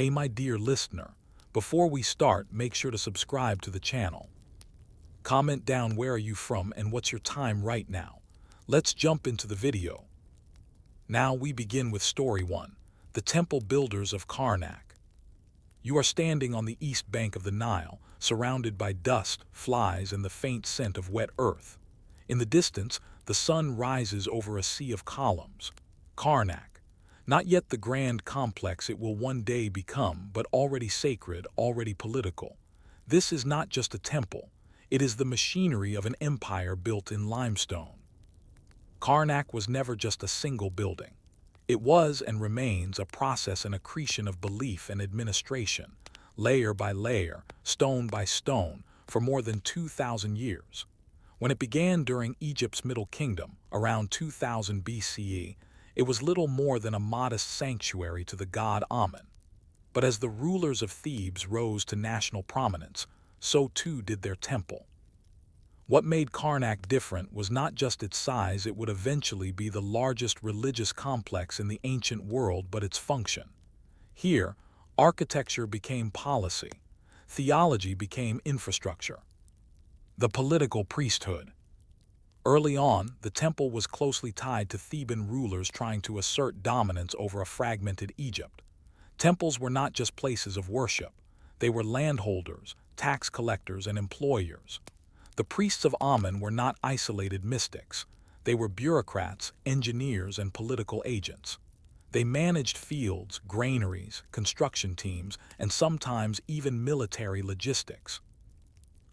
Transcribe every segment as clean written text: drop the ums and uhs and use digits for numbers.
Hey my dear listener, before we start, make sure to subscribe to the channel. Comment down where are you from and what's your time right now. Let's jump into the video. Now we begin with story 1, the temple builders of Karnak. You are standing on the east bank of the Nile, surrounded by dust, flies, and the faint scent of wet earth. In the distance, the sun rises over a sea of columns. Karnak, not yet the grand complex it will one day become, but already sacred, already political. This is not just a temple, it is the machinery of an empire built in limestone. Karnak was never just a single building. It was and remains a process and accretion of belief and administration, layer by layer, stone by stone, for more than 2,000 years. When it began during Egypt's Middle Kingdom, around 2000 BCE, it was little more than a modest sanctuary to the god Amun. But as the rulers of Thebes rose to national prominence, so too did their temple. What made Karnak different was not just its size, it would eventually be the largest religious complex in the ancient world, but its function. Here, architecture became policy, theology became infrastructure. The political priesthood. Early on, the temple was closely tied to Theban rulers trying to assert dominance over a fragmented Egypt. Temples were not just places of worship, they were landholders, tax collectors, and employers. The priests of Amun were not isolated mystics. They were bureaucrats, engineers, and political agents. They managed fields, granaries, construction teams, and sometimes even military logistics.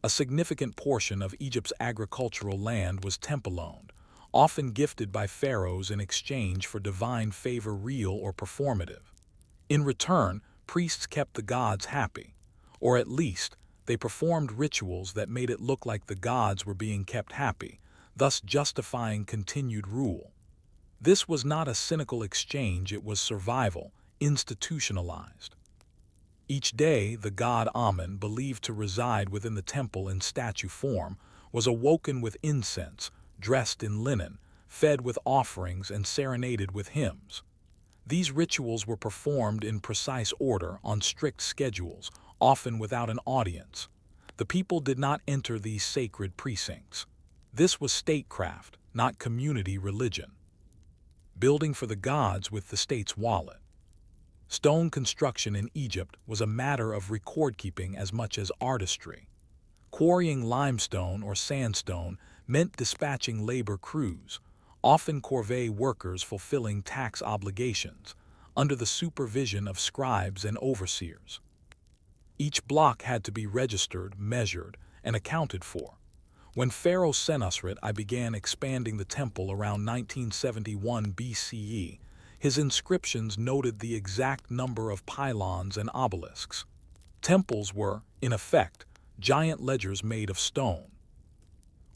A significant portion of Egypt's agricultural land was temple-owned, often gifted by pharaohs in exchange for divine favor, real or performative. In return, priests kept the gods happy, or at least, they performed rituals that made it look like the gods were being kept happy, thus justifying continued rule. This was not a cynical exchange, it was survival, institutionalized. Each day, the god Amun, believed to reside within the temple in statue form, was awoken with incense, dressed in linen, fed with offerings, and serenaded with hymns. These rituals were performed in precise order on strict schedules, often without an audience. The people did not enter these sacred precincts. This was statecraft, not community religion. Building for the gods with the state's wallet. Stone construction in Egypt was a matter of record-keeping as much as artistry. Quarrying limestone or sandstone meant dispatching labor crews, often corvée workers fulfilling tax obligations, under the supervision of scribes and overseers. Each block had to be registered, measured, and accounted for. When Pharaoh Senusret I began expanding the temple around 1971 BCE, his inscriptions noted the exact number of pylons and obelisks. Temples were, in effect, giant ledgers made of stone.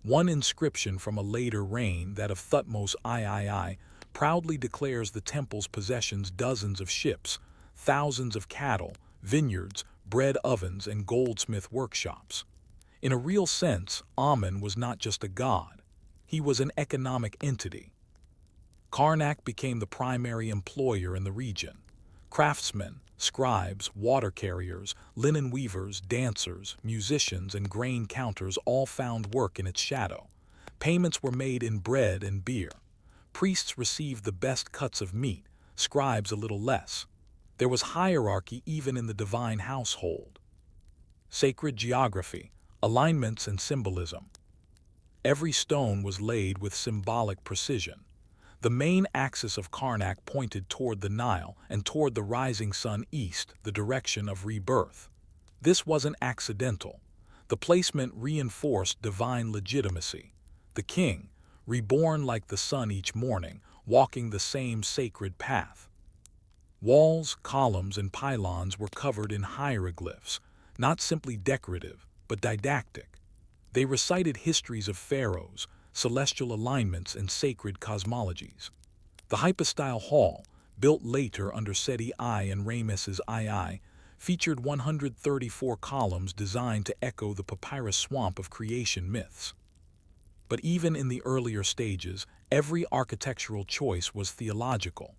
One inscription from a later reign, that of Thutmose III, proudly declares the temple's possessions: dozens of ships, thousands of cattle, vineyards, bread ovens, and goldsmith workshops. In a real sense, Amun was not just a god. He was an economic entity. Karnak became the primary employer in the region. Craftsmen, scribes, water carriers, linen weavers, dancers, musicians, and grain counters all found work in its shadow. Payments were made in bread and beer. Priests received the best cuts of meat, scribes a little less. There was hierarchy even in the divine household. Sacred geography, alignments, and symbolism. Every stone was laid with symbolic precision. The main axis of Karnak pointed toward the Nile and toward the rising sun east, the direction of rebirth. This wasn't accidental. The placement reinforced divine legitimacy. The king, reborn like the sun each morning, walking the same sacred path. Walls, columns, and pylons were covered in hieroglyphs, not simply decorative, but didactic. They recited histories of pharaohs, celestial alignments, and sacred cosmologies. The hypostyle hall, built later under Seti I and Ramesses II, featured 134 columns designed to echo the papyrus swamp of creation myths. But even in the earlier stages, every architectural choice was theological.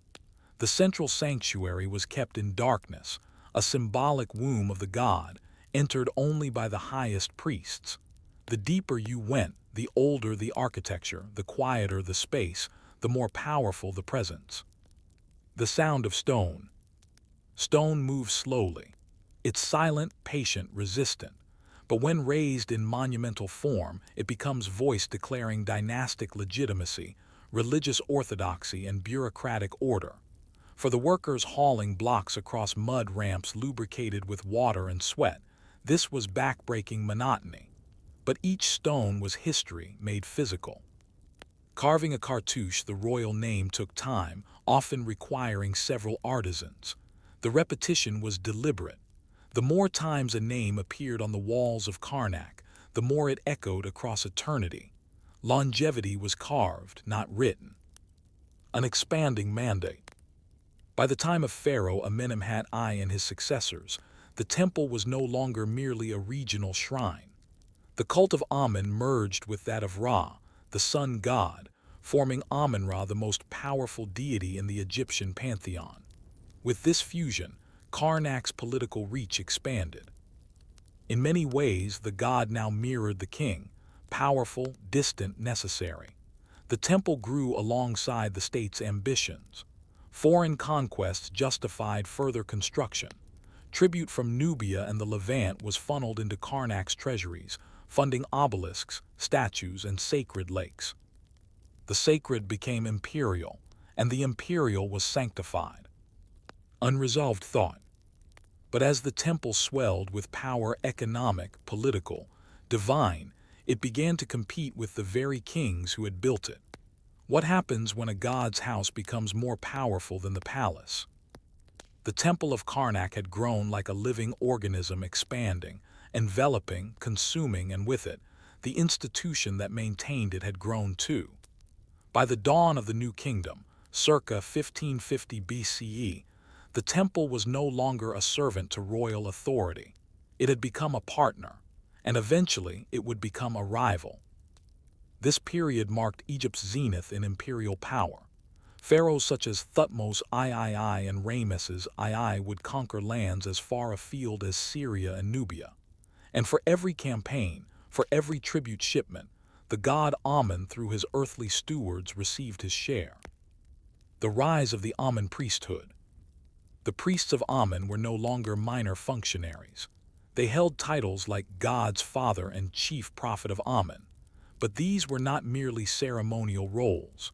The central sanctuary was kept in darkness, a symbolic womb of the god, entered only by the highest priests. The deeper you went, the older the architecture, the quieter the space, the more powerful the presence. The sound of stone. Stone moves slowly. It's silent, patient, resistant. But when raised in monumental form, it becomes voice declaring dynastic legitimacy, religious orthodoxy, and bureaucratic order. For the workers hauling blocks across mud ramps lubricated with water and sweat, this was backbreaking monotony. But each stone was history made physical. Carving a cartouche, the royal name, took time, often requiring several artisans. The repetition was deliberate. The more times a name appeared on the walls of Karnak, the more it echoed across eternity. Longevity was carved, not written. An expanding mandate. By the time of Pharaoh Amenemhat I and his successors, the temple was no longer merely a regional shrine. The cult of Amen merged with that of Ra, the sun god, forming Amen-Ra, the most powerful deity in the Egyptian pantheon. With this fusion, Karnak's political reach expanded. In many ways, the god now mirrored the king, powerful, distant, necessary. The temple grew alongside the state's ambitions. Foreign conquests justified further construction. Tribute from Nubia and the Levant was funneled into Karnak's treasuries, funding obelisks, statues, and sacred lakes. The sacred became imperial, and the imperial was sanctified. Unresolved thought. But as the temple swelled with power, economic, political, divine, it began to compete with the very kings who had built it. What happens when a god's house becomes more powerful than the palace? The Temple of Karnak had grown like a living organism, expanding, enveloping, consuming, and with it, the institution that maintained it had grown too. By the dawn of the New Kingdom, circa 1550 BCE, the temple was no longer a servant to royal authority. It had become a partner, and eventually it would become a rival. This period marked Egypt's zenith in imperial power. Pharaohs such as Thutmose III and Ramesses II would conquer lands as far afield as Syria and Nubia. And for every campaign, for every tribute shipment, the god Amen through his earthly stewards received his share. The rise of the Amen priesthood. The priests of Amen were no longer minor functionaries. They held titles like God's Father and Chief Prophet of Amen. But these were not merely ceremonial roles.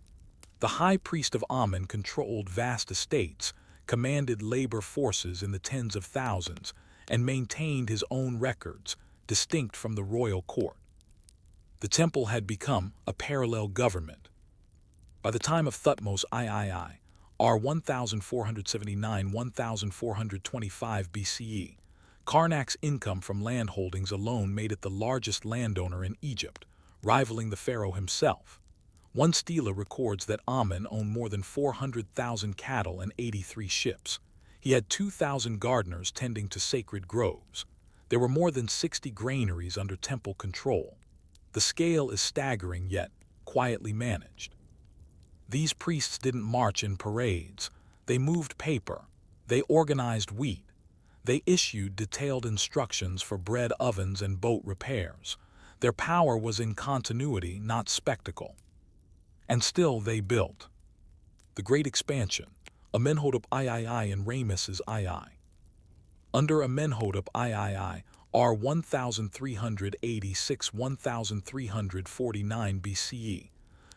The high priest of Amen controlled vast estates, commanded labor forces in the tens of thousands, and maintained his own records, distinct from the royal court. The temple had become a parallel government. By the time of Thutmose III, R 1479–1425 BCE, Karnak's income from landholdings alone made it the largest landowner in Egypt, rivaling the pharaoh himself. One stela records that Amen owned more than 400,000 cattle and 83 ships. He had 2,000 gardeners tending to sacred groves. There were more than 60 granaries under temple control. The scale is staggering yet quietly managed. These priests didn't march in parades. They moved paper. They organized wheat. They issued detailed instructions for bread ovens and boat repairs. Their power was in continuity, not spectacle. And still they built. The Great Expansion, Amenhotep III and Ramesses II. Under Amenhotep III, R 1386–1349 BCE,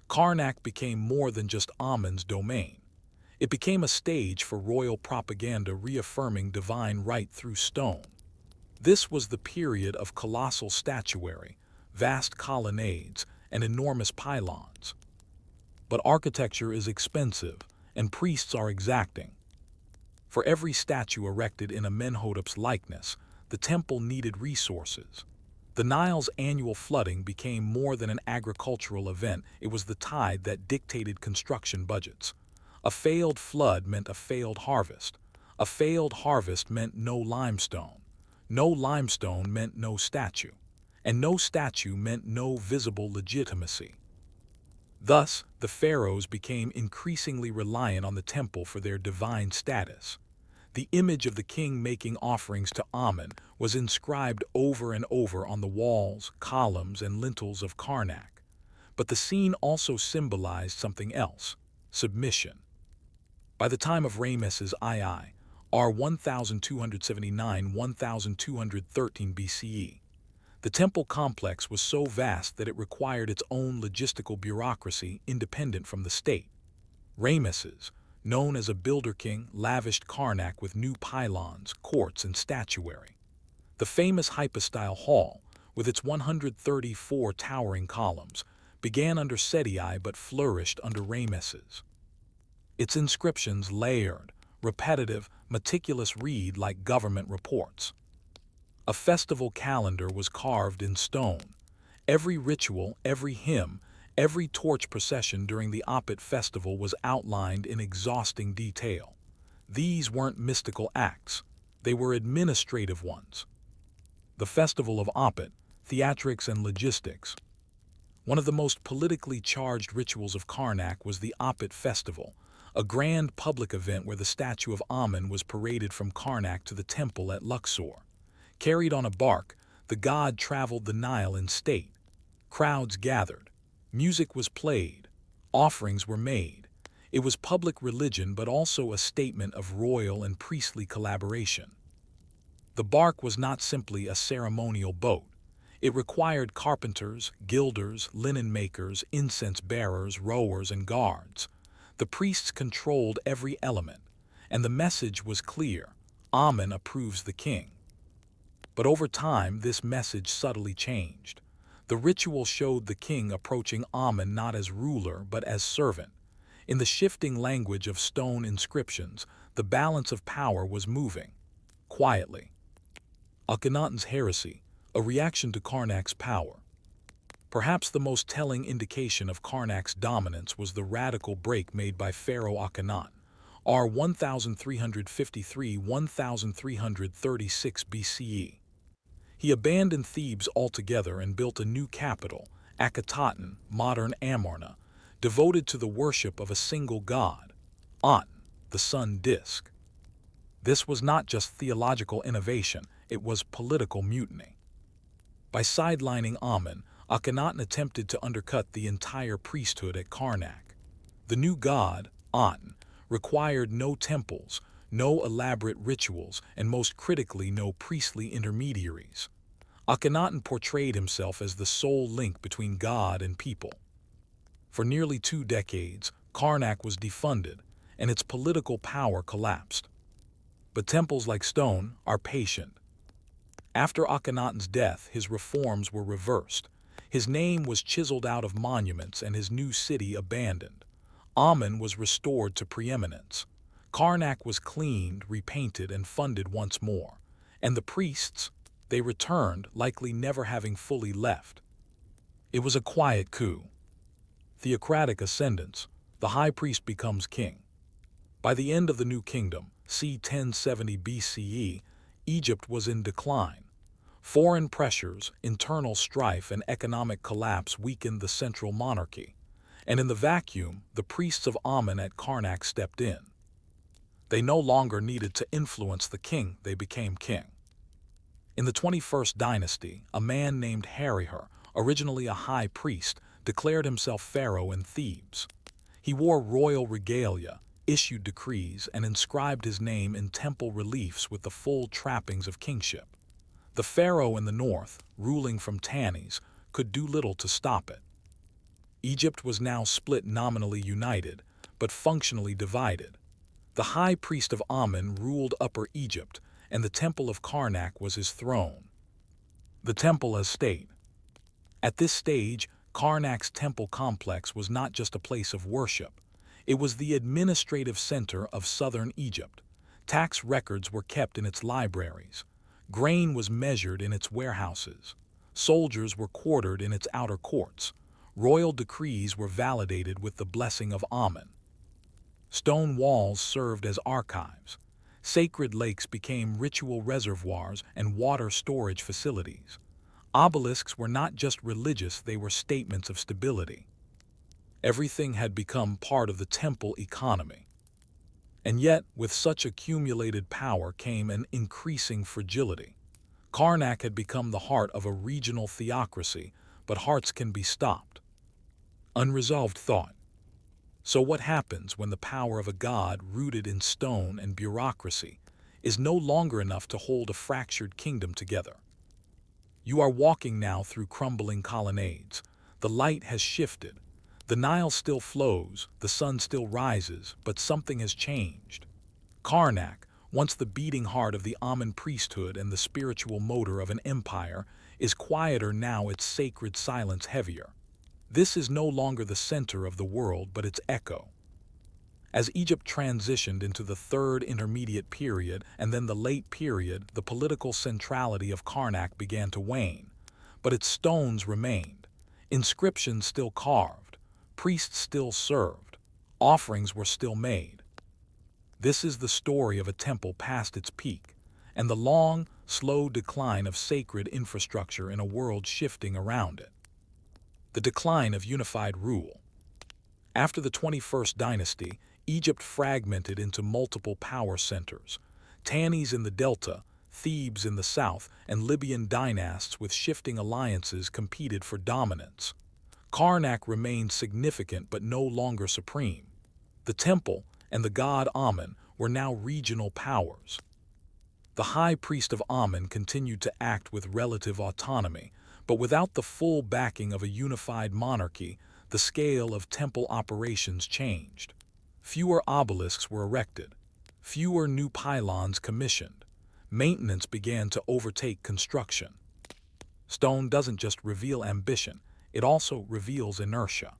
Karnak became more than just Amen's domain. It became a stage for royal propaganda, reaffirming divine right through stone. This was the period of colossal statuary, vast colonnades, and enormous pylons. But architecture is expensive, and priests are exacting. For every statue erected in Amenhotep's likeness, the temple needed resources. The Nile's annual flooding became more than an agricultural event, it was the tide that dictated construction budgets. A failed flood meant a failed harvest. A failed harvest meant no limestone. No limestone meant no statue. And no statue meant no visible legitimacy. Thus, the pharaohs became increasingly reliant on the temple for their divine status. The image of the king making offerings to Amun was inscribed over and over on the walls, columns, and lintels of Karnak. But the scene also symbolized something else: submission. By the time of Ramesses II, R 1279–1213 BCE, the temple complex was so vast that it required its own logistical bureaucracy independent from the state. Ramesses, known as a builder king, lavished Karnak with new pylons, courts, and statuary. The famous hypostyle hall, with its 134 towering columns, began under Seti but flourished under Ramesses. Its inscriptions layered, repetitive, meticulous read like government reports. A festival calendar was carved in stone. Every ritual, every hymn, every torch procession during the Apit festival was outlined in exhausting detail. These weren't mystical acts, they were administrative ones. The Festival of Apit, Theatrics and Logistics. One of the most politically charged rituals of Karnak was the Apit festival, a grand public event where the statue of Amun was paraded from Karnak to the temple at Luxor. Carried on a bark, the god traveled the Nile in state. Crowds gathered. Music was played. Offerings were made. It was public religion but also a statement of royal and priestly collaboration. The bark was not simply a ceremonial boat. It required carpenters, gilders, linen makers, incense bearers, rowers, and guards. The priests controlled every element, and the message was clear: Amun approves the king. But over time, this message subtly changed. The ritual showed the king approaching Amun not as ruler but as servant. In the shifting language of stone inscriptions, the balance of power was moving. Quietly. Akhenaten's heresy, a reaction to Karnak's power. Perhaps the most telling indication of Karnak's dominance was the radical break made by Pharaoh Akhenaten, R 1333–1336 BCE. He abandoned Thebes altogether and built a new capital, Akhetaten, modern Amarna, devoted to the worship of a single god, Aten, the sun disk. This was not just theological innovation, it was political mutiny. By sidelining Amun, Akhenaten attempted to undercut the entire priesthood at Karnak. The new god, Aten, required no temples, no elaborate rituals, and most critically no priestly intermediaries. Akhenaten portrayed himself as the sole link between God and people. For nearly 2 decades, Karnak was defunded, and its political power collapsed. But temples like stone are patient. After Akhenaten's death, his reforms were reversed. His name was chiseled out of monuments and his new city abandoned. Amun was restored to preeminence. Karnak was cleaned, repainted, and funded once more. And the priests, they returned, likely never having fully left. It was a quiet coup. Theocratic ascendance, the high priest becomes king. By the end of the New Kingdom, c. 1070 BCE, Egypt was in decline. Foreign pressures, internal strife, and economic collapse weakened the central monarchy. And in the vacuum, the priests of Amun at Karnak stepped in. They no longer needed to influence the king, they became king. In the 21st dynasty, a man named Harihar, originally a high priest, declared himself pharaoh in Thebes. He wore royal regalia, issued decrees, and inscribed his name in temple reliefs with the full trappings of kingship. The pharaoh in the north, ruling from Tanis, could do little to stop it. Egypt was now split, nominally united, but functionally divided. The high priest of Amun ruled Upper Egypt, and the temple of Karnak was his throne. The temple as state. At this stage, Karnak's temple complex was not just a place of worship. It was the administrative center of southern Egypt. Tax records were kept in its libraries. Grain was measured in its warehouses. Soldiers were quartered in its outer courts. Royal decrees were validated with the blessing of Amun. Stone walls served as archives. Sacred lakes became ritual reservoirs and water storage facilities. Obelisks were not just religious, they were statements of stability. Everything had become part of the temple economy. And yet, with such accumulated power came an increasing fragility. Karnak had become the heart of a regional theocracy, but hearts can be stopped. Unresolved thought. So what happens when the power of a god rooted in stone and bureaucracy is no longer enough to hold a fractured kingdom together? You are walking now through crumbling colonnades. The light has shifted. The Nile still flows, the sun still rises, but something has changed. Karnak, once the beating heart of the Amun priesthood and the spiritual motor of an empire, is quieter now, its sacred silence heavier. This is no longer the center of the world, but its echo. As Egypt transitioned into the Third Intermediate Period and then the Late Period, the political centrality of Karnak began to wane, but its stones remained. Inscriptions still carved, priests still served, offerings were still made. This is the story of a temple past its peak, and the long, slow decline of sacred infrastructure in a world shifting around it. The decline of unified rule. After the 21st dynasty, Egypt fragmented into multiple power centers: Tanis in the delta, Thebes in the south, and Libyan dynasts with shifting alliances competed for dominance. Karnak remained significant but no longer supreme. The temple and the god Amun were now regional powers. The high priest of Amun continued to act with relative autonomy, but without the full backing of a unified monarchy, the scale of temple operations changed. Fewer obelisks were erected, fewer new pylons commissioned. Maintenance began to overtake construction. Stone doesn't just reveal ambition, it also reveals inertia.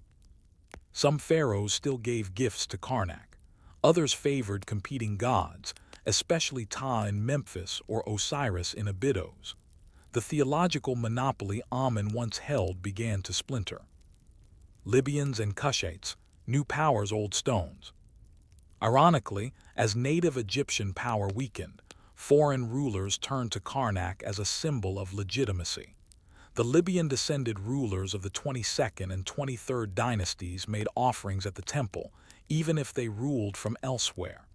Some pharaohs still gave gifts to Karnak. Others favored competing gods, especially Ptah in Memphis or Osiris in Abydos. The theological monopoly Amun once held began to splinter. Libyans and Kushites, new powers, old stones. Ironically, as native Egyptian power weakened, foreign rulers turned to Karnak as a symbol of legitimacy. The Libyan-descended rulers of the 22nd and 23rd dynasties made offerings at the temple, even if they ruled from elsewhere.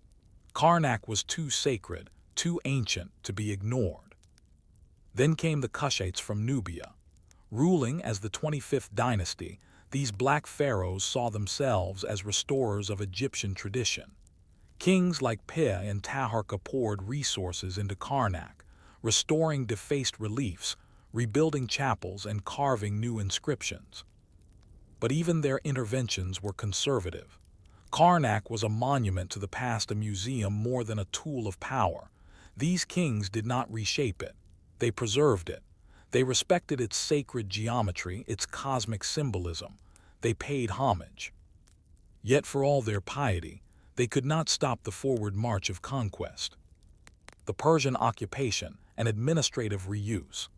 Karnak was too sacred, too ancient to be ignored. Then came the Kushites from Nubia. Ruling as the 25th dynasty, these black pharaohs saw themselves as restorers of Egyptian tradition. Kings like Pe and Taharqa poured resources into Karnak, restoring defaced reliefs, rebuilding chapels, and carving new inscriptions. But even their interventions were conservative. Karnak was a monument to the past, a museum more than a tool of power. These kings did not reshape it. They preserved it. They respected its sacred geometry, its cosmic symbolism. They paid homage. Yet for all their piety, they could not stop the forward march of conquest. The Persian occupation and administrative reuse.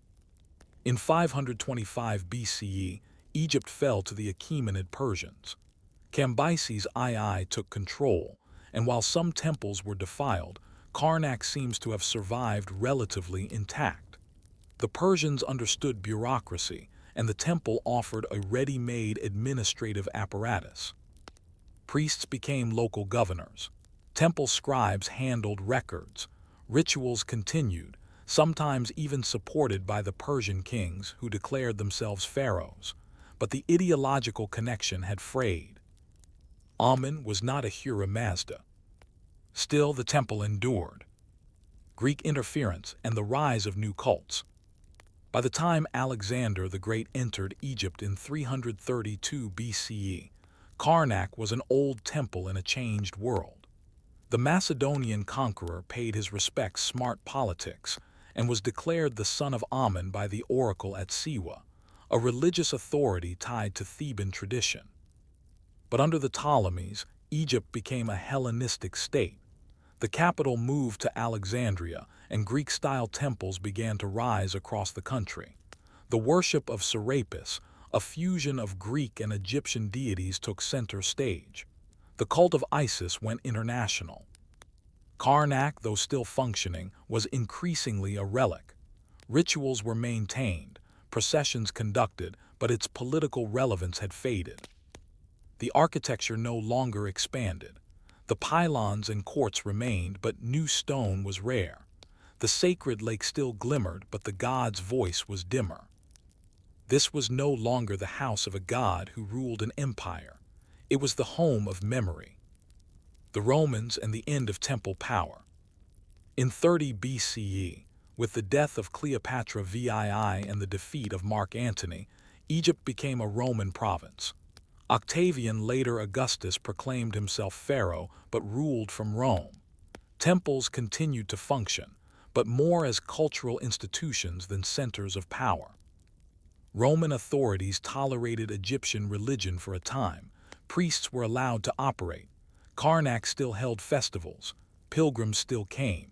In 525 BCE, Egypt fell to the Achaemenid Persians. Cambyses II took control, and while some temples were defiled, Karnak seems to have survived relatively intact. The Persians understood bureaucracy, and the temple offered a ready-made administrative apparatus. Priests became local governors. Temple scribes handled records. Rituals continued, sometimes even supported by the Persian kings who declared themselves pharaohs. But the ideological connection had frayed. Amun was not a Hura Mazda. Still, the temple endured. Greek interference and the rise of new cults. By the time Alexander the Great entered Egypt in 332 BCE, Karnak was an old temple in a changed world. The Macedonian conqueror paid his respects smart politics and was declared the son of Amun by the oracle at Siwa, a religious authority tied to Theban tradition. But under the Ptolemies, Egypt became a Hellenistic state. The capital moved to Alexandria, and Greek-style temples began to rise across the country. The worship of Serapis, a fusion of Greek and Egyptian deities, took center stage. The cult of Isis went international. Karnak, though still functioning, was increasingly a relic. Rituals were maintained, processions conducted, but its political relevance had faded. The architecture no longer expanded. The pylons and courts remained, but new stone was rare. The sacred lake still glimmered, but the god's voice was dimmer. This was no longer the house of a god who ruled an empire. It was the home of memory. The Romans and the end of temple power. In 30 BCE, with the death of Cleopatra VII and the defeat of Mark Antony, Egypt became a Roman province. Octavian, later Augustus, proclaimed himself pharaoh but ruled from Rome. Temples continued to function, but more as cultural institutions than centers of power. Roman authorities tolerated Egyptian religion for a time. Priests were allowed to operate. Karnak still held festivals. Pilgrims still came.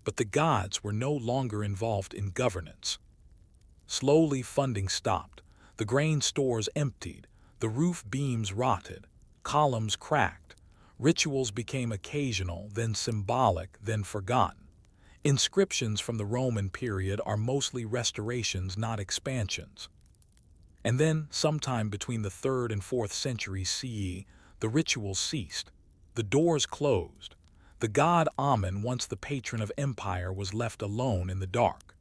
But the gods were no longer involved in governance. Slowly, funding stopped. The grain stores emptied. The roof beams rotted. Columns cracked. Rituals became occasional, then symbolic, then forgotten. Inscriptions from the Roman period are mostly restorations, not expansions. And then, sometime between the 3rd and 4th centuries CE, the rituals ceased. The doors closed. The god Amun, once the patron of empire, was left alone in the dark.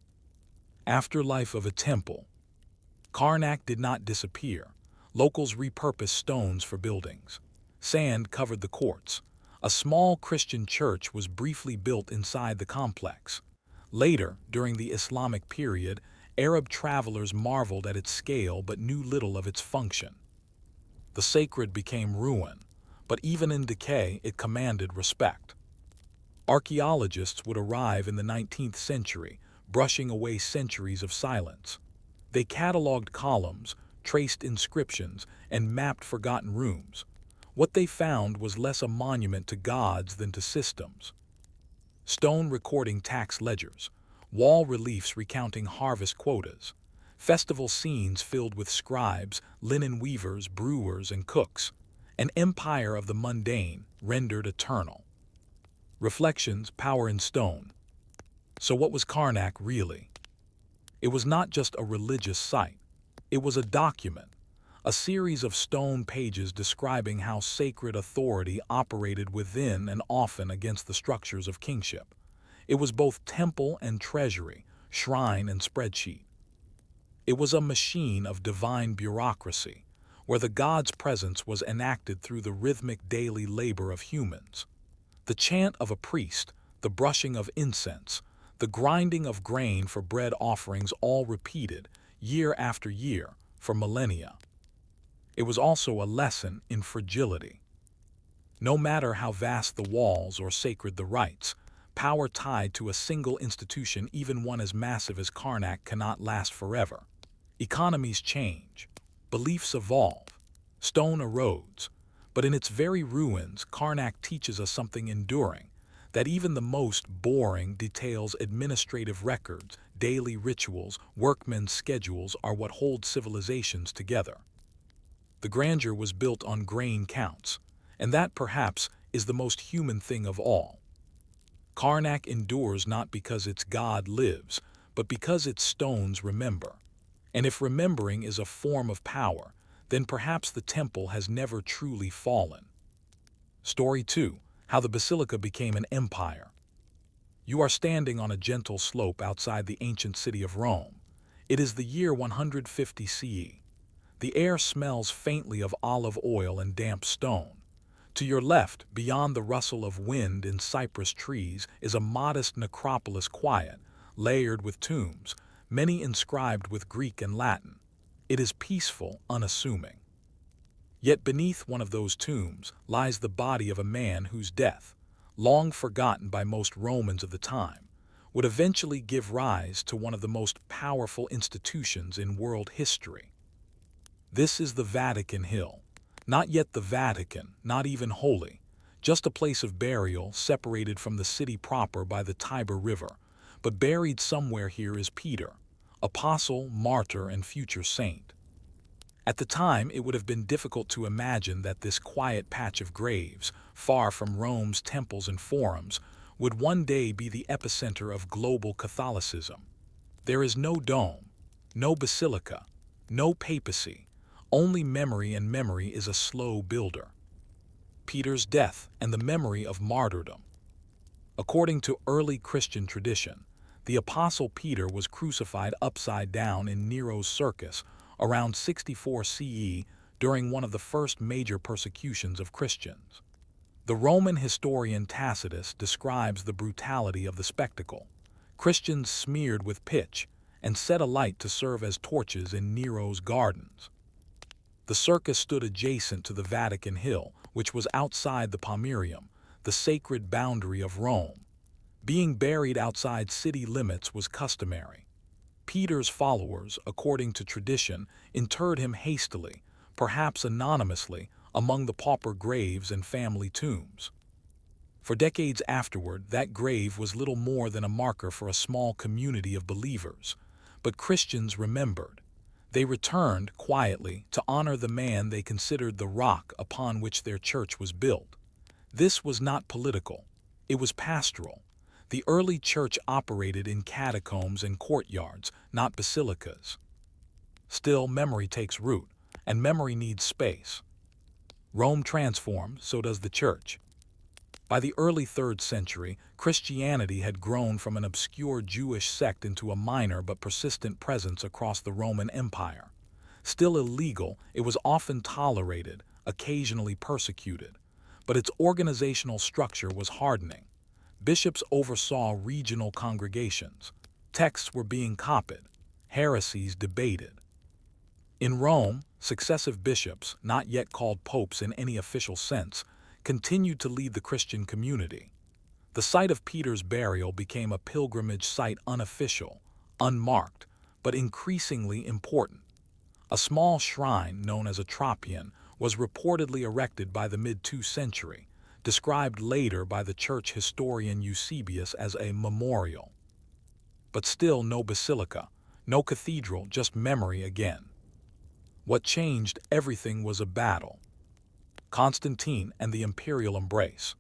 Afterlife of a temple. Karnak did not disappear. Locals repurposed stones for buildings. Sand covered the courts. A small Christian church was briefly built inside the complex. Later, during the Islamic period, Arab travelers marveled at its scale but knew little of its function. The sacred became ruin, but even in decay it commanded respect. Archaeologists would arrive in the 19th century, brushing away centuries of silence. They cataloged columns, traced inscriptions, and mapped forgotten rooms. What they found was less a monument to gods than to systems. Stone recording tax ledgers, wall reliefs recounting harvest quotas, festival scenes filled with scribes, linen weavers, brewers, and cooks, an empire of the mundane rendered eternal. Reflections, power in stone. So what was Karnak really? It was not just a religious site. It was a document, a series of stone pages describing how sacred authority operated within and often against the structures of kingship. It was both temple and treasury, shrine and spreadsheet. It was a machine of divine bureaucracy, where the god's presence was enacted through the rhythmic daily labor of humans. The chant of a priest, the brushing of incense, the grinding of grain for bread offerings, all repeated, year after year, for millennia. It was also a lesson in fragility. No matter how vast the walls or sacred the rites, power tied to a single institution, even one as massive as Karnak, cannot last forever. Economies change, beliefs evolve, stone erodes, but in its very ruins, Karnak teaches us something enduring, that even the most boring details, administrative records, daily rituals, workmen's schedules are what hold civilizations together. The grandeur was built on grain counts, and that perhaps is the most human thing of all. Karnak endures not because its god lives, but because its stones remember. And if remembering is a form of power, then perhaps the temple has never truly fallen. Story 2. How the Basilica became an empire. You are standing on a gentle slope outside the ancient city of Rome. It is the year 150 CE. The air smells faintly of olive oil and damp stone. To your left, beyond the rustle of wind in cypress trees, is a modest necropolis, quiet, layered with tombs, many inscribed with Greek and Latin. It is peaceful, unassuming. Yet beneath one of those tombs lies the body of a man whose death, long forgotten by most Romans of the time, would eventually give rise to one of the most powerful institutions in world history. This is the Vatican Hill. Not yet the Vatican, not even holy, just a place of burial separated from the city proper by the Tiber River. But buried somewhere here is Peter, apostle, martyr, and future saint. At the time, it would have been difficult to imagine that this quiet patch of graves, far from Rome's temples and forums, would one day be the epicenter of global Catholicism. There is no dome, no basilica, no papacy, only memory, and memory is a slow builder. Peter's death and the memory of martyrdom. According to early Christian tradition, the Apostle Peter was crucified upside down in Nero's circus around 64 CE during one of the first major persecutions of Christians. The Roman historian Tacitus describes the brutality of the spectacle: Christians smeared with pitch and set alight to serve as torches in Nero's gardens. The circus stood adjacent to the Vatican Hill, which was outside the Pomerium, the sacred boundary of Rome. Being buried outside city limits was customary. Peter's followers, according to tradition, interred him hastily, perhaps anonymously, among the pauper graves and family tombs. For decades afterward, that grave was little more than a marker for a small community of believers. But Christians remembered. They returned quietly to honor the man they considered the rock upon which their church was built. This was not political. It was pastoral. The early church operated in catacombs and courtyards, not basilicas. Still, memory takes root, and memory needs space. Rome transformed, so does the church. By the early 3rd century, Christianity had grown from an obscure Jewish sect into a minor but persistent presence across the Roman Empire. Still illegal, it was often tolerated, occasionally persecuted. But its organizational structure was hardening. Bishops oversaw regional congregations. Texts were being copied. Heresies debated. In Rome, successive bishops, not yet called popes in any official sense, continued to lead the Christian community. The site of Peter's burial became a pilgrimage site, unofficial, unmarked, but increasingly important. A small shrine known as a tropion was reportedly erected by the mid-2nd century, described later by the church historian Eusebius as a memorial. But still no basilica, no cathedral, just memory again. What changed everything was a battle. Constantine and the imperial embrace.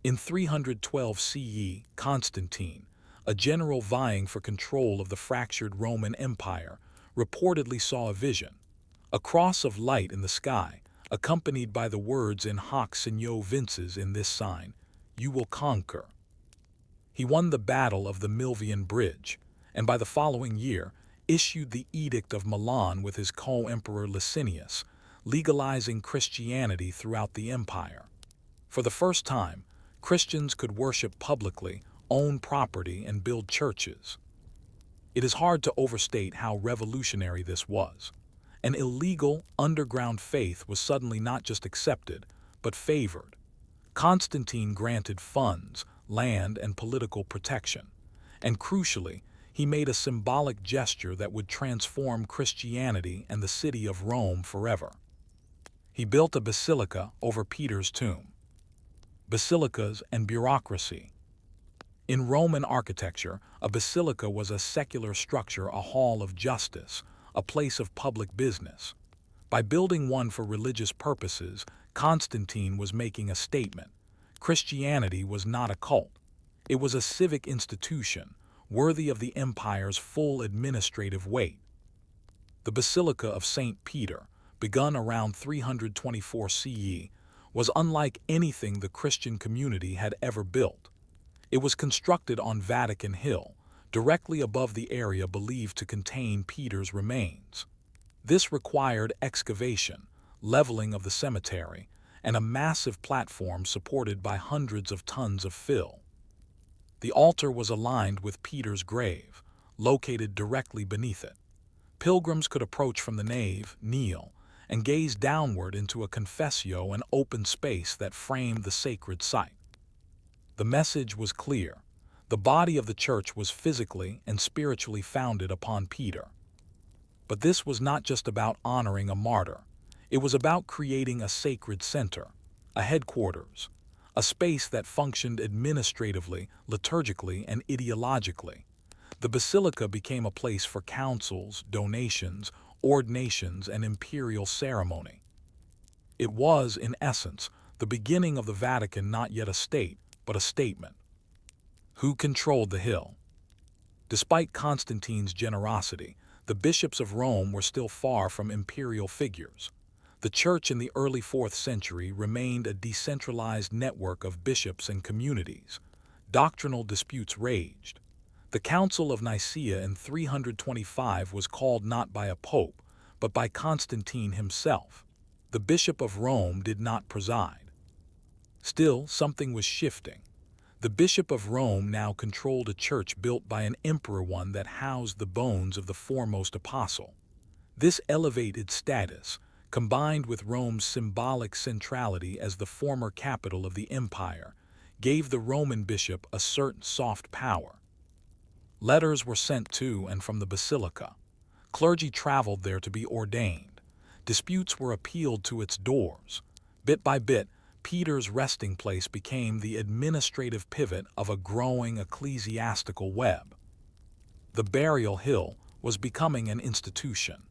In 312 CE, Constantine, a general vying for control of the fractured Roman Empire, reportedly saw a vision: a cross of light in the sky, accompanied by the words in hoc signo vinces, in this sign, you will conquer. He won the Battle of the Milvian Bridge, and by the following year issued the Edict of Milan with his co-emperor Licinius, legalizing Christianity throughout the empire. For the first time, Christians could worship publicly, own property, and build churches. It is hard to overstate how revolutionary this was. An illegal, underground faith was suddenly not just accepted, but favored. Constantine granted funds, land, and political protection. And crucially, he made a symbolic gesture that would transform Christianity and the city of Rome forever. He built a basilica over Peter's tomb. Basilicas and bureaucracy. In Roman architecture, a basilica was a secular structure, a hall of justice, a place of public business. By building one for religious purposes, Constantine was making a statement. Christianity was not a cult. It was a civic institution, worthy of the empire's full administrative weight. The Basilica of St. Peter, begun around 324 CE, was unlike anything the Christian community had ever built. It was constructed on Vatican Hill, directly above the area believed to contain Peter's remains. This required excavation, leveling of the cemetery, and a massive platform supported by hundreds of tons of fill. The altar was aligned with Peter's grave, located directly beneath it. Pilgrims could approach from the nave, kneel, and gaze downward into a confessio, an open space that framed the sacred site. The message was clear. The body of the church was physically and spiritually founded upon Peter. But this was not just about honoring a martyr. It was about creating a sacred center, a headquarters, a space that functioned administratively, liturgically, and ideologically. The basilica became a place for councils, donations, ordinations, and imperial ceremony. It was, in essence, the beginning of the Vatican, not yet a state, but a statement. Who controlled the hill? Despite Constantine's generosity, the bishops of Rome were still far from imperial figures. The Church in the early 4th century remained a decentralized network of bishops and communities. Doctrinal disputes raged. The Council of Nicaea in 325 was called not by a pope, but by Constantine himself. The Bishop of Rome did not preside. Still, something was shifting. The Bishop of Rome now controlled a church built by an emperor, one that housed the bones of the foremost apostle. This elevated status, combined with Rome's symbolic centrality as the former capital of the empire, gave the Roman bishop a certain soft power. Letters were sent to and from the basilica. Clergy traveled there to be ordained. Disputes were appealed to its doors. Bit by bit, Peter's resting place became the administrative pivot of a growing ecclesiastical web. The burial hill was becoming an institution.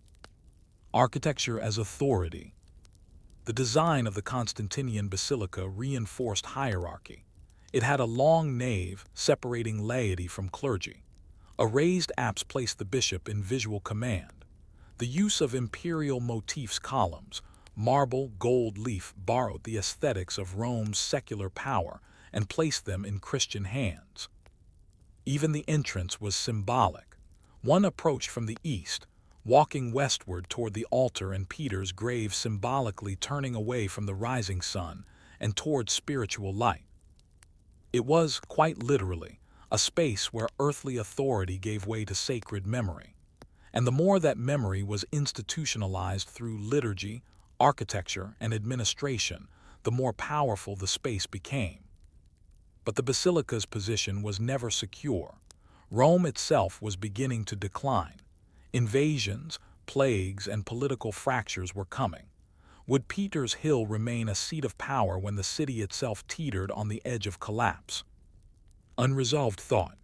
Architecture as authority. The design of the Constantinian basilica reinforced hierarchy. It had a long nave separating laity from clergy. A raised apse placed the bishop in visual command. The use of imperial motifs, columns, marble, gold leaf borrowed the aesthetics of Rome's secular power and placed them in Christian hands. Even the entrance was symbolic. One approached from the east, walking westward toward the altar and Peter's grave, symbolically turning away from the rising sun and toward spiritual light. It was, quite literally, a space where earthly authority gave way to sacred memory. And the more that memory was institutionalized through liturgy, architecture, and administration, the more powerful the space became. But the basilica's position was never secure. Rome itself was beginning to decline. Invasions, plagues, and political fractures were coming. Would Peter's Hill remain a seat of power when the city itself teetered on the edge of collapse? Unresolved thought.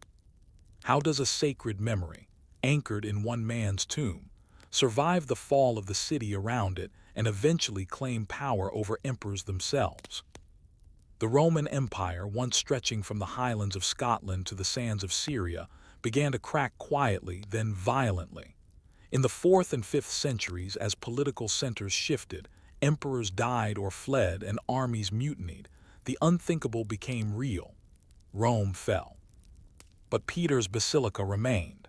How does a sacred memory, anchored in one man's tomb, survive the fall of the city around it and eventually claim power over emperors themselves? The Roman Empire, once stretching from the highlands of Scotland to the sands of Syria, began to crack quietly, then violently. In the 4th and 5th centuries, as political centers shifted, emperors died or fled, and armies mutinied, the unthinkable became real. Rome fell. But Peter's basilica remained.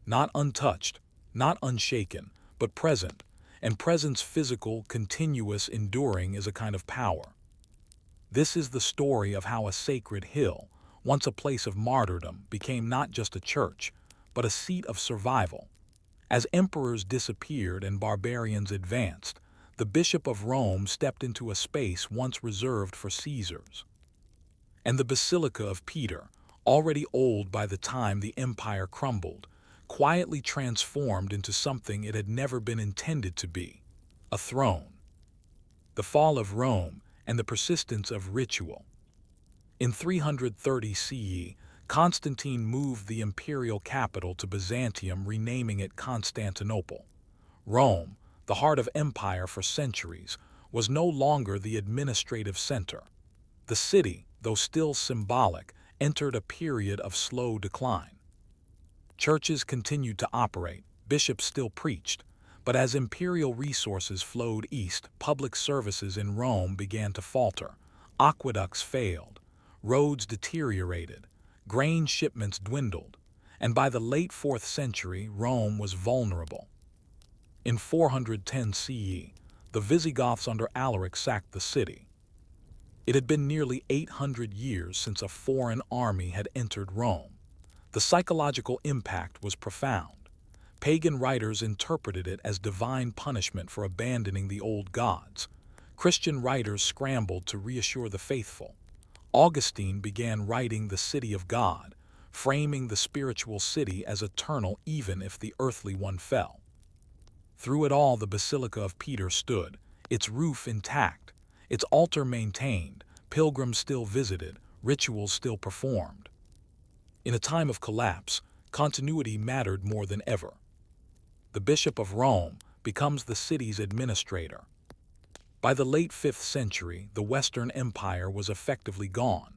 Not untouched, not unshaken, but present, and presence physical, continuous, enduring is a kind of power. This is the story of how a sacred hill, once a place of martyrdom, became not just a church, but a seat of survival. As emperors disappeared and barbarians advanced, the Bishop of Rome stepped into a space once reserved for Caesars. And the Basilica of Peter, already old by the time the empire crumbled, quietly transformed into something it had never been intended to be: a throne. The fall of Rome and the persistence of ritual. In 330 CE, Constantine moved the imperial capital to Byzantium, renaming it Constantinople. Rome, the heart of empire for centuries, was no longer the administrative center. The city, though still symbolic, entered a period of slow decline. Churches continued to operate, bishops still preached, but as imperial resources flowed east, public services in Rome began to falter. Aqueducts failed, roads deteriorated, grain shipments dwindled, and by the late 4th century, Rome was vulnerable. In 410 CE, the Visigoths under Alaric sacked the city. It had been nearly 800 years since a foreign army had entered Rome. The psychological impact was profound. Pagan writers interpreted it as divine punishment for abandoning the old gods. Christian writers scrambled to reassure the faithful. Augustine began writing The City of God, framing the spiritual city as eternal even if the earthly one fell. Through it all, the Basilica of Peter stood, its roof intact, its altar maintained, pilgrims still visited, rituals still performed. In a time of collapse, continuity mattered more than ever. The Bishop of Rome becomes the city's administrator. By the late 5th century, the Western Empire was effectively gone.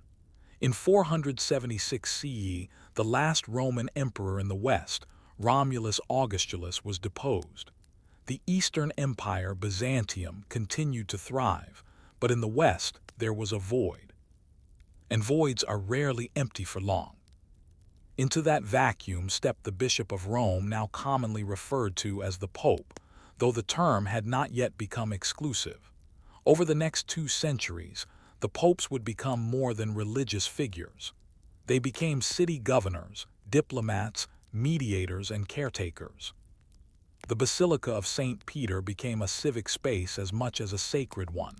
In 476 CE, the last Roman emperor in the West, Romulus Augustulus, was deposed. The Eastern Empire, Byzantium, continued to thrive, but in the West there was a void. And voids are rarely empty for long. Into that vacuum stepped the Bishop of Rome, now commonly referred to as the Pope, though the term had not yet become exclusive. Over the next 2 centuries, the popes would become more than religious figures. They became city governors, diplomats, mediators, and caretakers. The Basilica of St. Peter became a civic space as much as a sacred one.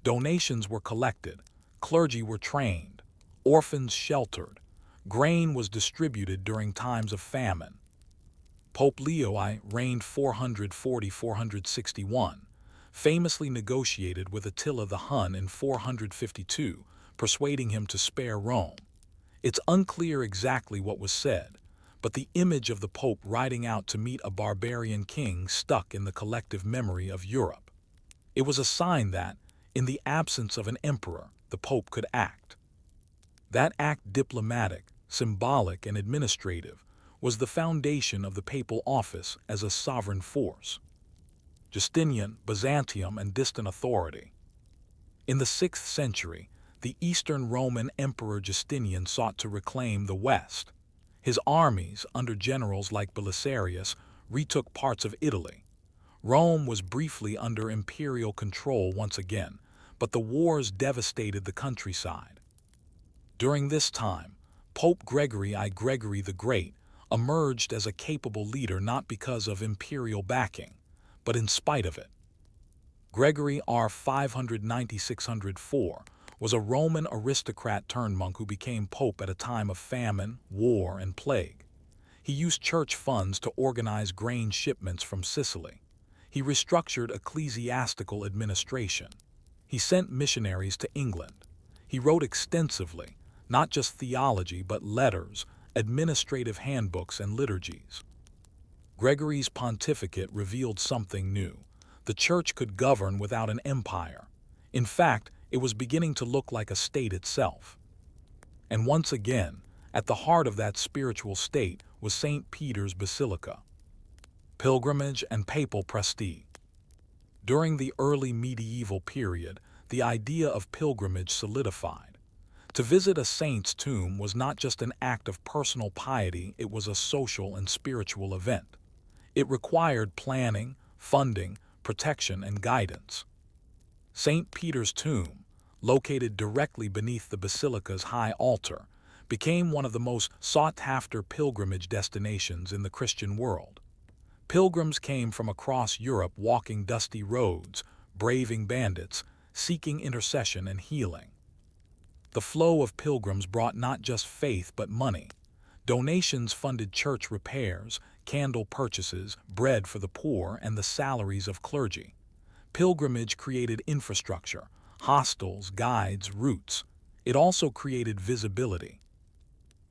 Donations were collected, clergy were trained, orphans sheltered, grain was distributed during times of famine. Pope Leo I reigned 440–461, famously negotiated with Attila the Hun in 452, persuading him to spare Rome. It's unclear exactly what was said, but the image of the Pope riding out to meet a barbarian king stuck in the collective memory of Europe. It was a sign that, in the absence of an emperor, the Pope could act. That act, diplomatic, symbolic, and administrative, was the foundation of the papal office as a sovereign force. Justinian, Byzantium, and distant authority. In the 6th century, the Eastern Roman Emperor Justinian sought to reclaim the West. His armies, under generals like Belisarius, retook parts of Italy. Rome was briefly under imperial control once again, but the wars devastated the countryside. During this time, Pope Gregory the Great emerged as a capable leader not because of imperial backing, but in spite of it. Gregory R. 590–604 was a Roman aristocrat turned monk who became pope at a time of famine, war, and plague. He used church funds to organize grain shipments from Sicily. He restructured ecclesiastical administration. He sent missionaries to England. He wrote extensively, not just theology but letters, administrative handbooks, and liturgies. Gregory's pontificate revealed something new. The church could govern without an empire. In fact, it was beginning to look like a state itself. And once again, at the heart of that spiritual state was St. Peter's Basilica. Pilgrimage and papal prestige. During the early medieval period, the idea of pilgrimage solidified. To visit a saint's tomb was not just an act of personal piety, it was a social and spiritual event. It required planning, funding, protection, and guidance. St. Peter's tomb, located directly beneath the basilica's high altar, became one of the most sought-after pilgrimage destinations in the Christian world. Pilgrims came from across Europe walking dusty roads, braving bandits, seeking intercession and healing. The flow of pilgrims brought not just faith but money. Donations funded church repairs, candle purchases, bread for the poor, and the salaries of clergy. Pilgrimage created infrastructure, hostels, guides, routes. It also created visibility.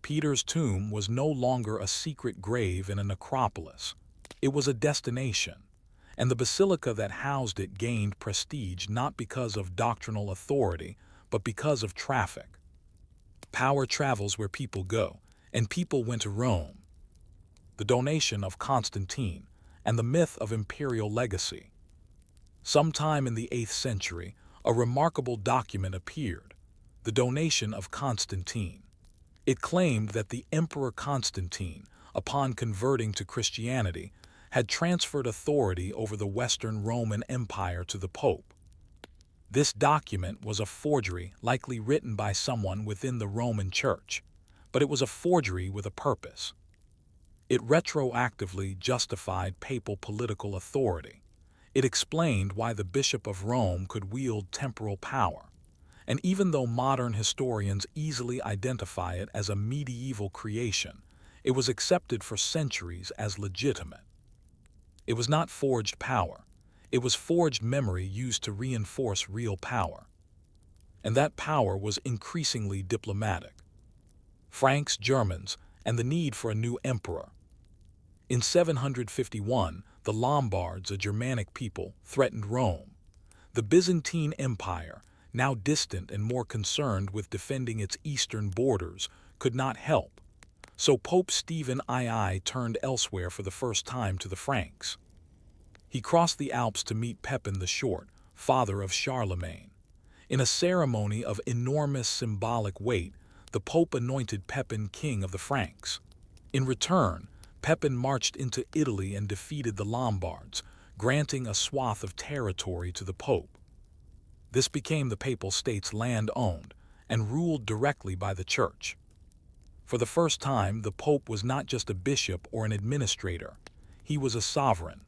Peter's tomb was no longer a secret grave in a necropolis. It was a destination, and the basilica that housed it gained prestige not because of doctrinal authority, but because of traffic. Power travels where people go, and people went to Rome. The donation of Constantine and the myth of imperial legacy. Sometime in the 8th century, a remarkable document appeared, the donation of Constantine. It claimed that the Emperor Constantine, upon converting to Christianity, had transferred authority over the Western Roman Empire to the Pope. This document was a forgery, likely written by someone within the Roman Church, but it was a forgery with a purpose. It retroactively justified papal political authority. It explained why the Bishop of Rome could wield temporal power. And even though modern historians easily identify it as a medieval creation, it was accepted for centuries as legitimate. It was not forged power. It was forged memory used to reinforce real power. And that power was increasingly diplomatic. Franks, Germans, and the need for a new emperor. In 751, the Lombards, a Germanic people, threatened Rome. The Byzantine Empire, now distant and more concerned with defending its eastern borders, could not help. So Pope Stephen II turned elsewhere for the first time to the Franks. He crossed the Alps to meet Pepin the Short, father of Charlemagne. In a ceremony of enormous symbolic weight, the Pope anointed Pepin king of the Franks. In return, Pepin marched into Italy and defeated the Lombards, granting a swath of territory to the Pope. This became the Papal States land-owned and ruled directly by the Church. For the first time, the Pope was not just a bishop or an administrator, he was a sovereign.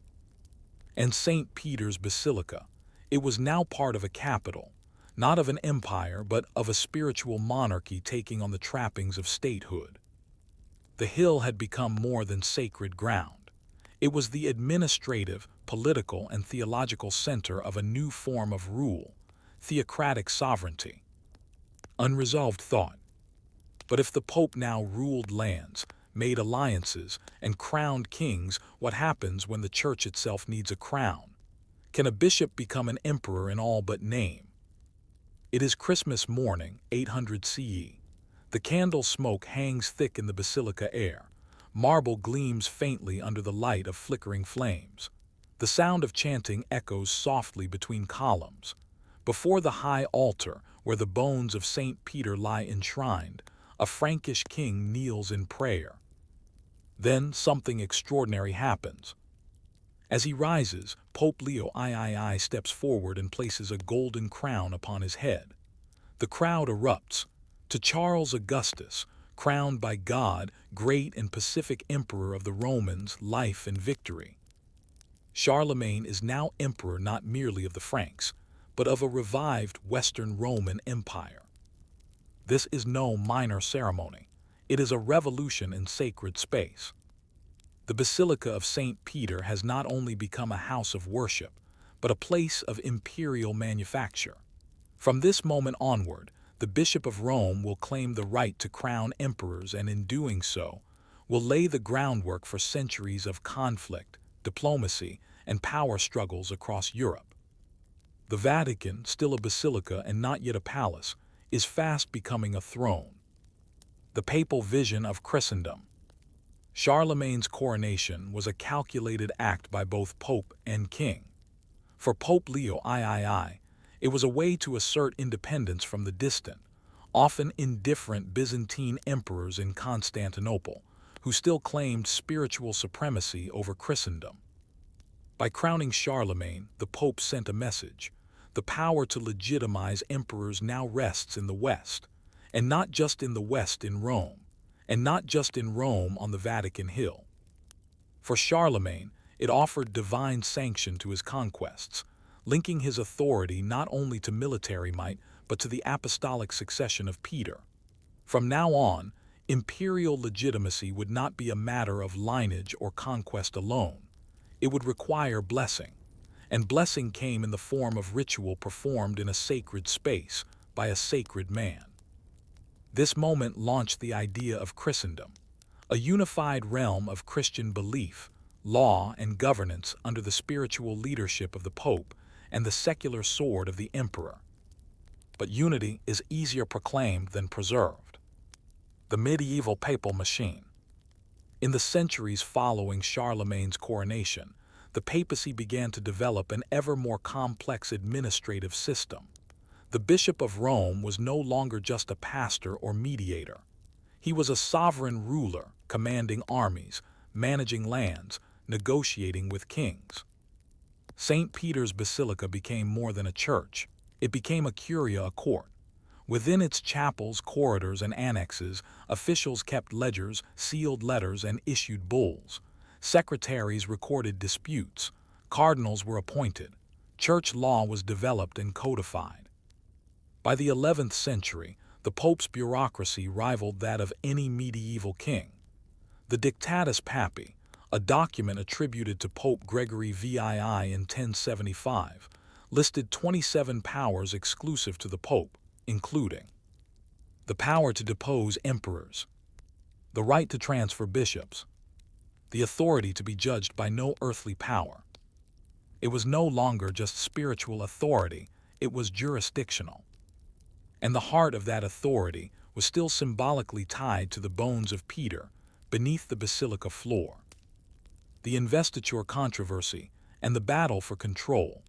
And St. Peter's Basilica, it was now part of a capital, not of an empire but of a spiritual monarchy taking on the trappings of statehood. The hill had become more than sacred ground. It was the administrative, political, and theological center of a new form of rule, theocratic sovereignty. Unresolved thought. But if the Pope now ruled lands, made alliances, and crowned kings, what happens when the Church itself needs a crown? Can a bishop become an emperor in all but name? It is Christmas morning, 800 CE. The candle smoke hangs thick in the basilica air. Marble gleams faintly under the light of flickering flames. The sound of chanting echoes softly between columns. Before the high altar, where the bones of St. Peter lie enshrined, a Frankish king kneels in prayer. Then something extraordinary happens. As he rises, Pope Leo III steps forward and places a golden crown upon his head. The crowd erupts. To Charles Augustus, crowned by God, great and pacific emperor of the Romans, life and victory. Charlemagne is now emperor not merely of the Franks, but of a revived Western Roman Empire. This is no minor ceremony. It is a revolution in sacred space. The Basilica of St. Peter has not only become a house of worship, but a place of imperial manufacture. From this moment onward, the Bishop of Rome will claim the right to crown emperors and in doing so, will lay the groundwork for centuries of conflict, diplomacy, and power struggles across Europe. The Vatican, still a basilica and not yet a palace, is fast becoming a throne. The papal vision of Christendom. Charlemagne's coronation was a calculated act by both Pope and King. For Pope Leo III, it was a way to assert independence from the distant, often indifferent Byzantine emperors in Constantinople, who still claimed spiritual supremacy over Christendom. By crowning Charlemagne, the Pope sent a message. The power to legitimize emperors now rests in the West, and not just in the West in Rome, and not just in Rome on the Vatican Hill. For Charlemagne, it offered divine sanction to his conquests, linking his authority not only to military might, but to the apostolic succession of Peter. From now on, imperial legitimacy would not be a matter of lineage or conquest alone. It would require blessing, and blessing came in the form of ritual performed in a sacred space by a sacred man. This moment launched the idea of Christendom, a unified realm of Christian belief, law, and governance under the spiritual leadership of the Pope and the secular sword of the emperor. But unity is easier proclaimed than preserved. The medieval papal machine. In the centuries following Charlemagne's coronation, the papacy began to develop an ever more complex administrative system. The Bishop of Rome was no longer just a pastor or mediator. He was a sovereign ruler, commanding armies, managing lands, negotiating with kings. St. Peter's Basilica became more than a church. It became a curia, a court. Within its chapels, corridors, and annexes, officials kept ledgers, sealed letters, and issued bulls. Secretaries recorded disputes. Cardinals were appointed. Church law was developed and codified. By the 11th century, the Pope's bureaucracy rivaled that of any medieval king. The Dictatus Papae, a document attributed to Pope Gregory VII in 1075, listed 27 powers exclusive to the Pope, including the power to depose emperors, the right to transfer bishops, the authority to be judged by no earthly power. It was no longer just spiritual authority, it was jurisdictional. And the heart of that authority was still symbolically tied to the bones of Peter beneath the basilica floor. The investiture controversy, and the battle for control.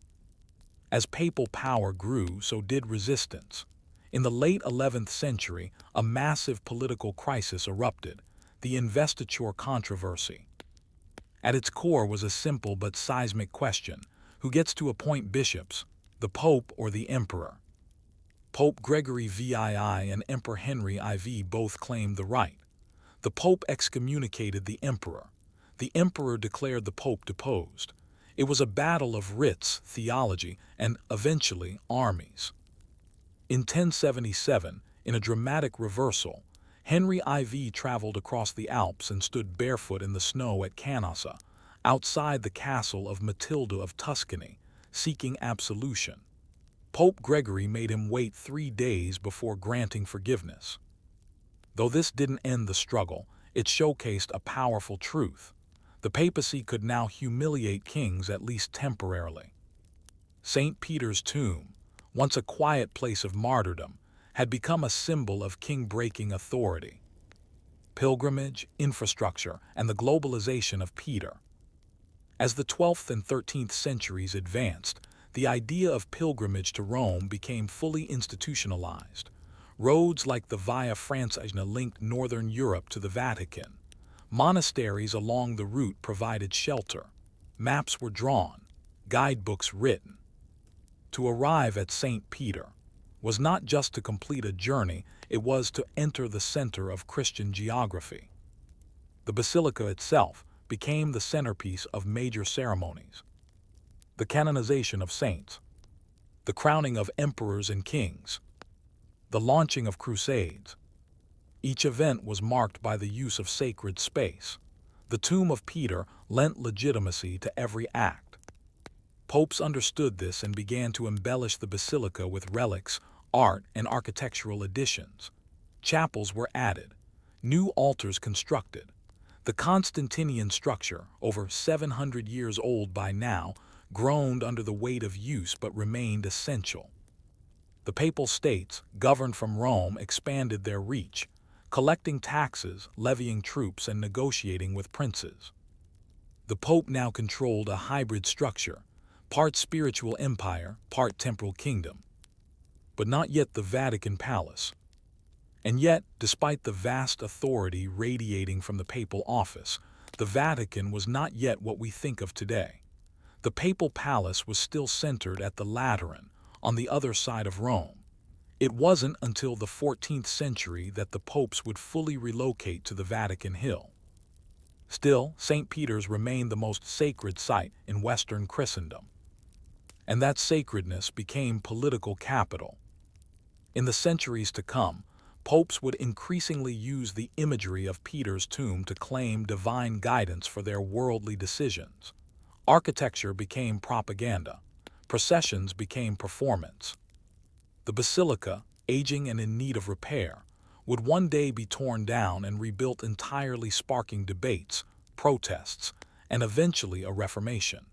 As papal power grew, so did resistance. In the late 11th century, a massive political crisis erupted, the investiture controversy. At its core was a simple but seismic question: who gets to appoint bishops, the Pope or the Emperor? Pope Gregory VII and Emperor Henry IV both claimed the right. The Pope excommunicated the Emperor. The Emperor declared the Pope deposed. It was a battle of writs, theology, and, eventually, armies. In 1077, in a dramatic reversal, Henry IV traveled across the Alps and stood barefoot in the snow at Canossa, outside the castle of Matilda of Tuscany, seeking absolution. Pope Gregory made him wait 3 days before granting forgiveness. Though this didn't end the struggle, it showcased a powerful truth. The papacy could now humiliate kings, at least temporarily. St. Peter's tomb, once a quiet place of martyrdom, had become a symbol of king-breaking authority. Pilgrimage, infrastructure, and the globalization of Peter. As the 12th and 13th centuries advanced, the idea of pilgrimage to Rome became fully institutionalized. Roads like the Via Francigena linked northern Europe to the Vatican. Monasteries along the route provided shelter. Maps were drawn, guidebooks written. To arrive at St. Peter was not just to complete a journey, it was to enter the center of Christian geography. The basilica itself became the centerpiece of major ceremonies. The canonization of saints, the crowning of emperors and kings, the launching of crusades. Each event was marked by the use of sacred space. The tomb of Peter lent legitimacy to every act. Popes understood this and began to embellish the basilica with relics, art, and architectural additions. Chapels were added, new altars constructed. The Constantinian structure, over 700 years old by now, groaned under the weight of use but remained essential. The Papal States, governed from Rome, expanded their reach, collecting taxes, levying troops, and negotiating with princes. The Pope now controlled a hybrid structure, part spiritual empire, part temporal kingdom. But not yet the Vatican Palace. And yet, despite the vast authority radiating from the papal office, the Vatican was not yet what we think of today. The papal palace was still centered at the Lateran, on the other side of Rome. It wasn't until the 14th century that the popes would fully relocate to the Vatican Hill. Still, St. Peter's remained the most sacred site in Western Christendom. And that sacredness became political capital. In the centuries to come, popes would increasingly use the imagery of Peter's tomb to claim divine guidance for their worldly decisions. Architecture became propaganda. Processions became performance. The basilica, aging and in need of repair, would one day be torn down and rebuilt entirely, sparking debates, protests, and eventually a reformation.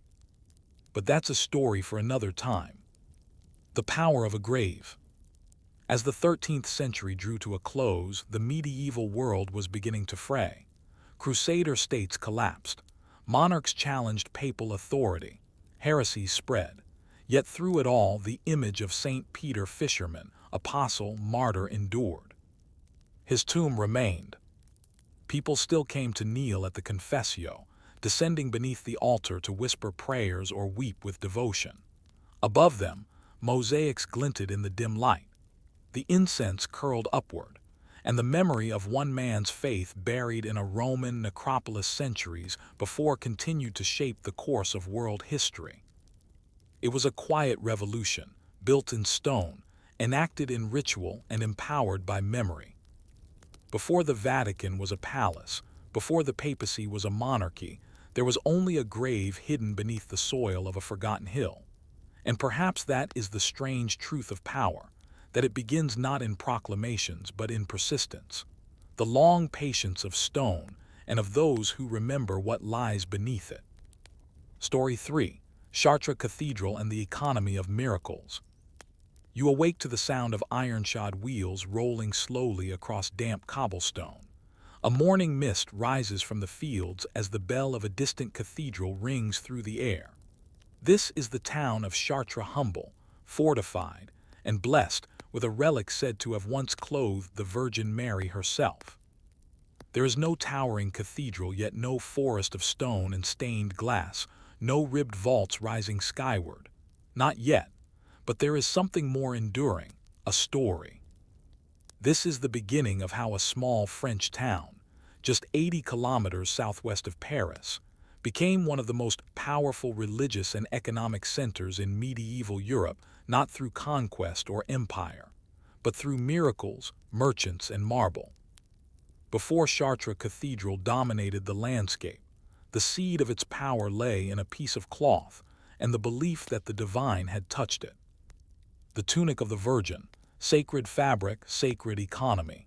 But that's a story for another time. The power of a grave. As the 13th century drew to a close, the medieval world was beginning to fray. Crusader states collapsed. Monarchs challenged papal authority. Heresies spread. Yet through it all, the image of St. Peter, fisherman, apostle, martyr endured. His tomb remained. People still came to kneel at the Confessio, descending beneath the altar to whisper prayers or weep with devotion. Above them, mosaics glinted in the dim light. The incense curled upward, and the memory of one man's faith buried in a Roman necropolis centuries before continued to shape the course of world history. It was a quiet revolution, built in stone, enacted in ritual, and empowered by memory. Before the Vatican was a palace, before the papacy was a monarchy, there was only a grave hidden beneath the soil of a forgotten hill. And perhaps that is the strange truth of power, that it begins not in proclamations but in persistence. The long patience of stone and of those who remember what lies beneath it. Story 3. Chartres Cathedral and the Economy of Miracles. You awake to the sound of iron-shod wheels rolling slowly across damp cobblestone. A morning mist rises from the fields as the bell of a distant cathedral rings through the air. This is the town of Chartres, humble, fortified, and blessed with a relic said to have once clothed the Virgin Mary herself. There is no towering cathedral, yet no forest of stone and stained glass, no ribbed vaults rising skyward. Not yet, but there is something more enduring, a story. This is the beginning of how a small French town, just 80 kilometers southwest of Paris, became one of the most powerful religious and economic centers in medieval Europe, not through conquest or empire, but through miracles, merchants, and marble. Before Chartres Cathedral dominated the landscape, the seed of its power lay in a piece of cloth and the belief that the divine had touched it. The tunic of the Virgin, sacred fabric, sacred economy.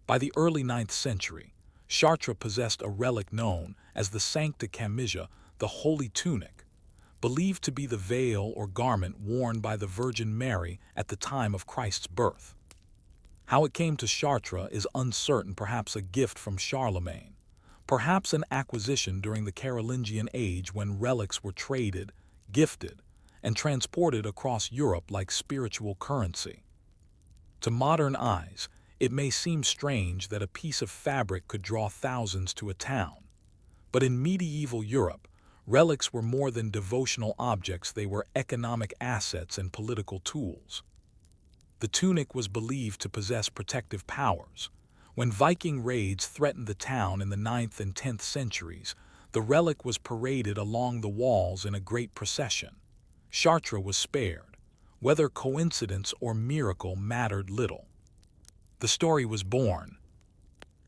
By the early 9th century, Chartres possessed a relic known as the Sancta Camisia, the Holy Tunic, believed to be the veil or garment worn by the Virgin Mary at the time of Christ's birth. How it came to Chartres is uncertain, perhaps a gift from Charlemagne, perhaps an acquisition during the Carolingian age when relics were traded, gifted, and transported across Europe like spiritual currency. To modern eyes, it may seem strange that a piece of fabric could draw thousands to a town. But in medieval Europe, relics were more than devotional objects, they were economic assets and political tools. The tunic was believed to possess protective powers. When Viking raids threatened the town in the 9th and 10th centuries, the relic was paraded along the walls in a great procession. Chartres was spared. Whether coincidence or miracle mattered little. The story was born.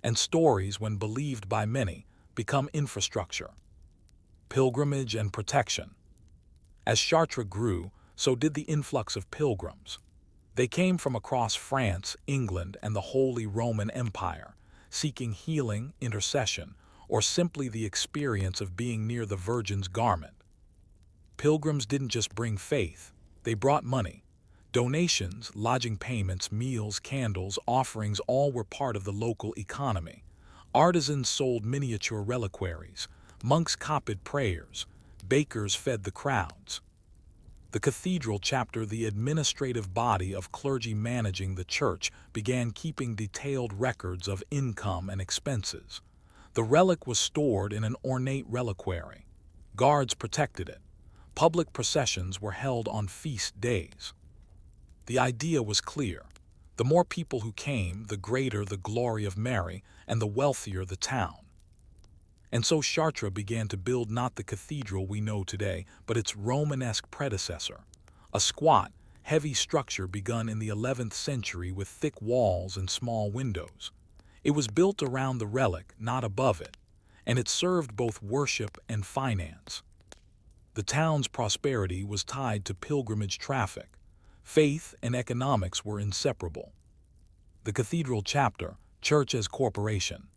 And stories, when believed by many, become infrastructure. Pilgrimage and protection. As Chartres grew, so did the influx of pilgrims. They came from across France, England, and the Holy Roman Empire, seeking healing, intercession, or simply the experience of being near the Virgin's garment. Pilgrims didn't just bring faith, they brought money. Donations, lodging payments, meals, candles, offerings, all were part of the local economy. Artisans sold miniature reliquaries, monks copied prayers, bakers fed the crowds. The cathedral chapter, the administrative body of clergy managing the church, began keeping detailed records of income and expenses. The relic was stored in an ornate reliquary. Guards protected it. Public processions were held on feast days. The idea was clear. The more people who came, the greater the glory of Mary, and the wealthier the town. And so Chartres began to build not the cathedral we know today, but its Romanesque predecessor, a squat, heavy structure begun in the 11th century with thick walls and small windows. It was built around the relic, not above it, and it served both worship and finance. The town's prosperity was tied to pilgrimage traffic. Faith and economics were inseparable. The cathedral chapter, church as corporation.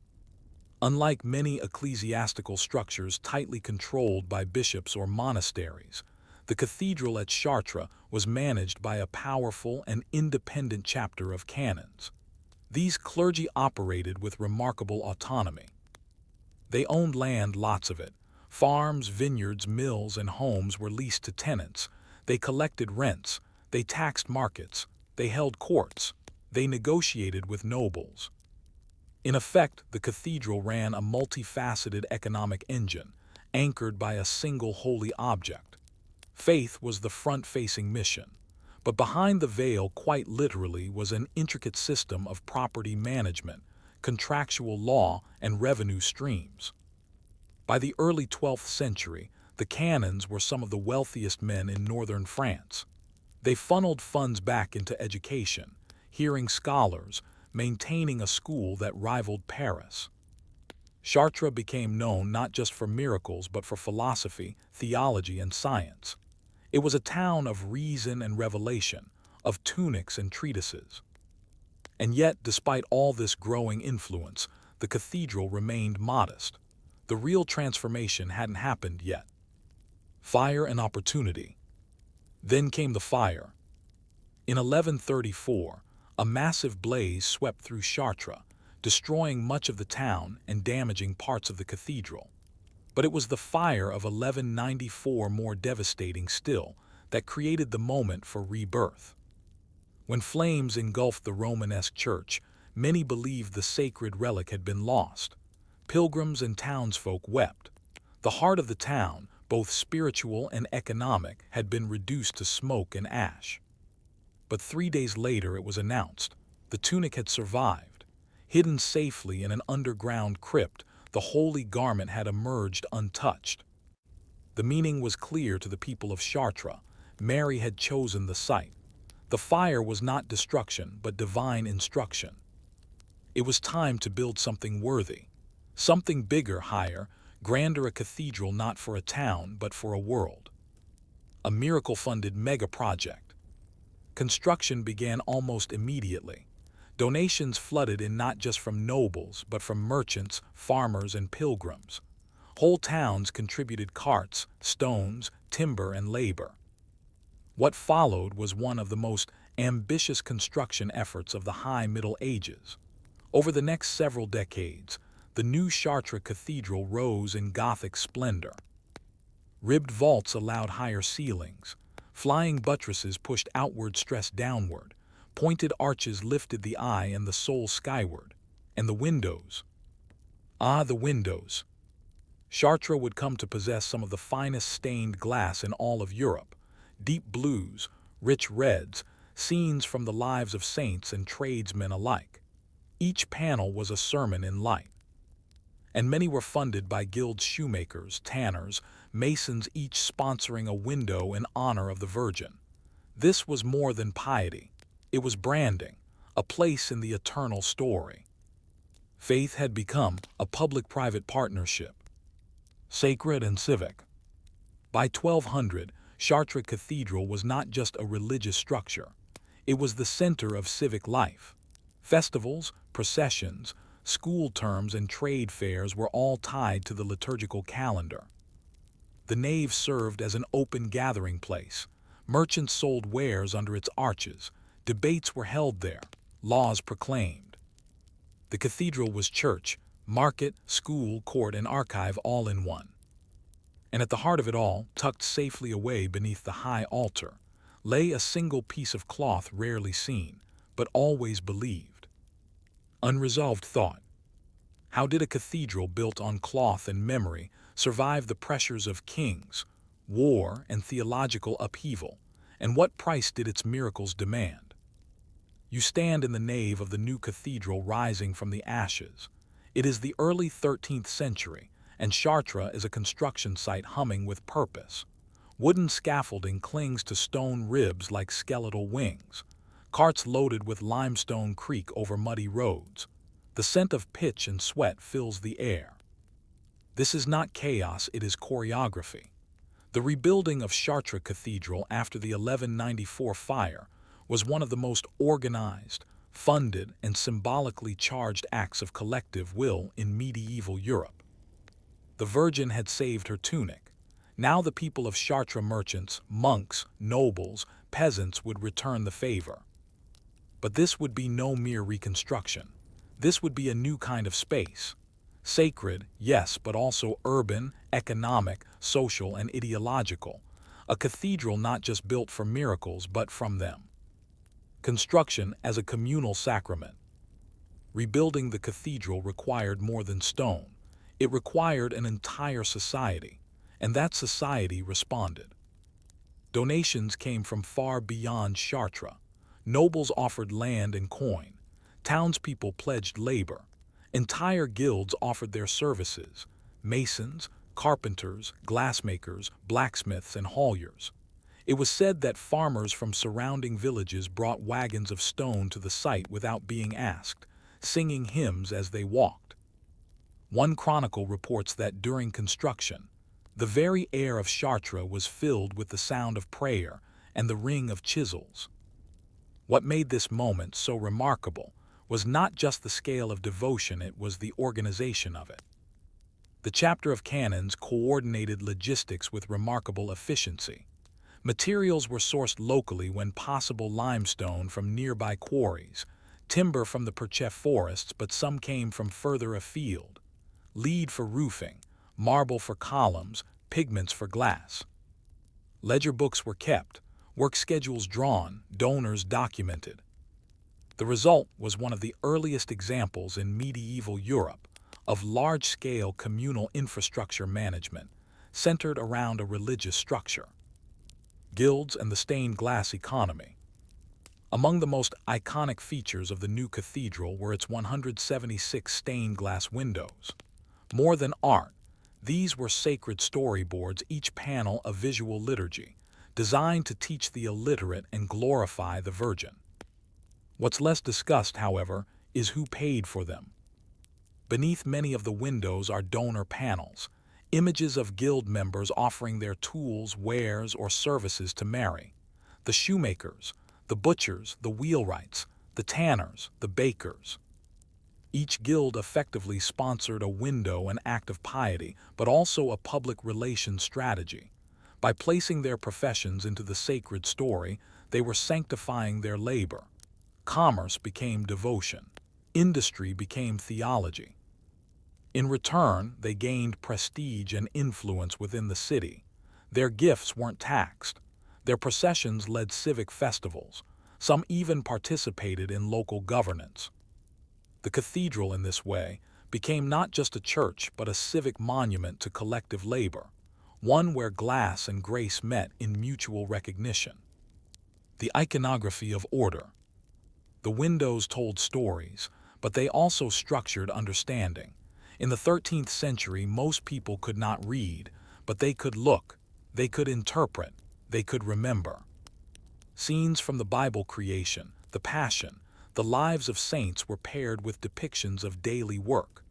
Unlike many ecclesiastical structures tightly controlled by bishops or monasteries, the cathedral at Chartres was managed by a powerful and independent chapter of canons. These clergy operated with remarkable autonomy. They owned land, lots of it. Farms, vineyards, mills, and homes were leased to tenants. They collected rents. They taxed markets. They held courts. They negotiated with nobles. In effect, the cathedral ran a multifaceted economic engine, anchored by a single holy object. Faith was the front-facing mission, but behind the veil, quite literally, was an intricate system of property management, contractual law, and revenue streams. By the early 12th century, the canons were some of the wealthiest men in northern France. They funneled funds back into education, hearing scholars, maintaining a school that rivaled Paris. Chartres became known not just for miracles but for philosophy, theology, and science. It was a town of reason and revelation, of tunics and treatises. And yet, despite all this growing influence, the cathedral remained modest. The real transformation hadn't happened yet. Fire and opportunity. Then came the fire. In 1134, a massive blaze swept through Chartres, destroying much of the town and damaging parts of the cathedral. But it was the fire of 1194 more devastating still that created the moment for rebirth. When flames engulfed the Romanesque church, many believed the sacred relic had been lost. Pilgrims and townsfolk wept. The heart of the town, both spiritual and economic, had been reduced to smoke and ash. But 3 days later it was announced. The tunic had survived. Hidden safely in an underground crypt, the holy garment had emerged untouched. The meaning was clear to the people of Chartres. Mary had chosen the site. The fire was not destruction, but divine instruction. It was time to build something worthy. Something bigger, higher, grander, a cathedral not for a town, but for a world. A miracle-funded mega-project. Construction began almost immediately. Donations flooded in not just from nobles, but from merchants, farmers, and pilgrims. Whole towns contributed carts, stones, timber, and labor. What followed was one of the most ambitious construction efforts of the High Middle Ages. Over the next several decades, the new Chartres Cathedral rose in Gothic splendor. Ribbed vaults allowed higher ceilings. Flying buttresses pushed outward stress downward. Pointed arches lifted the eye and the soul skyward. And the windows. Ah, the windows. Chartres would come to possess some of the finest stained glass in all of Europe. Deep blues, rich reds, scenes from the lives of saints and tradesmen alike. Each panel was a sermon in light. And many were funded by guild shoemakers, tanners, masons, each sponsoring a window in honor of the Virgin. This was more than piety. It was branding, a place in the eternal story. Faith had become a public-private partnership, sacred and civic. By 1200, Chartres Cathedral was not just a religious structure. It was the center of civic life. Festivals, processions, school terms, and trade fairs were all tied to the liturgical calendar. The nave served as an open gathering place. Merchants sold wares under its arches. Debates were held there. Laws proclaimed. The cathedral was church, market, school, court, and archive all in one. And at the heart of it all, tucked safely away beneath the high altar, lay a single piece of cloth rarely seen, but always believed. Unresolved thought. How did a cathedral built on cloth and memory survive the pressures of kings, war, and theological upheaval, and what price did its miracles demand? You stand in the nave of the new cathedral rising from the ashes. It is the early 13th century, and Chartres is a construction site humming with purpose. Wooden scaffolding clings to stone ribs like skeletal wings. Carts loaded with limestone creak over muddy roads. The scent of pitch and sweat fills the air. This is not chaos, it is choreography. The rebuilding of Chartres Cathedral after the 1194 fire was one of the most organized, funded, and symbolically charged acts of collective will in medieval Europe. The Virgin had saved her tunic. Now the people of Chartres, merchants, monks, nobles, peasants, would return the favor. But this would be no mere reconstruction. This would be a new kind of space. Sacred, yes, but also urban, economic, social, and ideological. A cathedral not just built for miracles, but from them. Construction as a communal sacrament. Rebuilding the cathedral required more than stone. It required an entire society, and that society responded. Donations came from far beyond Chartres. Nobles offered land and coin. Townspeople pledged labor. Entire guilds offered their services. Masons, carpenters, glassmakers, blacksmiths, and hauliers. It was said that farmers from surrounding villages brought wagons of stone to the site without being asked, singing hymns as they walked. One chronicle reports that during construction, the very air of Chartres was filled with the sound of prayer and the ring of chisels. What made this moment so remarkable was not just the scale of devotion, it was the organization of it. The chapter of canons coordinated logistics with remarkable efficiency. Materials were sourced locally when possible: limestone from nearby quarries, timber from the Perche forests, but some came from further afield, lead for roofing, marble for columns, pigments for glass. Ledger books were kept, work schedules drawn, donors documented. The result was one of the earliest examples in medieval Europe of large-scale communal infrastructure management centered around a religious structure. Guilds and the stained glass economy. Among the most iconic features of the new cathedral were its 176 stained glass windows. More than art, these were sacred storyboards, each panel a visual liturgy, designed to teach the illiterate and glorify the Virgin. What's less discussed, however, is who paid for them. Beneath many of the windows are donor panels, images of guild members offering their tools, wares, or services to Mary. The shoemakers, the butchers, the wheelwrights, the tanners, the bakers. Each guild effectively sponsored a window, an act of piety, but also a public relations strategy. By placing their professions into the sacred story, they were sanctifying their labor. Commerce became devotion. Industry became theology. In return, they gained prestige and influence within the city. Their gifts weren't taxed. Their processions led civic festivals. Some even participated in local governance. The cathedral, in this way, became not just a church but a civic monument to collective labor, one where glass and grace met in mutual recognition. The iconography of order. The windows told stories, but they also structured understanding. In the 13th century, most people could not read, but they could look, they could interpret, they could remember. Scenes from the Bible creation, the Passion, the lives of saints were paired with depictions of daily work.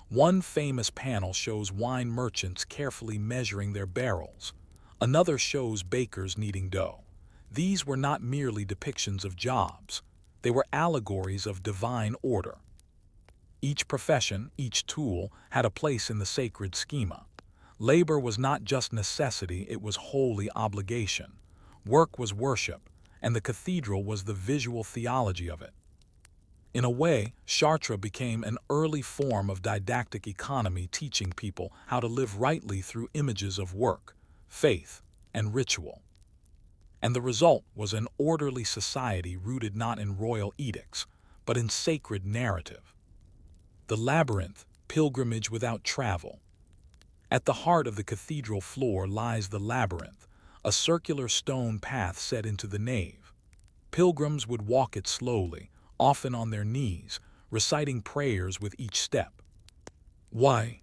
One famous panel shows wine merchants carefully measuring their barrels. Another shows bakers kneading dough. These were not merely depictions of jobs. They were allegories of divine order. Each profession, each tool, had a place in the sacred schema. Labor was not just necessity, it was holy obligation. Work was worship, and the cathedral was the visual theology of it. In a way, Chartres became an early form of didactic economy, teaching people how to live rightly through images of work, faith, and ritual. And the result was an orderly society rooted not in royal edicts, but in sacred narrative. The labyrinth, pilgrimage without travel. At the heart of the cathedral floor lies the labyrinth, a circular stone path set into the nave. Pilgrims would walk it slowly, often on their knees, reciting prayers with each step. Why?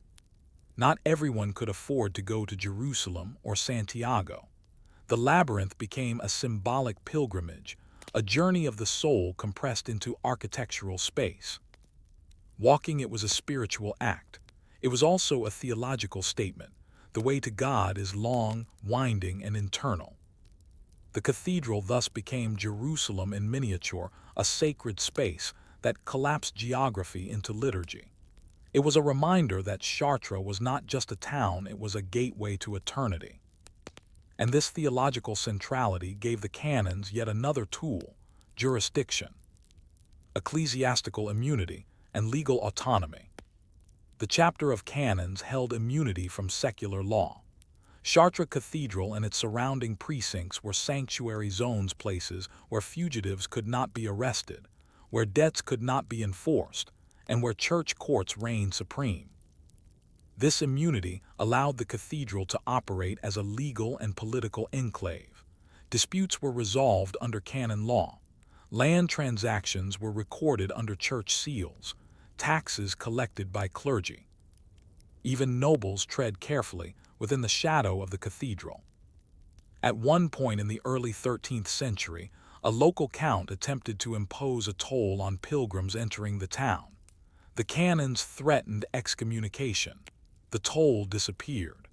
Not everyone could afford to go to Jerusalem or Santiago. The labyrinth became a symbolic pilgrimage, a journey of the soul compressed into architectural space. Walking it was a spiritual act. It was also a theological statement. The way to God is long, winding, and internal. The cathedral thus became Jerusalem in miniature, a sacred space that collapsed geography into liturgy. It was a reminder that Chartres was not just a town, it was a gateway to eternity. And this theological centrality gave the canons yet another tool: jurisdiction, ecclesiastical immunity, and legal autonomy. The chapter of canons held immunity from secular law. Chartres Cathedral and its surrounding precincts were sanctuary zones, places where fugitives could not be arrested, where debts could not be enforced, and where church courts reigned supreme. This immunity allowed the cathedral to operate as a legal and political enclave. Disputes were resolved under canon law. Land transactions were recorded under church seals, taxes collected by clergy. Even nobles tread carefully within the shadow of the cathedral. At one point in the early 13th century, a local count attempted to impose a toll on pilgrims entering the town. The canons threatened excommunication. The toll disappeared.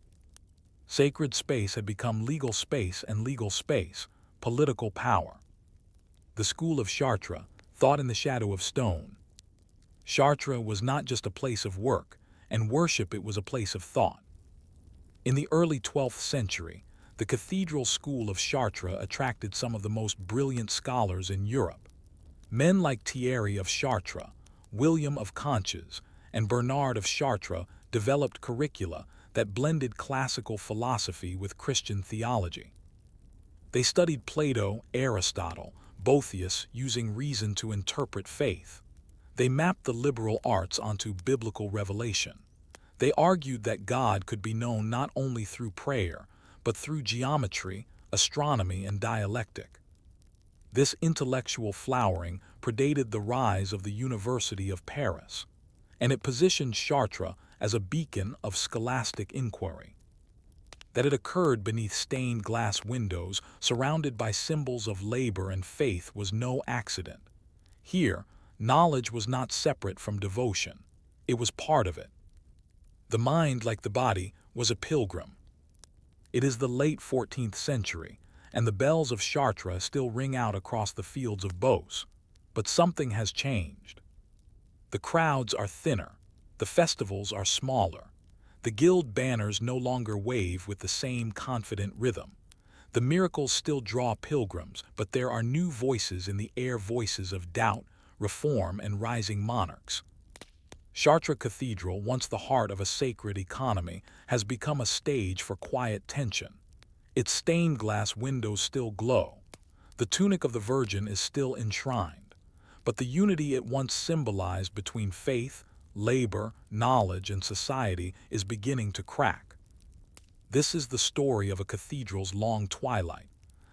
Sacred space had become legal space, and legal space, political power. The school of Chartres, thought in the shadow of stone. Chartres was not just a place of work and worship, it was a place of thought. In the early 12th century, the Cathedral School of Chartres attracted some of the most brilliant scholars in Europe. Men like Thierry of Chartres, William of Conches, and Bernard of Chartres developed curricula that blended classical philosophy with Christian theology. They studied Plato, Aristotle, Boethius, using reason to interpret faith. They mapped the liberal arts onto biblical revelation. They argued that God could be known not only through prayer, but through geometry, astronomy, and dialectic. This intellectual flowering predated the rise of the University of Paris, and it positioned Chartres as a beacon of scholastic inquiry. That it occurred beneath stained glass windows surrounded by symbols of labor and faith was no accident. Here, knowledge was not separate from devotion. It was part of it. The mind, like the body, was a pilgrim. It is the late 14th century, and the bells of Chartres still ring out across the fields of Beauce. But something has changed. The crowds are thinner. The festivals are smaller. The guild banners no longer wave with the same confident rhythm. The miracles still draw pilgrims, but there are new voices in the air, voices of doubt, reform, and rising monarchs. Chartres Cathedral, once the heart of a sacred economy, has become a stage for quiet tension. Its stained glass windows still glow. The tunic of the Virgin is still enshrined. But the unity it once symbolized between faith, labor, knowledge, and society is beginning to crack. This is the story of a cathedral's long twilight,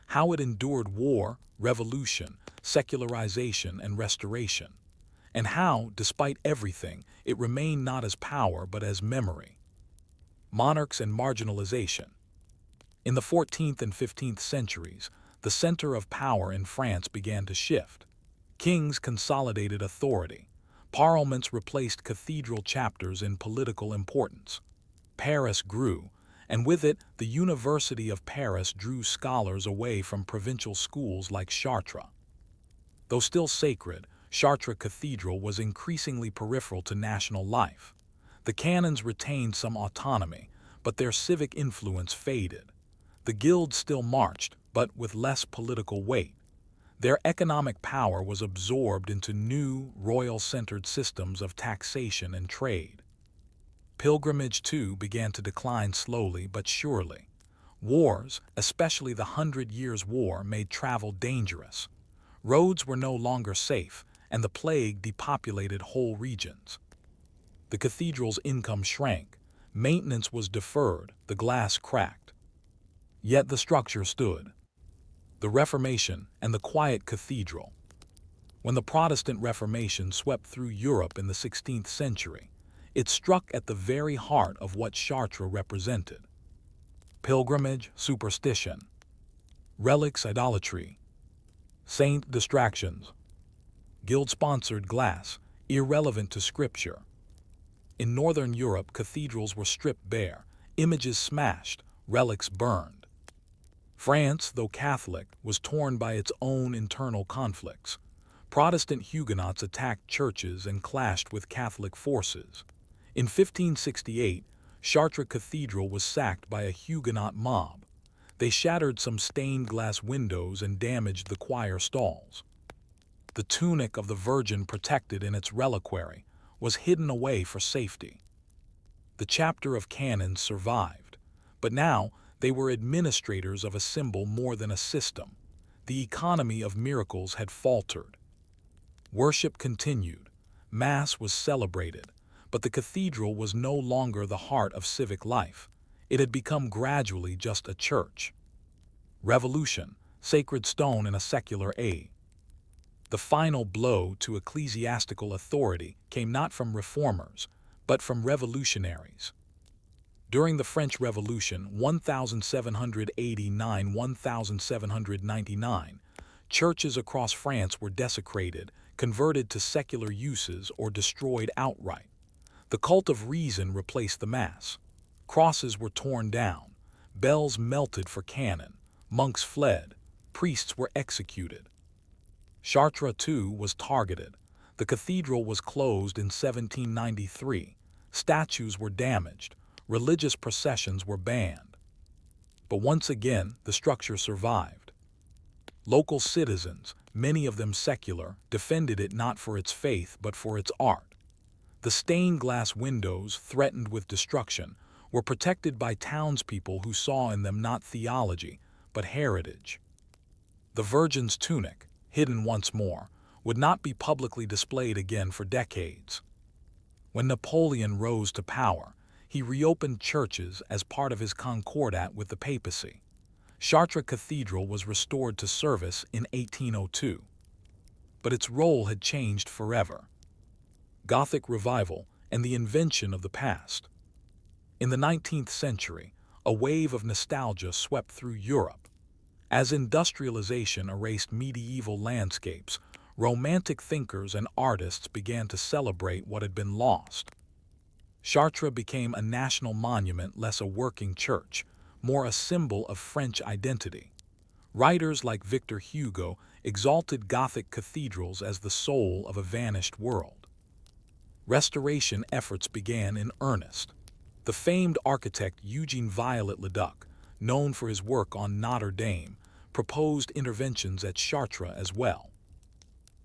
how it endured war, revolution, secularization, and restoration, and how, despite everything, it remained not as power but as memory. Monarchs and marginalization. In the 14th and 15th centuries, the center of power in France began to shift. Kings consolidated authority. Parliaments replaced cathedral chapters in political importance. Paris grew, and with it, the University of Paris drew scholars away from provincial schools like Chartres. Though still sacred, Chartres Cathedral was increasingly peripheral to national life. The canons retained some autonomy, but their civic influence faded. The guilds still marched, but with less political weight. Their economic power was absorbed into new, royal-centered systems of taxation and trade. Pilgrimage, too, began to decline slowly but surely. Wars, especially the 100 Years' War, made travel dangerous. Roads were no longer safe, and the plague depopulated whole regions. The cathedral's income shrank. Maintenance was deferred, the glass cracked. Yet the structure stood. The Reformation and the quiet cathedral. When the Protestant Reformation swept through Europe in the 16th century, it struck at the very heart of what Chartres represented. Pilgrimage, superstition. Relics, idolatry. Saint distractions. Guild-sponsored glass, irrelevant to Scripture. In Northern Europe, cathedrals were stripped bare, images smashed, relics burned. France, though Catholic, was torn by its own internal conflicts. Protestant Huguenots attacked churches and clashed with Catholic forces. In 1568, Chartres Cathedral was sacked by a Huguenot mob. They shattered some stained glass windows and damaged the choir stalls. The tunic of the Virgin, protected in its reliquary, was hidden away for safety. The chapter of canons survived, but now they were administrators of a symbol more than a system. The economy of miracles had faltered. Worship continued. Mass was celebrated, but the cathedral was no longer the heart of civic life. It had become gradually just a church. Revolution, sacred stone in a secular age. The final blow to ecclesiastical authority came not from reformers, but from revolutionaries. During the French Revolution, 1789–1799, churches across France were desecrated, converted to secular uses, or destroyed outright. The cult of reason replaced the Mass. Crosses were torn down, bells melted for cannon, monks fled, priests were executed. Chartres, too, was targeted. The cathedral was closed in 1793. Statues were damaged. Religious processions were banned. But once again, the structure survived. Local citizens, many of them secular, defended it not for its faith but for its art. The stained glass windows, threatened with destruction, were protected by townspeople who saw in them not theology, but heritage. The Virgin's tunic, hidden once more, would not be publicly displayed again for decades. When Napoleon rose to power, he reopened churches as part of his concordat with the papacy. Chartres Cathedral was restored to service in 1802. But its role had changed forever. Gothic revival and the invention of the past. In the 19th century, a wave of nostalgia swept through Europe. As industrialization erased medieval landscapes, romantic thinkers and artists began to celebrate what had been lost. Chartres became a national monument, less a working church, more a symbol of French identity. Writers like Victor Hugo exalted Gothic cathedrals as the soul of a vanished world. Restoration efforts began in earnest. The famed architect Eugene Viollet-le-Duc, known for his work on Notre Dame, proposed interventions at Chartres as well.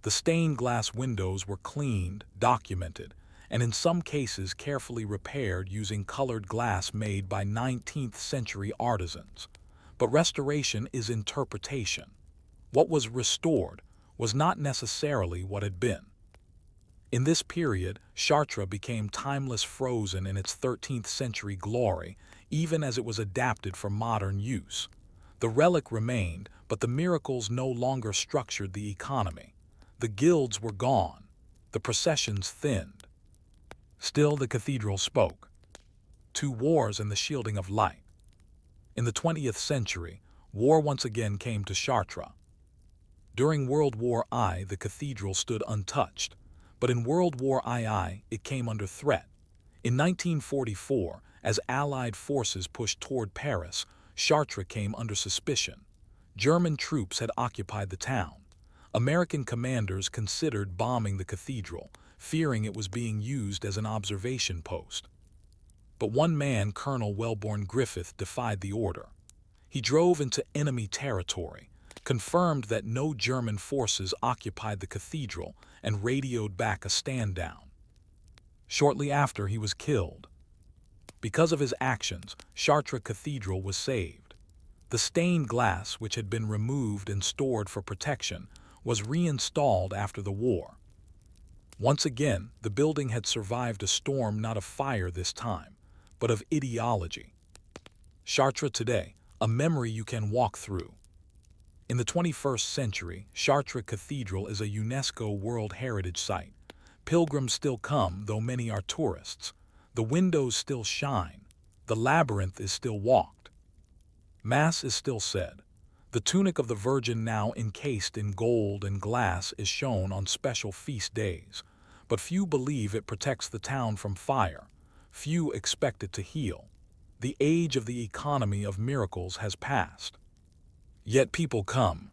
The stained glass windows were cleaned, documented, and in some cases carefully repaired using colored glass made by 19th century artisans. But restoration is interpretation. What was restored was not necessarily what had been. In this period, Chartres became timeless, frozen in its 13th century glory, even as it was adapted for modern use. The relic remained, but the miracles no longer structured the economy. The guilds were gone. The processions thinned. Still, the cathedral spoke. Two wars and the shielding of light. In the 20th century, war once again came to Chartres. During World War I, the cathedral stood untouched, but in World War II, it came under threat. In 1944, as Allied forces pushed toward Paris, Chartres came under suspicion. German troops had occupied the town. American commanders considered bombing the cathedral, fearing it was being used as an observation post. But one man, Colonel Wellborn Griffith, defied the order. He drove into enemy territory, confirmed that no German forces occupied the cathedral, and radioed back a stand-down. Shortly after, he was killed. Because of his actions, Chartres Cathedral was saved. The stained glass, which had been removed and stored for protection, was reinstalled after the war. Once again, the building had survived a storm, not of fire this time, but of ideology. Chartres today, a memory you can walk through. In the 21st century, Chartres Cathedral is a UNESCO World Heritage Site. Pilgrims still come, though many are tourists. The windows still shine. The labyrinth is still walked. Mass is still said. The tunic of the Virgin, now encased in gold and glass, is shown on special feast days. But few believe it protects the town from fire. Few expect it to heal. The age of the economy of miracles has passed. Yet people come.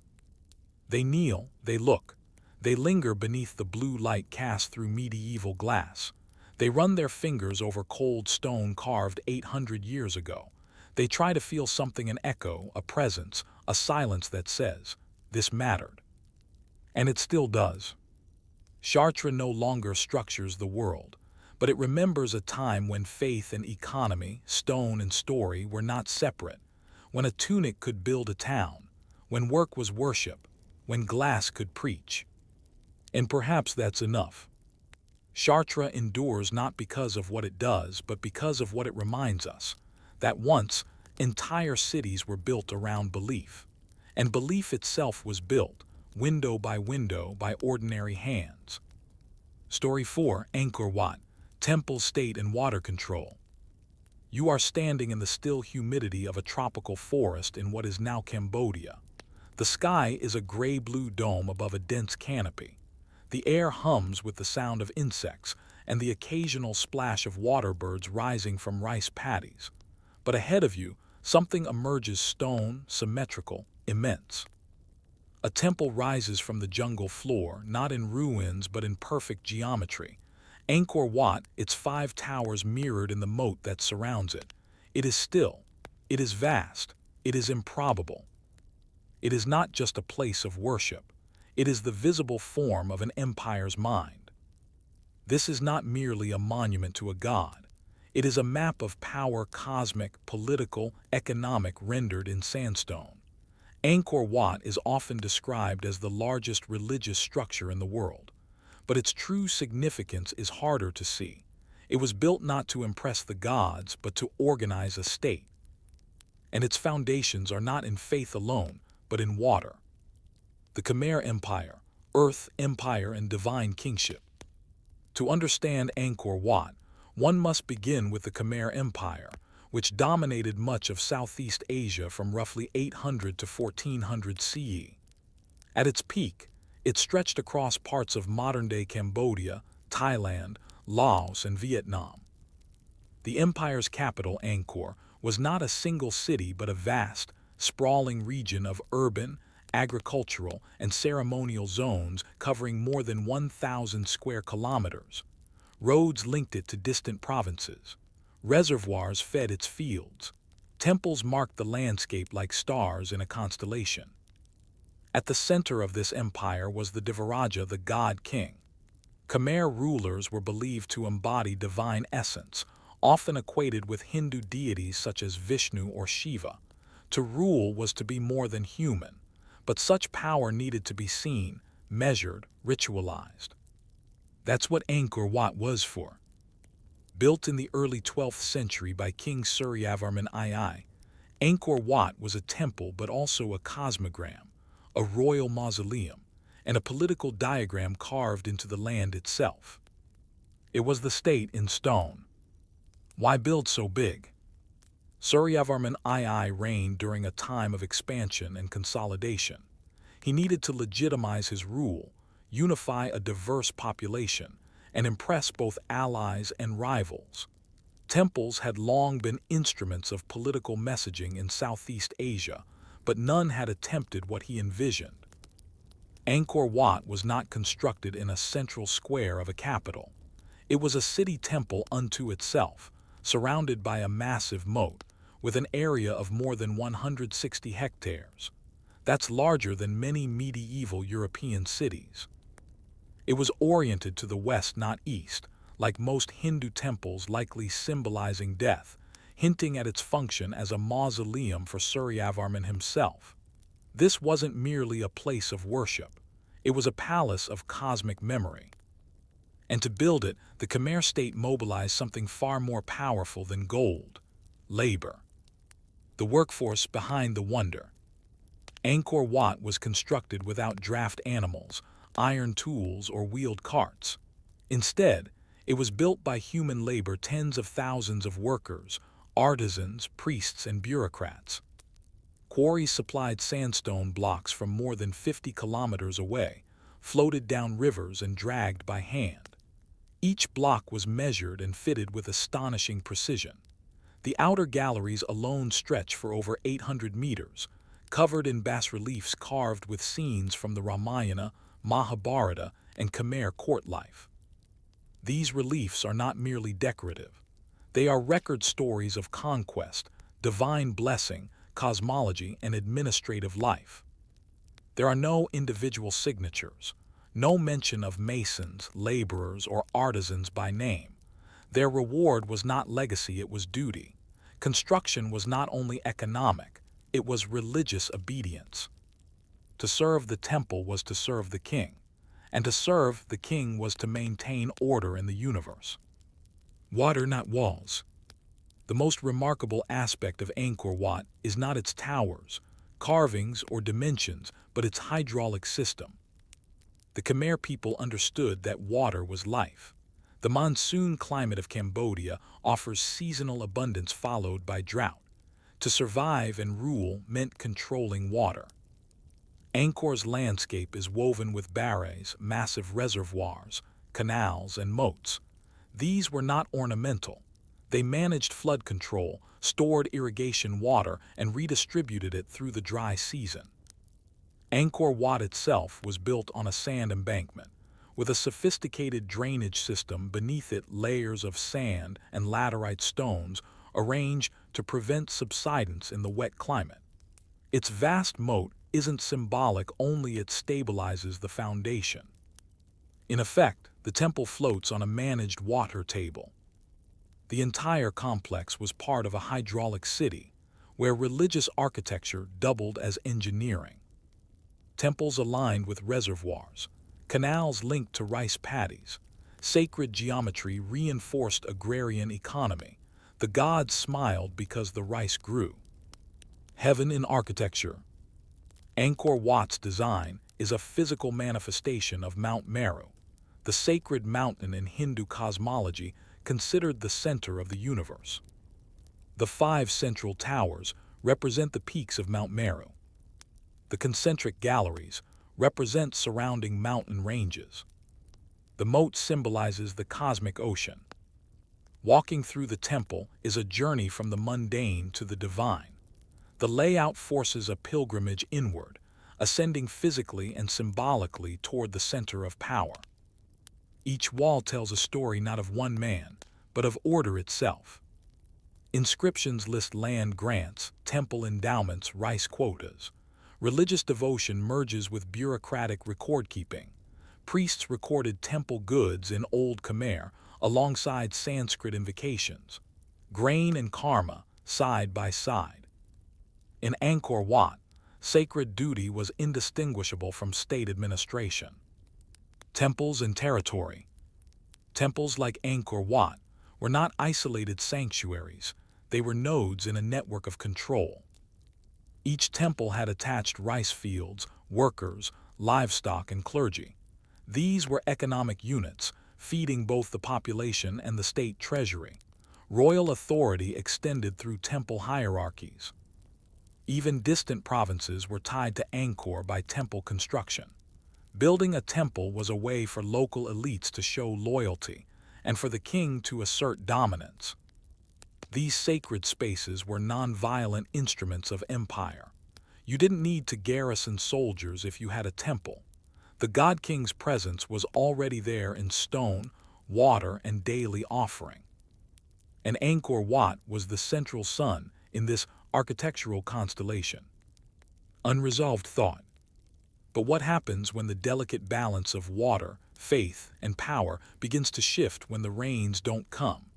They kneel, they look. They linger beneath the blue light cast through medieval glass. They run their fingers over cold stone carved 800 years ago. They try to feel something, an echo, a presence, a silence that says, "This mattered." And it still does. Chartres no longer structures the world, but it remembers a time when faith and economy, stone and story, were not separate, when a tunic could build a town, when work was worship, when glass could preach. And perhaps that's enough. Chartres endures not because of what it does, but because of what it reminds us, that once entire cities were built around belief, and belief itself was built, window by ordinary hands. Story 4, Angkor Wat, Temple, State and Water Control. You are standing in the still humidity of a tropical forest in what is now Cambodia. The sky is a gray-blue dome above a dense canopy. The air hums with the sound of insects and the occasional splash of water birds rising from rice paddies. But ahead of you, something emerges, stone, symmetrical, immense. A temple rises from the jungle floor, not in ruins but in perfect geometry. Angkor Wat, its 5 towers mirrored in the moat that surrounds it. It is still. It is vast. It is improbable. It is not just a place of worship. It is the visible form of an empire's mind. This is not merely a monument to a god. It is a map of power, cosmic, political, economic, rendered in sandstone. Angkor Wat is often described as the largest religious structure in the world, but its true significance is harder to see. It was built not to impress the gods, but to organize a state. And its foundations are not in faith alone, but in water. The Khmer Empire, Earth Empire and Divine Kingship. To understand Angkor Wat, one must begin with the Khmer Empire, which dominated much of Southeast Asia from roughly 800 to 1400 CE. At its peak, it stretched across parts of modern-day Cambodia, Thailand, Laos, and Vietnam. The empire's capital, Angkor, was not a single city but a vast, sprawling region of urban, agricultural, and ceremonial zones covering more than 1,000 square kilometers. Roads linked it to distant provinces. Reservoirs fed its fields. Temples marked the landscape like stars in a constellation. At the center of this empire was the Devaraja, the god king. Khmer rulers were believed to embody divine essence, often equated with Hindu deities such as Vishnu or Shiva. To rule was to be more than human, but such power needed to be seen, measured, ritualized. That's what Angkor Wat was for. Built in the early 12th century by King Suryavarman II, Angkor Wat was a temple but also a cosmogram, a royal mausoleum, and a political diagram carved into the land itself. It was the state in stone. Why build so big? Suryavarman II reigned during a time of expansion and consolidation. He needed to legitimize his rule, unify a diverse population, and impress both allies and rivals. Temples had long been instruments of political messaging in Southeast Asia, but none had attempted what he envisioned. Angkor Wat was not constructed in a central square of a capital. It was a city temple unto itself, surrounded by a massive moat, with an area of more than 160 hectares. That's larger than many medieval European cities. It was oriented to the west, not east, like most Hindu temples, likely symbolizing death, hinting at its function as a mausoleum for Suryavarman himself. This wasn't merely a place of worship. It was a palace of cosmic memory. And to build it, the Khmer state mobilized something far more powerful than gold: labor. The workforce behind the wonder. Angkor Wat was constructed without draft animals, iron tools, or wheeled carts. Instead, it was built by human labor, tens of thousands of workers, artisans, priests, and bureaucrats. Quarries supplied sandstone blocks from more than 50 kilometers away, floated down rivers and dragged by hand. Each block was measured and fitted with astonishing precision. The outer galleries alone stretch for over 800 meters, covered in bas-reliefs carved with scenes from the Ramayana, Mahabharata, and Khmer court life. These reliefs are not merely decorative. They are record stories of conquest, divine blessing, cosmology, and administrative life. There are no individual signatures, no mention of masons, laborers, or artisans by name. Their reward was not legacy, it was duty. Construction was not only economic, it was religious obedience. To serve the temple was to serve the king, and to serve the king was to maintain order in the universe. Water, not walls. The most remarkable aspect of Angkor Wat is not its towers, carvings, or dimensions, but its hydraulic system. The Khmer people understood that water was life. The monsoon climate of Cambodia offers seasonal abundance followed by drought. To survive and rule meant controlling water. Angkor's landscape is woven with barrays, massive reservoirs, canals, and moats. These were not ornamental. They managed flood control, stored irrigation water, and redistributed it through the dry season. Angkor Wat itself was built on a sand embankment, with a sophisticated drainage system beneath it, layers of sand and laterite stones arranged to prevent subsidence in the wet climate. Its vast moat isn't symbolic, only it stabilizes the foundation. In effect, the temple floats on a managed water table. The entire complex was part of a hydraulic city, where religious architecture doubled as engineering. Temples aligned with reservoirs, canals linked to rice paddies, sacred geometry reinforced agrarian economy. The gods smiled because the rice grew. Heaven in architecture. Angkor Wat's design is a physical manifestation of Mount Meru, the sacred mountain in Hindu cosmology considered the center of the universe. The 5 central towers represent the peaks of Mount Meru. The concentric galleries represent surrounding mountain ranges. The moat symbolizes the cosmic ocean. Walking through the temple is a journey from the mundane to the divine. The layout forces a pilgrimage inward, ascending physically and symbolically toward the center of power. Each wall tells a story not of one man, but of order itself. Inscriptions list land grants, temple endowments, rice quotas. Religious devotion merges with bureaucratic record-keeping. Priests recorded temple goods in Old Khmer alongside Sanskrit invocations. Grain and karma, side by side. In Angkor Wat, sacred duty was indistinguishable from state administration. Temples and territory. Temples like Angkor Wat were not isolated sanctuaries, they were nodes in a network of control. Each temple had attached rice fields, workers, livestock, and clergy. These were economic units, feeding both the population and the state treasury. Royal authority extended through temple hierarchies. Even distant provinces were tied to Angkor by temple construction. Building a temple was a way for local elites to show loyalty and for the king to assert dominance. These sacred spaces were non-violent instruments of empire. You didn't need to garrison soldiers if you had a temple. The god king's presence was already there in stone, water, and daily offering. And Angkor Wat was the central sun in this architectural constellation. Unresolved thought. But what happens when the delicate balance of water, faith, and power begins to shift when the rains don't come?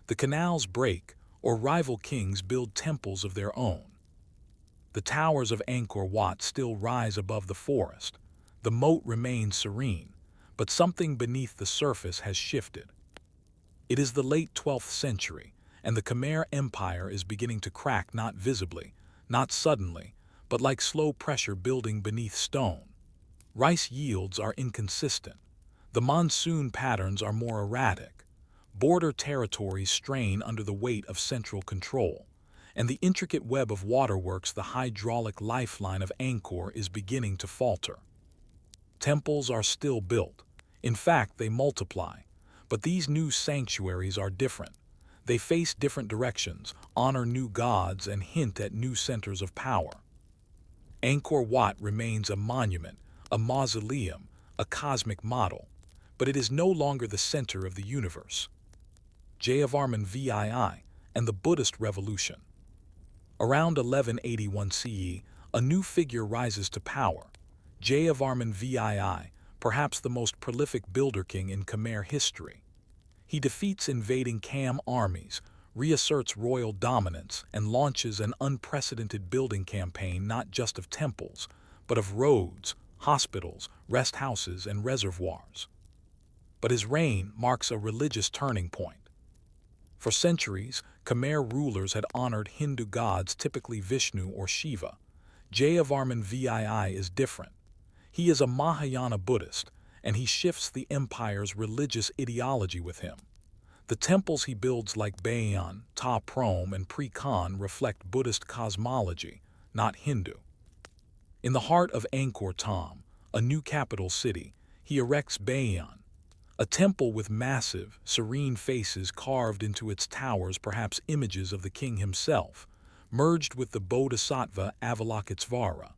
The canals break, or rival kings build temples of their own. The towers of Angkor Wat still rise above the forest. The moat remains serene, but something beneath the surface has shifted. It is the late 12th century, and the Khmer Empire is beginning to crack, not visibly, not suddenly, but like slow pressure building beneath stone. Rice yields are inconsistent. The monsoon patterns are more erratic. Border territories strain under the weight of central control, and the intricate web of waterworks, the hydraulic lifeline of Angkor, is beginning to falter. Temples are still built. In fact, they multiply. But these new sanctuaries are different. They face different directions, honor new gods, and hint at new centers of power. Angkor Wat remains a monument, a mausoleum, a cosmic model, but it is no longer the center of the universe. Jayavarman VII and the Buddhist Revolution. Around 1181 CE, a new figure rises to power. Jayavarman VII, perhaps the most prolific builder king in Khmer history. He defeats invading Kham armies, reasserts royal dominance, and launches an unprecedented building campaign not just of temples, but of roads, hospitals, rest houses, and reservoirs. But his reign marks a religious turning point. For centuries, Khmer rulers had honored Hindu gods, typically Vishnu or Shiva. Jayavarman VII is different. He is a Mahayana Buddhist, and he shifts the empire's religious ideology with him. The temples he builds like Bayon, Ta Prohm, and Pre Khan reflect Buddhist cosmology, not Hindu. In the heart of Angkor Thom, a new capital city, he erects Bayon, a temple with massive, serene faces carved into its towers, perhaps images of the king himself, merged with the Bodhisattva Avalokitesvara.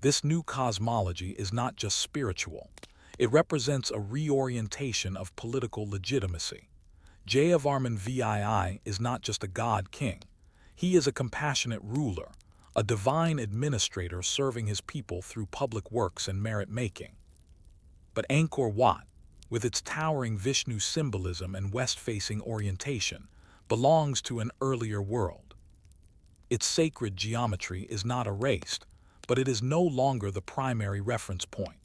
This new cosmology is not just spiritual. It represents a reorientation of political legitimacy. Jayavarman VII is not just a god-king. He is a compassionate ruler, a divine administrator serving his people through public works and merit-making. But Angkor Wat, with its towering Vishnu symbolism and west-facing orientation, belongs to an earlier world. Its sacred geometry is not erased, but it is no longer the primary reference point.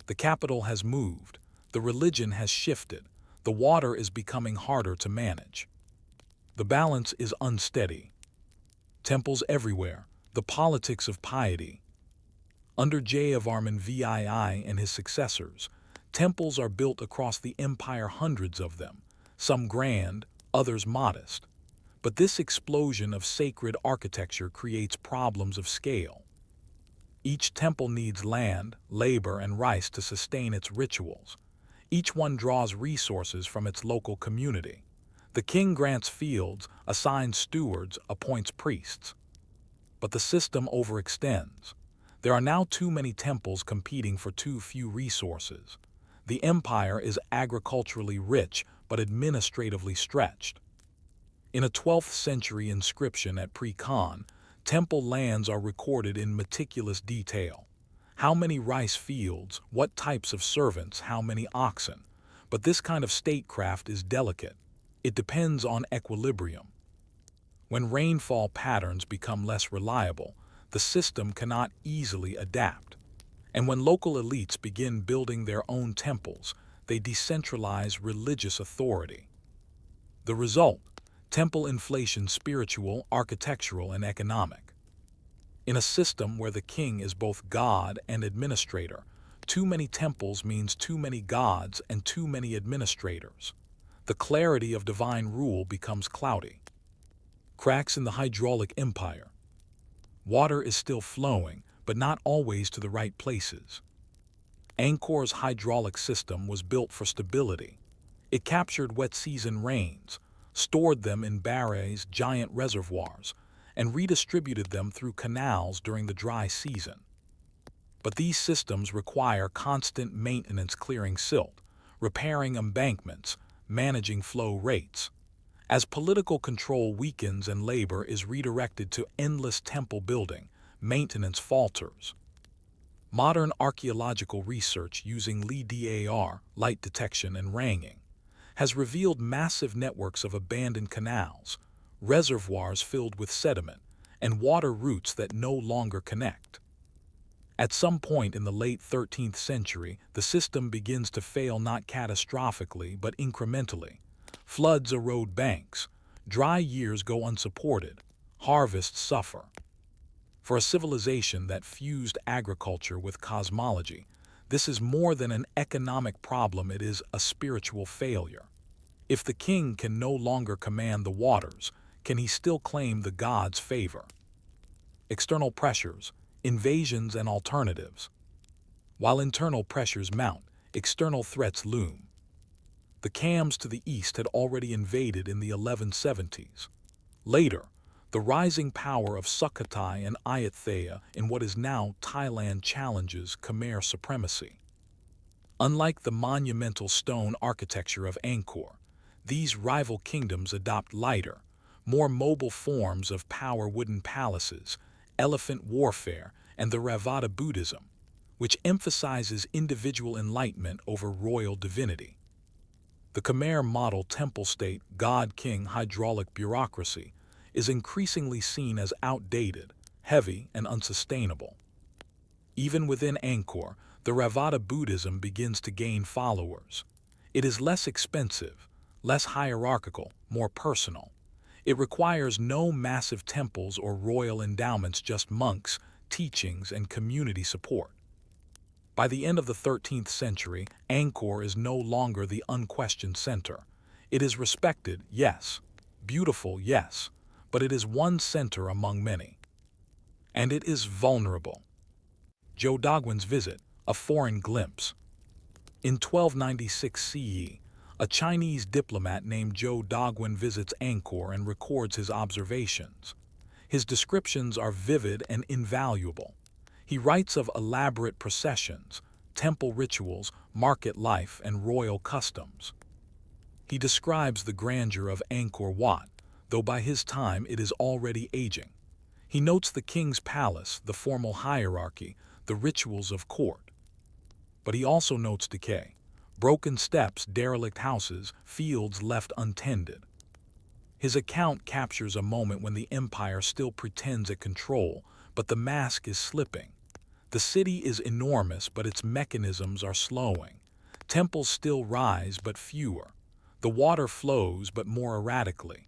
The capital has moved, the religion has shifted, the water is becoming harder to manage. The balance is unsteady. Temples everywhere, the politics of piety. Under Jayavarman VII and his successors, temples are built across the empire, hundreds of them, some grand, others modest. But this explosion of sacred architecture creates problems of scale. Each temple needs land, labor, and rice to sustain its rituals. Each one draws resources from its local community. The king grants fields, assigns stewards, appoints priests. But the system overextends. There are now too many temples competing for too few resources. The empire is agriculturally rich but administratively stretched. In a 12th century inscription at Pre-Con, temple lands are recorded in meticulous detail. How many rice fields, what types of servants, how many oxen. But this kind of statecraft is delicate. It depends on equilibrium. When rainfall patterns become less reliable, the system cannot easily adapt. And when local elites begin building their own temples, they decentralize religious authority. The result: temple inflation, spiritual, architectural, and economic. In a system where the king is both god and administrator, too many temples means too many gods and too many administrators. The clarity of divine rule becomes cloudy. Cracks in the hydraulic empire. Water is still flowing, but not always to the right places. Angkor's hydraulic system was built for stability. It captured wet season rains, stored them in barrages, giant reservoirs, and redistributed them through canals during the dry season. But these systems require constant maintenance, clearing silt, repairing embankments, managing flow rates. As political control weakens and labor is redirected to endless temple building, maintenance falters. Modern archaeological research using LIDAR, light detection and ranging, has revealed massive networks of abandoned canals, reservoirs filled with sediment, and water routes that no longer connect. At some point in the late 13th century, the system begins to fail, not catastrophically but incrementally. Floods erode banks, dry years go unsupported, harvests suffer. For a civilization that fused agriculture with cosmology, this is more than an economic problem, it is a spiritual failure. If the king can no longer command the waters, can he still claim the gods' favor? External pressures, invasions and alternatives. While internal pressures mount, external threats loom. The Khams to the east had already invaded in the 1170s. Later, the rising power of Sukhothai and Ayutthaya in what is now Thailand challenges Khmer supremacy. Unlike the monumental stone architecture of Angkor, these rival kingdoms adopt lighter, more mobile forms of power: wooden palaces, elephant warfare, and the Theravada Buddhism, which emphasizes individual enlightenment over royal divinity. The Khmer model temple state, god-king hydraulic bureaucracy, is increasingly seen as outdated, heavy, and unsustainable. Even within Angkor, the Theravada Buddhism begins to gain followers. It is less expensive, less hierarchical, more personal. It requires no massive temples or royal endowments, just monks, teachings, and community support. By the end of the 13th century, Angkor is no longer the unquestioned center. It is respected, yes. Beautiful, yes. But it is one center among many. And it is vulnerable. Zhou Daguan's visit, a foreign glimpse. In 1296 CE, a Chinese diplomat named Zhou Daguan visits Angkor and records his observations. His descriptions are vivid and invaluable. He writes of elaborate processions, temple rituals, market life, and royal customs. He describes the grandeur of Angkor Wat, though by his time it is already aging. He notes the king's palace, the formal hierarchy, the rituals of court. But he also notes decay. broken steps, derelict houses, fields left untended. His account captures a moment when the empire still pretends at control, but the mask is slipping. The city is enormous, but its mechanisms are slowing. Temples still rise, but fewer. The water flows, but more erratically.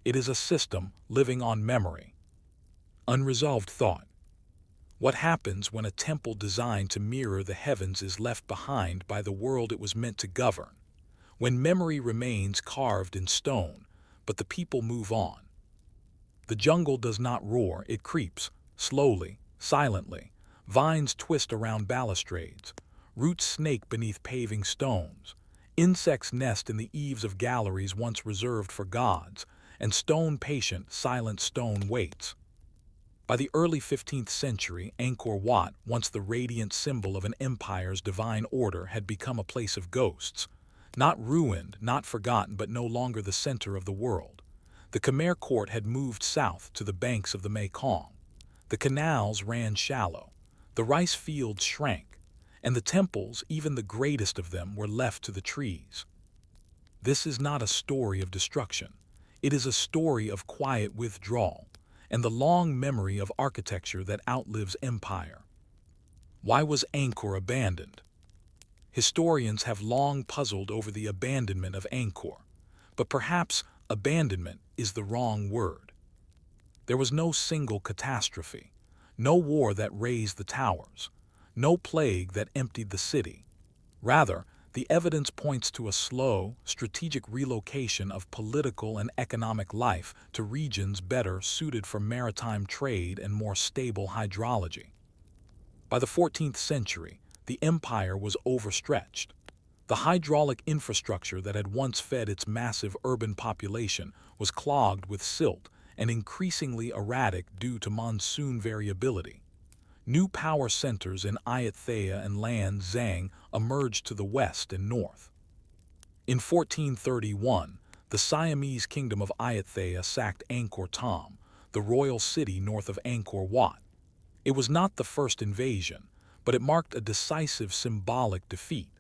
It is a system living on memory. Unresolved thought. What happens when a temple designed to mirror the heavens is left behind by the world it was meant to govern? When memory remains carved in stone, but the people move on. The jungle does not roar, it creeps, slowly, silently. Vines twist around balustrades. Roots snake beneath paving stones. Insects nest in the eaves of galleries once reserved for gods, and stone patient, silent stone waits. By the early 15th century, Angkor Wat, once the radiant symbol of an empire's divine order, had become a place of ghosts. Not ruined, not forgotten, but no longer the center of the world. The Khmer court had moved south to the banks of the Mekong. The canals ran shallow. The rice fields shrank. And the temples, even the greatest of them, were left to the trees. This is not a story of destruction. It is a story of quiet withdrawal, and the long memory of architecture that outlives empire. Why was Angkor abandoned? Historians have long puzzled over the abandonment of Angkor, but perhaps abandonment is the wrong word. There was no single catastrophe, no war that razed the towers, no plague that emptied the city. Rather, the evidence points to a slow, strategic relocation of political and economic life to regions better suited for maritime trade and more stable hydrology. By the 14th century, the empire was overstretched. The hydraulic infrastructure that had once fed its massive urban population was clogged with silt and increasingly erratic due to monsoon variability. New power centers in Ayutthaya and Lan Xang emerged to the west and north. In 1431, the Siamese kingdom of Ayutthaya sacked Angkor Thom, the royal city north of Angkor Wat. It was not the first invasion, but it marked a decisive symbolic defeat.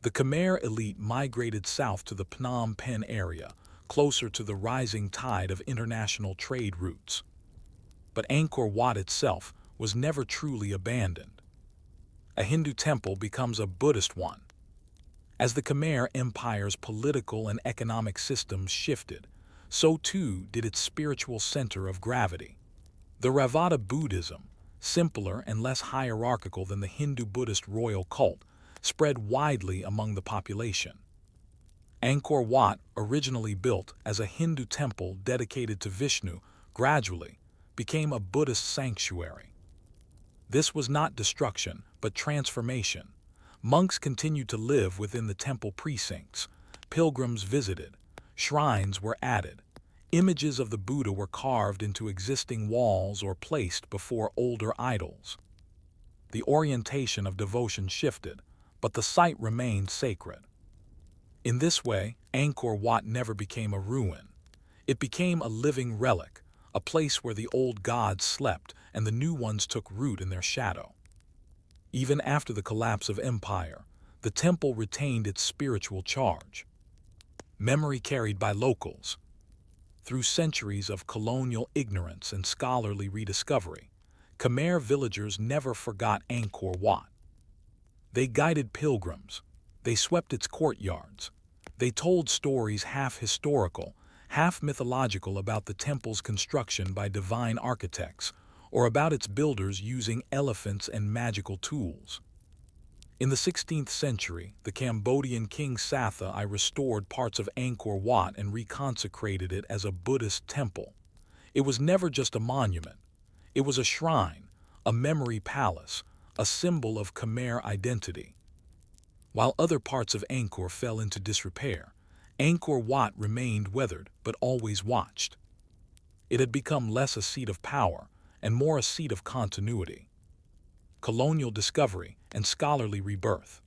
The Khmer elite migrated south to the Phnom Penh area, closer to the rising tide of international trade routes. But Angkor Wat itself was never truly abandoned. A Hindu temple becomes a Buddhist one. As the Khmer Empire's political and economic systems shifted, so too did its spiritual center of gravity. The Theravada Buddhism, simpler and less hierarchical than the Hindu-Buddhist royal cult, spread widely among the population. Angkor Wat, originally built as a Hindu temple dedicated to Vishnu, gradually became a Buddhist sanctuary. This was not destruction, but transformation. Monks continued to live within the temple precincts. Pilgrims visited. Shrines were added. Images of the Buddha were carved into existing walls or placed before older idols. The orientation of devotion shifted, but the site remained sacred. In this way, Angkor Wat never became a ruin. It became a living relic, a place where the old gods slept and the new ones took root in their shadow. Even after the collapse of empire, the temple retained its spiritual charge. Memory carried by locals. Through centuries of colonial ignorance and scholarly rediscovery, Khmer villagers never forgot Angkor Wat. They guided pilgrims. They swept its courtyards. They told stories half historical, half mythological about the temple's construction by divine architects, or about its builders using elephants and magical tools. In the 16th century, the Cambodian king Satha I restored parts of Angkor Wat and reconsecrated it as a Buddhist temple. It was never just a monument. It was a shrine, a memory palace, a symbol of Khmer identity. While other parts of Angkor fell into disrepair, Angkor Wat remained weathered but always watched. It had become less a seat of power and more a seat of continuity. Colonial discovery and scholarly rebirth.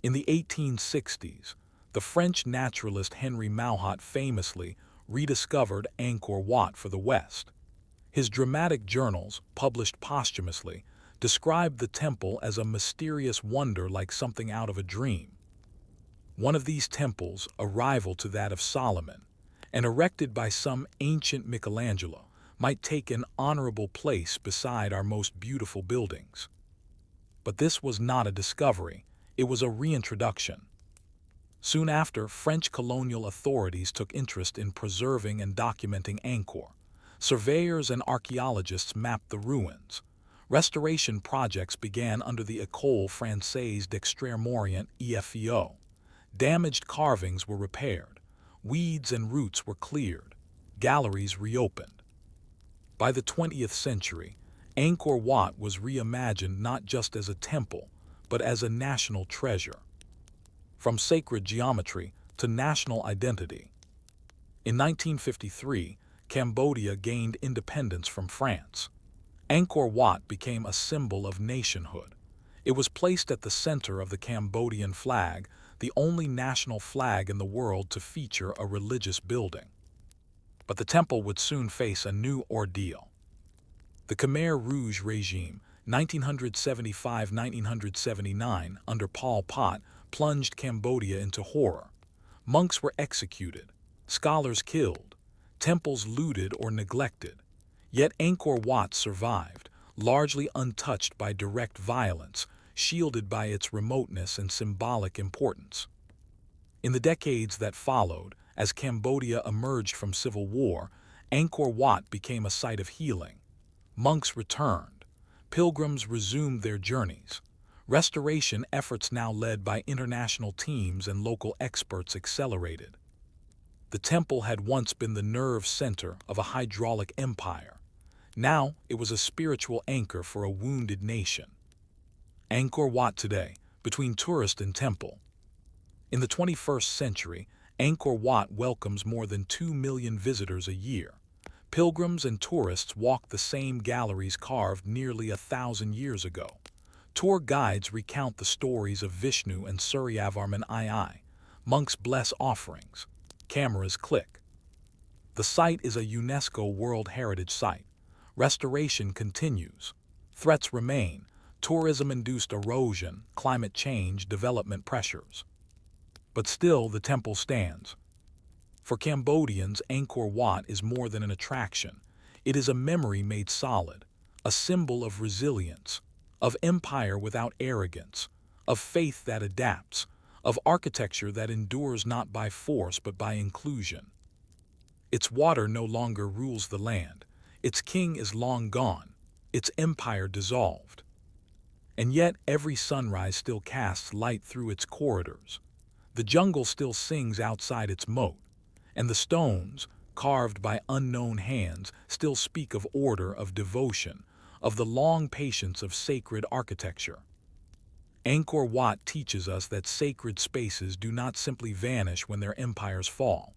In the 1860s, the French naturalist Henry Mauhat famously rediscovered Angkor Wat for the West. His dramatic journals, published posthumously, described the temple as a mysterious wonder like something out of a dream. One of these temples, a rival to that of Solomon, and erected by some ancient Michelangelo, might take an honorable place beside our most beautiful buildings. But this was not a discovery, it was a reintroduction. Soon after, French colonial authorities took interest in preserving and documenting Angkor. Surveyors and archaeologists mapped the ruins. Restoration projects began under the École Française d'Extrême-Orient (EFEO). Damaged carvings were repaired. Weeds and roots were cleared. Galleries reopened. By the 20th century, Angkor Wat was reimagined not just as a temple, but as a national treasure. From sacred geometry to national identity. In 1953, Cambodia gained independence from France. Angkor Wat became a symbol of nationhood. It was placed at the center of the Cambodian flag, the only national flag in the world to feature a religious building. But the temple would soon face a new ordeal. The Khmer Rouge regime, 1975-1979, under Pol Pot, plunged Cambodia into horror. Monks were executed, scholars killed, temples looted or neglected. Yet Angkor Wat survived, largely untouched by direct violence, shielded by its remoteness and symbolic importance. In the decades that followed, as Cambodia emerged from civil war, Angkor Wat became a site of healing. Monks returned. Pilgrims resumed their journeys. Restoration efforts now led by international teams and local experts accelerated. The temple had once been the nerve center of a hydraulic empire. Now it was a spiritual anchor for a wounded nation. Angkor Wat today, between tourist and temple. In the 21st century, Angkor Wat welcomes more than 2 million visitors a year. Pilgrims and tourists walk the same galleries carved nearly 1,000 years ago. Tour guides recount the stories of Vishnu and Suryavarman II. Monks bless offerings. Cameras click. The site is a UNESCO World Heritage Site. Restoration continues. Threats remain: tourism-induced erosion, climate change, development pressures. But still, the temple stands. For Cambodians, Angkor Wat is more than an attraction. It is a memory made solid, a symbol of resilience, of empire without arrogance, of faith that adapts, of architecture that endures not by force but by inclusion. Its water no longer rules the land. Its king is long gone, its empire dissolved. And yet every sunrise still casts light through its corridors. The jungle still sings outside its moat, and the stones, carved by unknown hands, still speak of order, of devotion, of the long patience of sacred architecture. Angkor Wat teaches us that sacred spaces do not simply vanish when their empires fall.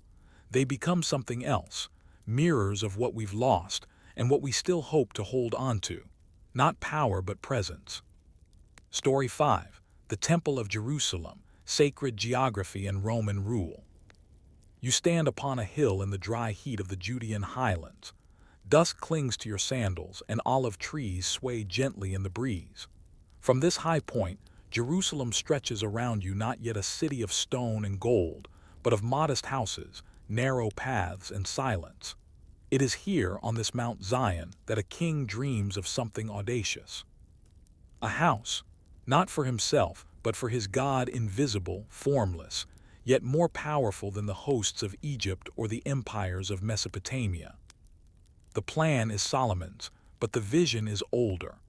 They become something else, mirrors of what we've lost and what we still hope to hold on to. Not power but presence. Story 5. The Temple of Jerusalem, Sacred Geography and Roman Rule. You stand upon a hill in the dry heat of the Judean highlands. Dust clings to your sandals, and olive trees sway gently in the breeze. From this high point, Jerusalem stretches around you, not yet a city of stone and gold, but of modest houses, narrow paths, and silence. It is here, on this Mount Zion, that a king dreams of something audacious. A house, not for himself, but for his God, invisible, formless, yet more powerful than the hosts of Egypt or the empires of Mesopotamia. The plan is Solomon's, but the vision is older.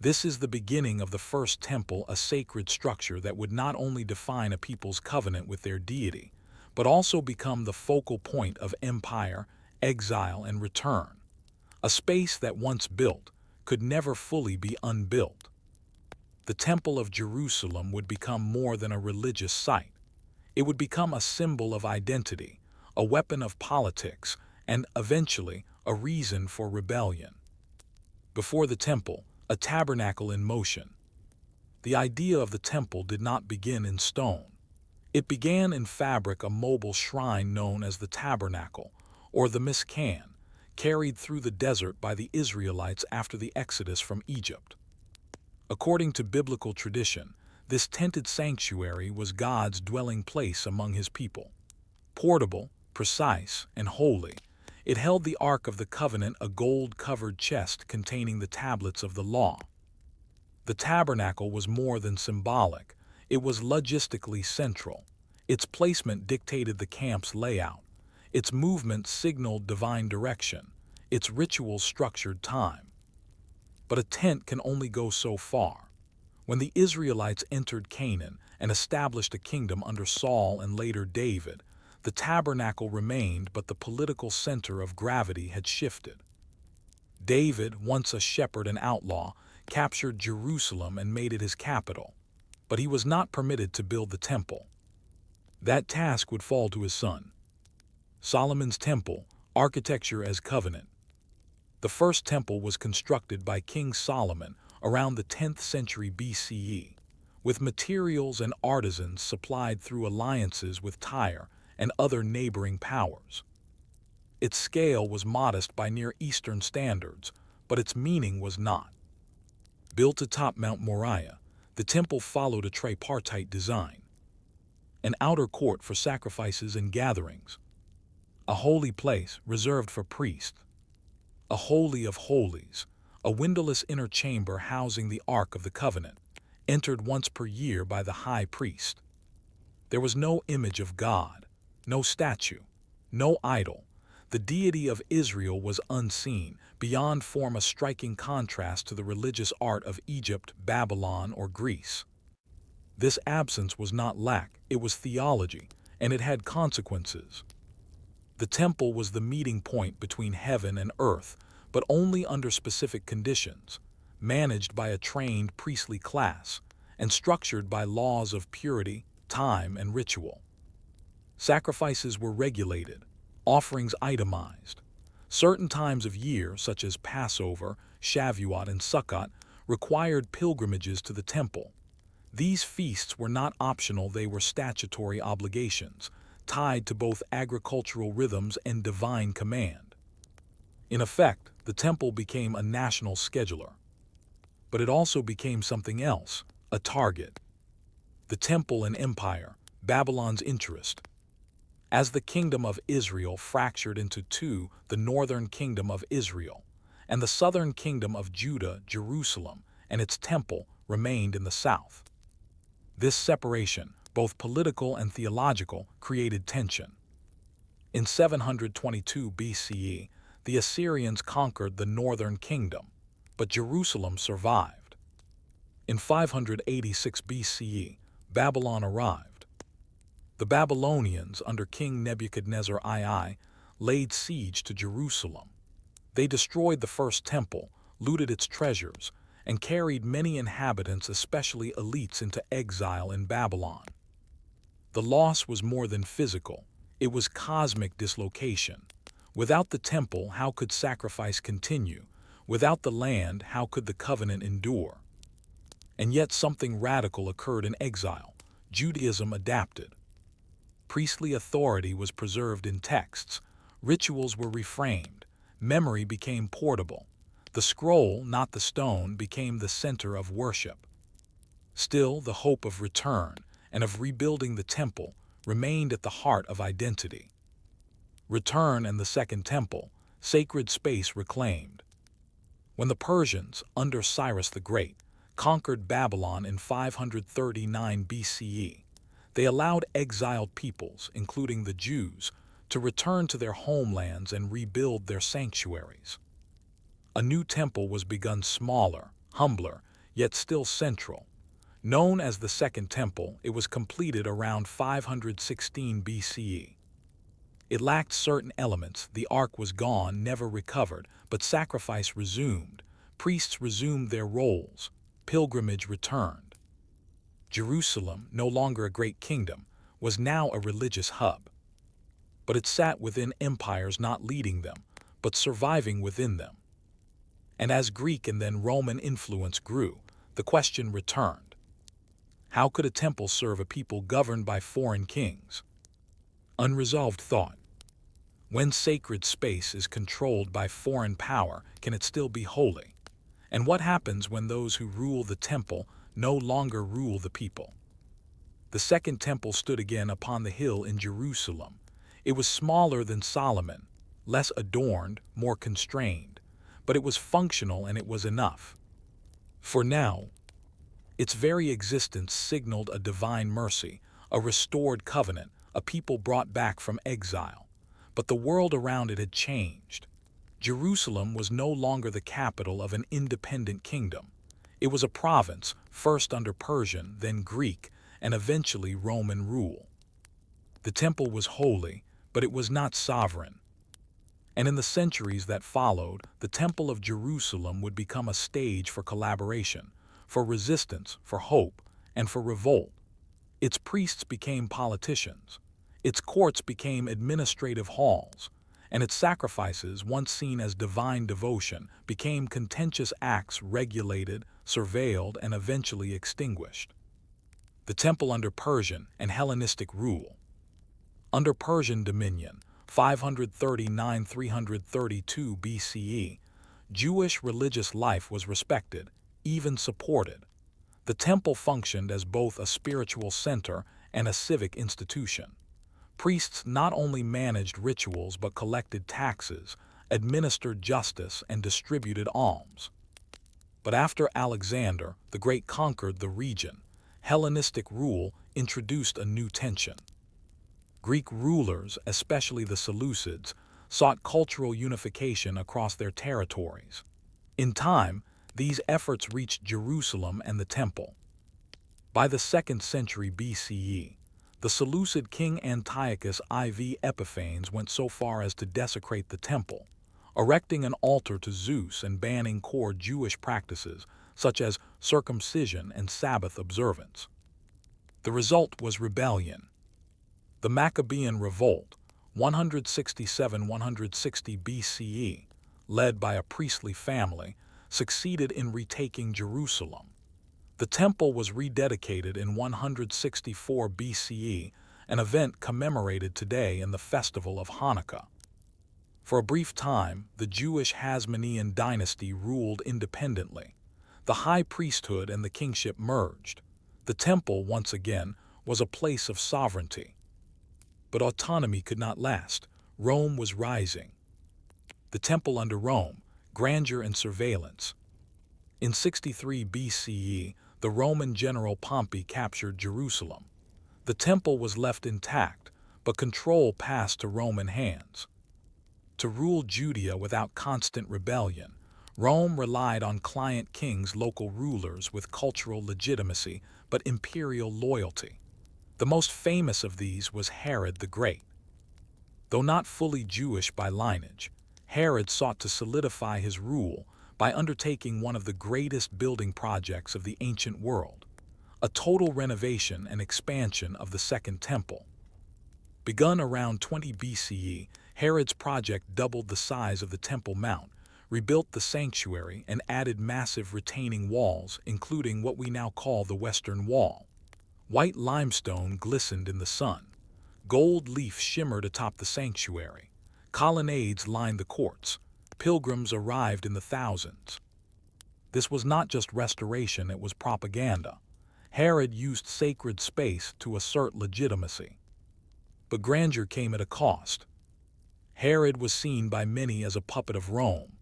This is the beginning of the first temple, a sacred structure that would not only define a people's covenant with their deity, but also become the focal point of empire, exile, and return. A space that once built could never fully be unbuilt. The Temple of Jerusalem would become more than a religious site. It would become a symbol of identity, a weapon of politics, and eventually a reason for rebellion. Before the temple, a tabernacle in motion. The idea of the temple did not begin in stone. It began in fabric, a mobile shrine known as the tabernacle, or the Mishkan, carried through the desert by the Israelites after the Exodus from Egypt. According to biblical tradition, This tented sanctuary was God's dwelling place among his people. Portable, precise, and holy, it held the Ark of the Covenant, a gold-covered chest containing the tablets of the law. The tabernacle was more than symbolic, it was logistically central. Its placement dictated the camp's layout. Its movement signaled divine direction. Its rituals structured time. But a tent can only go so far. When the Israelites entered Canaan and established a kingdom under Saul and later David, the tabernacle remained, but the political center of gravity had shifted. David, once a shepherd and outlaw, captured Jerusalem and made it his capital, but he was not permitted to build the temple. That task would fall to his son. Solomon's temple, architecture as covenant. The first temple was constructed by King Solomon around the 10th century BCE, with materials and artisans supplied through alliances with Tyre and other neighboring powers. Its scale was modest by Near Eastern standards, but its meaning was not. Built atop Mount Moriah, the temple followed a tripartite design. An outer court for sacrifices and gatherings. A holy place reserved for priests. A holy of holies, a windowless inner chamber housing the Ark of the Covenant, entered once per year by the high priest. There was no image of God, no statue, no idol. The deity of Israel was unseen, beyond form, a striking contrast to the religious art of Egypt, Babylon, or Greece. This absence was not lack, it was theology, and it had consequences. The temple was the meeting point between heaven and earth, but only under specific conditions, managed by a trained priestly class, and structured by laws of purity, time, and ritual. Sacrifices were regulated, offerings itemized. Certain times of year, such as Passover, Shavuot, and Sukkot, required pilgrimages to the temple. These feasts were not optional, they were statutory obligations, tied to both agricultural rhythms and divine command. In effect, the temple became a national scheduler. But it also became something else, a target. The temple and empire, Babylon's interest. As the kingdom of Israel fractured into two, the northern kingdom of Israel and the southern kingdom of Judah, Jerusalem, and its temple remained in the south. This separation, both political and theological, created tension. In 722 BCE, the Assyrians conquered the northern kingdom, but Jerusalem survived. In 586 BCE, Babylon arrived. The Babylonians, under King Nebuchadnezzar II, laid siege to Jerusalem. They destroyed the first temple, looted its treasures, and carried many inhabitants, especially elites, into exile in Babylon. The loss was more than physical, it was cosmic dislocation. Without the temple, how could sacrifice continue? Without the land, how could the covenant endure? And yet something radical occurred in exile. Judaism adapted. Priestly authority was preserved in texts, rituals were reframed, memory became portable. The scroll, not the stone, became the center of worship. Still, the hope of return and of rebuilding the temple remained at the heart of identity. Return and the Second Temple, sacred space reclaimed. When the Persians, under Cyrus the Great, conquered Babylon in 539 BCE, they allowed exiled peoples, including the Jews, to return to their homelands and rebuild their sanctuaries. A new temple was begun, smaller, humbler, yet still central. Known as the Second Temple, it was completed around 516 BCE. It lacked certain elements, the ark was gone, never recovered, but sacrifice resumed, priests resumed their roles, pilgrimage returned. Jerusalem, no longer a great kingdom, was now a religious hub. But it sat within empires, not leading them, but surviving within them. And as Greek and then Roman influence grew, the question returned. How could a temple serve a people governed by foreign kings? Unresolved thought. When sacred space is controlled by foreign power, can it still be holy? And what happens when those who rule the temple no longer rule the people. The second temple stood again upon the hill in Jerusalem. It was smaller than Solomon, less adorned, more constrained, but it was functional and it was enough. For now, its very existence signaled a divine mercy, a restored covenant, a people brought back from exile. But the world around it had changed. Jerusalem was no longer the capital of an independent kingdom. It was a province, first under Persian, then Greek, and eventually Roman rule. The temple was holy, but it was not sovereign. And in the centuries that followed, the Temple of Jerusalem would become a stage for collaboration, for resistance, for hope, and for revolt. Its priests became politicians. Its courts became administrative halls, and its sacrifices, once seen as divine devotion, became contentious acts regulated, surveilled, and eventually extinguished. The temple under Persian and Hellenistic rule. Under Persian dominion, 539–332 BCE, Jewish religious life was respected, even supported. The temple functioned as both a spiritual center and a civic institution. Priests not only managed rituals but collected taxes, administered justice, and distributed alms. But after Alexander the Great conquered the region, Hellenistic rule introduced a new tension. Greek rulers, especially the Seleucids, sought cultural unification across their territories. In time, these efforts reached Jerusalem and the Temple. By the 2nd century BCE, the Seleucid king Antiochus IV Epiphanes went so far as to desecrate the temple, erecting an altar to Zeus and banning core Jewish practices such as circumcision and Sabbath observance. The result was rebellion. The Maccabean Revolt, 167–160 BCE, led by a priestly family, succeeded in retaking Jerusalem. The temple was rededicated in 164 BCE, an event commemorated today in the festival of Hanukkah. For a brief time, the Jewish Hasmonean dynasty ruled independently. The high priesthood and the kingship merged. The temple, once again, was a place of sovereignty. But autonomy could not last. Rome was rising. The temple under Rome, grandeur and surveillance. In 63 BCE, the Roman general Pompey captured Jerusalem. The temple was left intact, but control passed to Roman hands. To rule Judea without constant rebellion, Rome relied on client kings, local rulers with cultural legitimacy but imperial loyalty. The most famous of these was Herod the Great. Though not fully Jewish by lineage, Herod sought to solidify his rule by undertaking one of the greatest building projects of the ancient world, a total renovation and expansion of the Second Temple. Begun around 20 BCE, Herod's project doubled the size of the Temple Mount, rebuilt the sanctuary, and added massive retaining walls, including what we now call the Western Wall. White limestone glistened in the sun. Gold leaf shimmered atop the sanctuary. Colonnades lined the courts. Pilgrims arrived in the thousands. This was not just restoration, it was propaganda. Herod used sacred space to assert legitimacy. But grandeur came at a cost. Herod was seen by many as a puppet of Rome.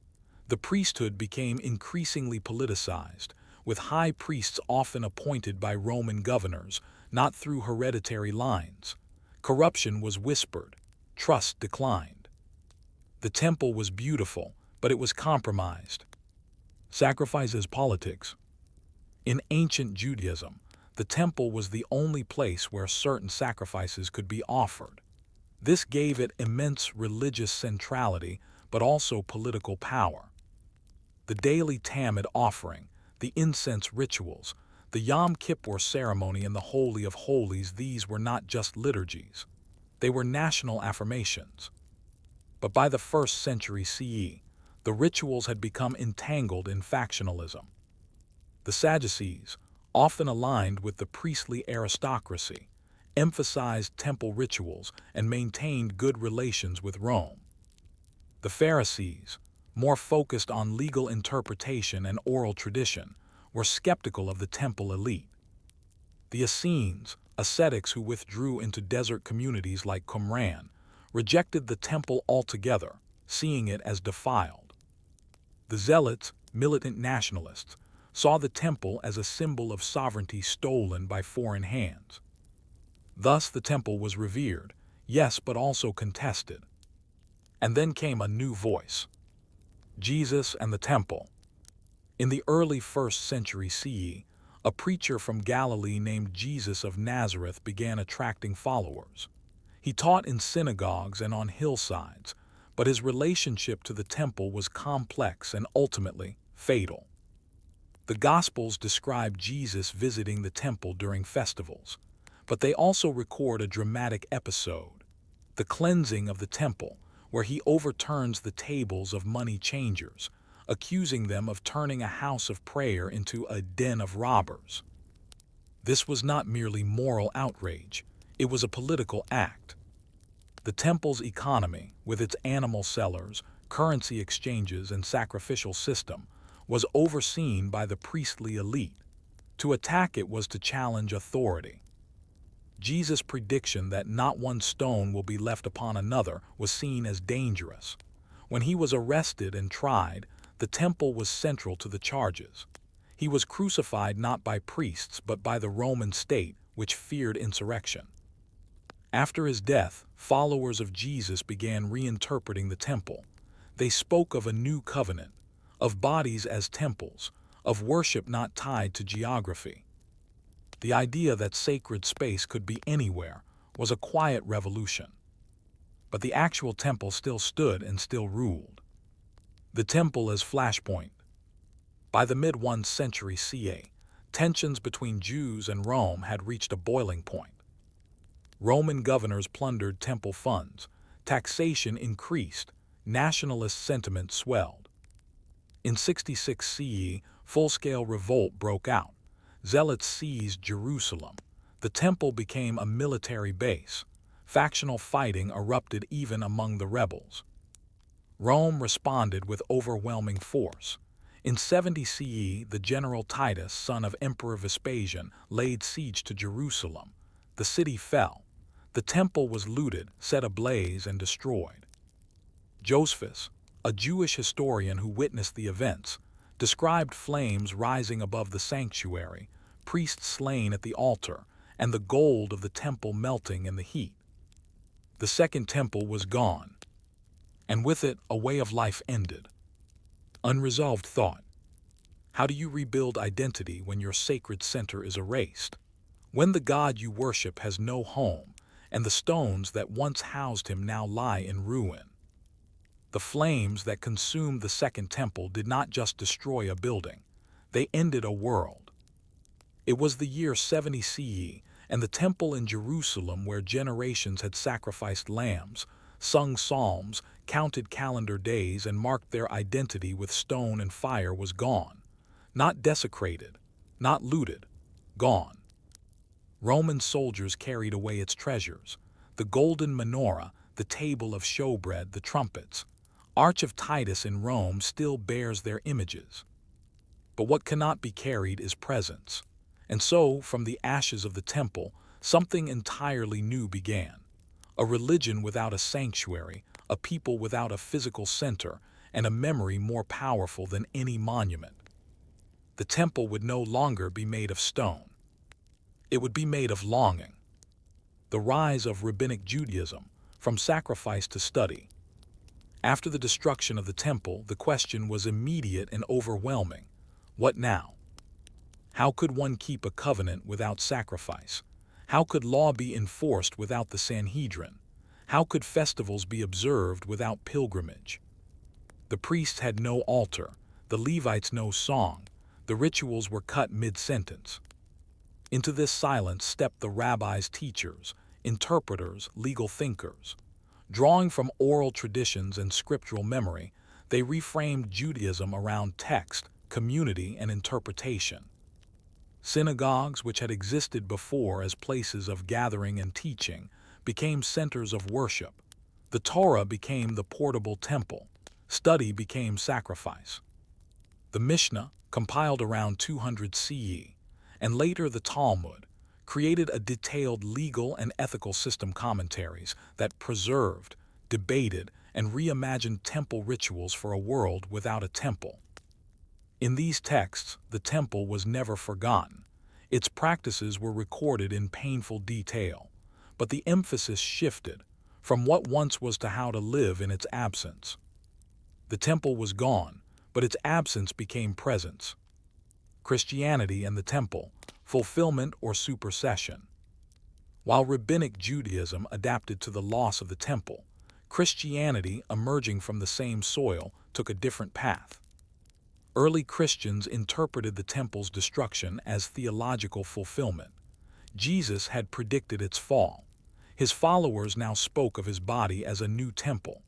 The priesthood became increasingly politicized, with high priests often appointed by Roman governors, not through hereditary lines. Corruption was whispered. Trust declined. The temple was beautiful, but it was compromised. Sacrifice as politics. In ancient Judaism, the temple was the only place where certain sacrifices could be offered. This gave it immense religious centrality, but also political power. The daily Tamid offering, the incense rituals, the Yom Kippur ceremony, and the Holy of Holies, these were not just liturgies. They were national affirmations. But by the 1st century CE, the rituals had become entangled in factionalism. The Sadducees, often aligned with the priestly aristocracy, emphasized temple rituals and maintained good relations with Rome. The Pharisees, more focused on legal interpretation and oral tradition, were skeptical of the temple elite. The Essenes, ascetics who withdrew into desert communities like Qumran, rejected the temple altogether, seeing it as defiled. The Zealots, militant nationalists, saw the temple as a symbol of sovereignty stolen by foreign hands. Thus the temple was revered, yes, but also contested. And then came a new voice: Jesus and the temple. In the early 1st century CE, a preacher from Galilee named Jesus of Nazareth began attracting followers. He taught in synagogues and on hillsides, but his relationship to the temple was complex and ultimately fatal. The Gospels describe Jesus visiting the temple during festivals, but they also record a dramatic episode: the cleansing of the temple, where he overturns the tables of money changers, accusing them of turning a house of prayer into a den of robbers. This was not merely moral outrage, it was a political act. The temple's economy, with its animal sellers, currency exchanges, and sacrificial system, was overseen by the priestly elite. To attack it was to challenge authority. Jesus' prediction that not one stone will be left upon another was seen as dangerous. When he was arrested and tried, the temple was central to the charges. He was crucified not by priests but by the Roman state, which feared insurrection. After his death, followers of Jesus began reinterpreting the temple. They spoke of a new covenant, of bodies as temples, of worship not tied to geography. The idea that sacred space could be anywhere was a quiet revolution. But the actual temple still stood and still ruled. The temple as flashpoint. By the mid-1st century CA, tensions between Jews and Rome had reached a boiling point. Roman governors plundered temple funds, taxation increased, nationalist sentiment swelled. In 66 CE, full-scale revolt broke out. Zealots seized Jerusalem. The temple became a military base. Factional fighting erupted even among the rebels. Rome responded with overwhelming force. In 70 CE, the general Titus, son of Emperor Vespasian, laid siege to Jerusalem. The city fell. The temple was looted, set ablaze, and destroyed. Josephus, a Jewish historian who witnessed the events, described flames rising above the sanctuary, priests slain at the altar, and the gold of the temple melting in the heat. The Second Temple was gone, and with it a way of life ended. Unresolved thought. How do you rebuild identity when your sacred center is erased? When the God you worship has no home, and the stones that once housed him now lie in ruin? The flames that consumed the Second Temple did not just destroy a building, they ended a world. It was the year 70 CE, and the temple in Jerusalem, where generations had sacrificed lambs, sung psalms, counted calendar days, and marked their identity with stone and fire, was gone. Not desecrated, not looted, gone. Roman soldiers carried away its treasures: the golden menorah, the table of showbread, the trumpets. Arch of Titus in Rome still bears their images. But what cannot be carried is presence. And so, from the ashes of the temple, something entirely new began. A religion without a sanctuary, a people without a physical center, and a memory more powerful than any monument. The temple would no longer be made of stone. It would be made of longing. The rise of Rabbinic Judaism, from sacrifice to study. After the destruction of the temple, the question was immediate and overwhelming: what now? How could one keep a covenant without sacrifice? How could law be enforced without the Sanhedrin? How could festivals be observed without pilgrimage? The priests had no altar, the Levites no song, the rituals were cut mid-sentence. Into this silence stepped the rabbis, teachers, interpreters, legal thinkers. Drawing from oral traditions and scriptural memory, they reframed Judaism around text, community, and interpretation. Synagogues, which had existed before as places of gathering and teaching, became centers of worship. The Torah became the portable temple. Study became sacrifice. The Mishnah, compiled around 200 CE, and later the Talmud, created a detailed legal and ethical system commentaries that preserved, debated, and reimagined temple rituals for a world without a temple. In these texts, the temple was never forgotten. Its practices were recorded in painful detail, but the emphasis shifted from what once was to how to live in its absence. The temple was gone, but its absence became presence. Christianity and the temple, fulfillment or supersession. While Rabbinic Judaism adapted to the loss of the temple, Christianity, emerging from the same soil, took a different path. Early Christians interpreted the temple's destruction as theological fulfillment. Jesus had predicted its fall. His followers now spoke of his body as a new temple.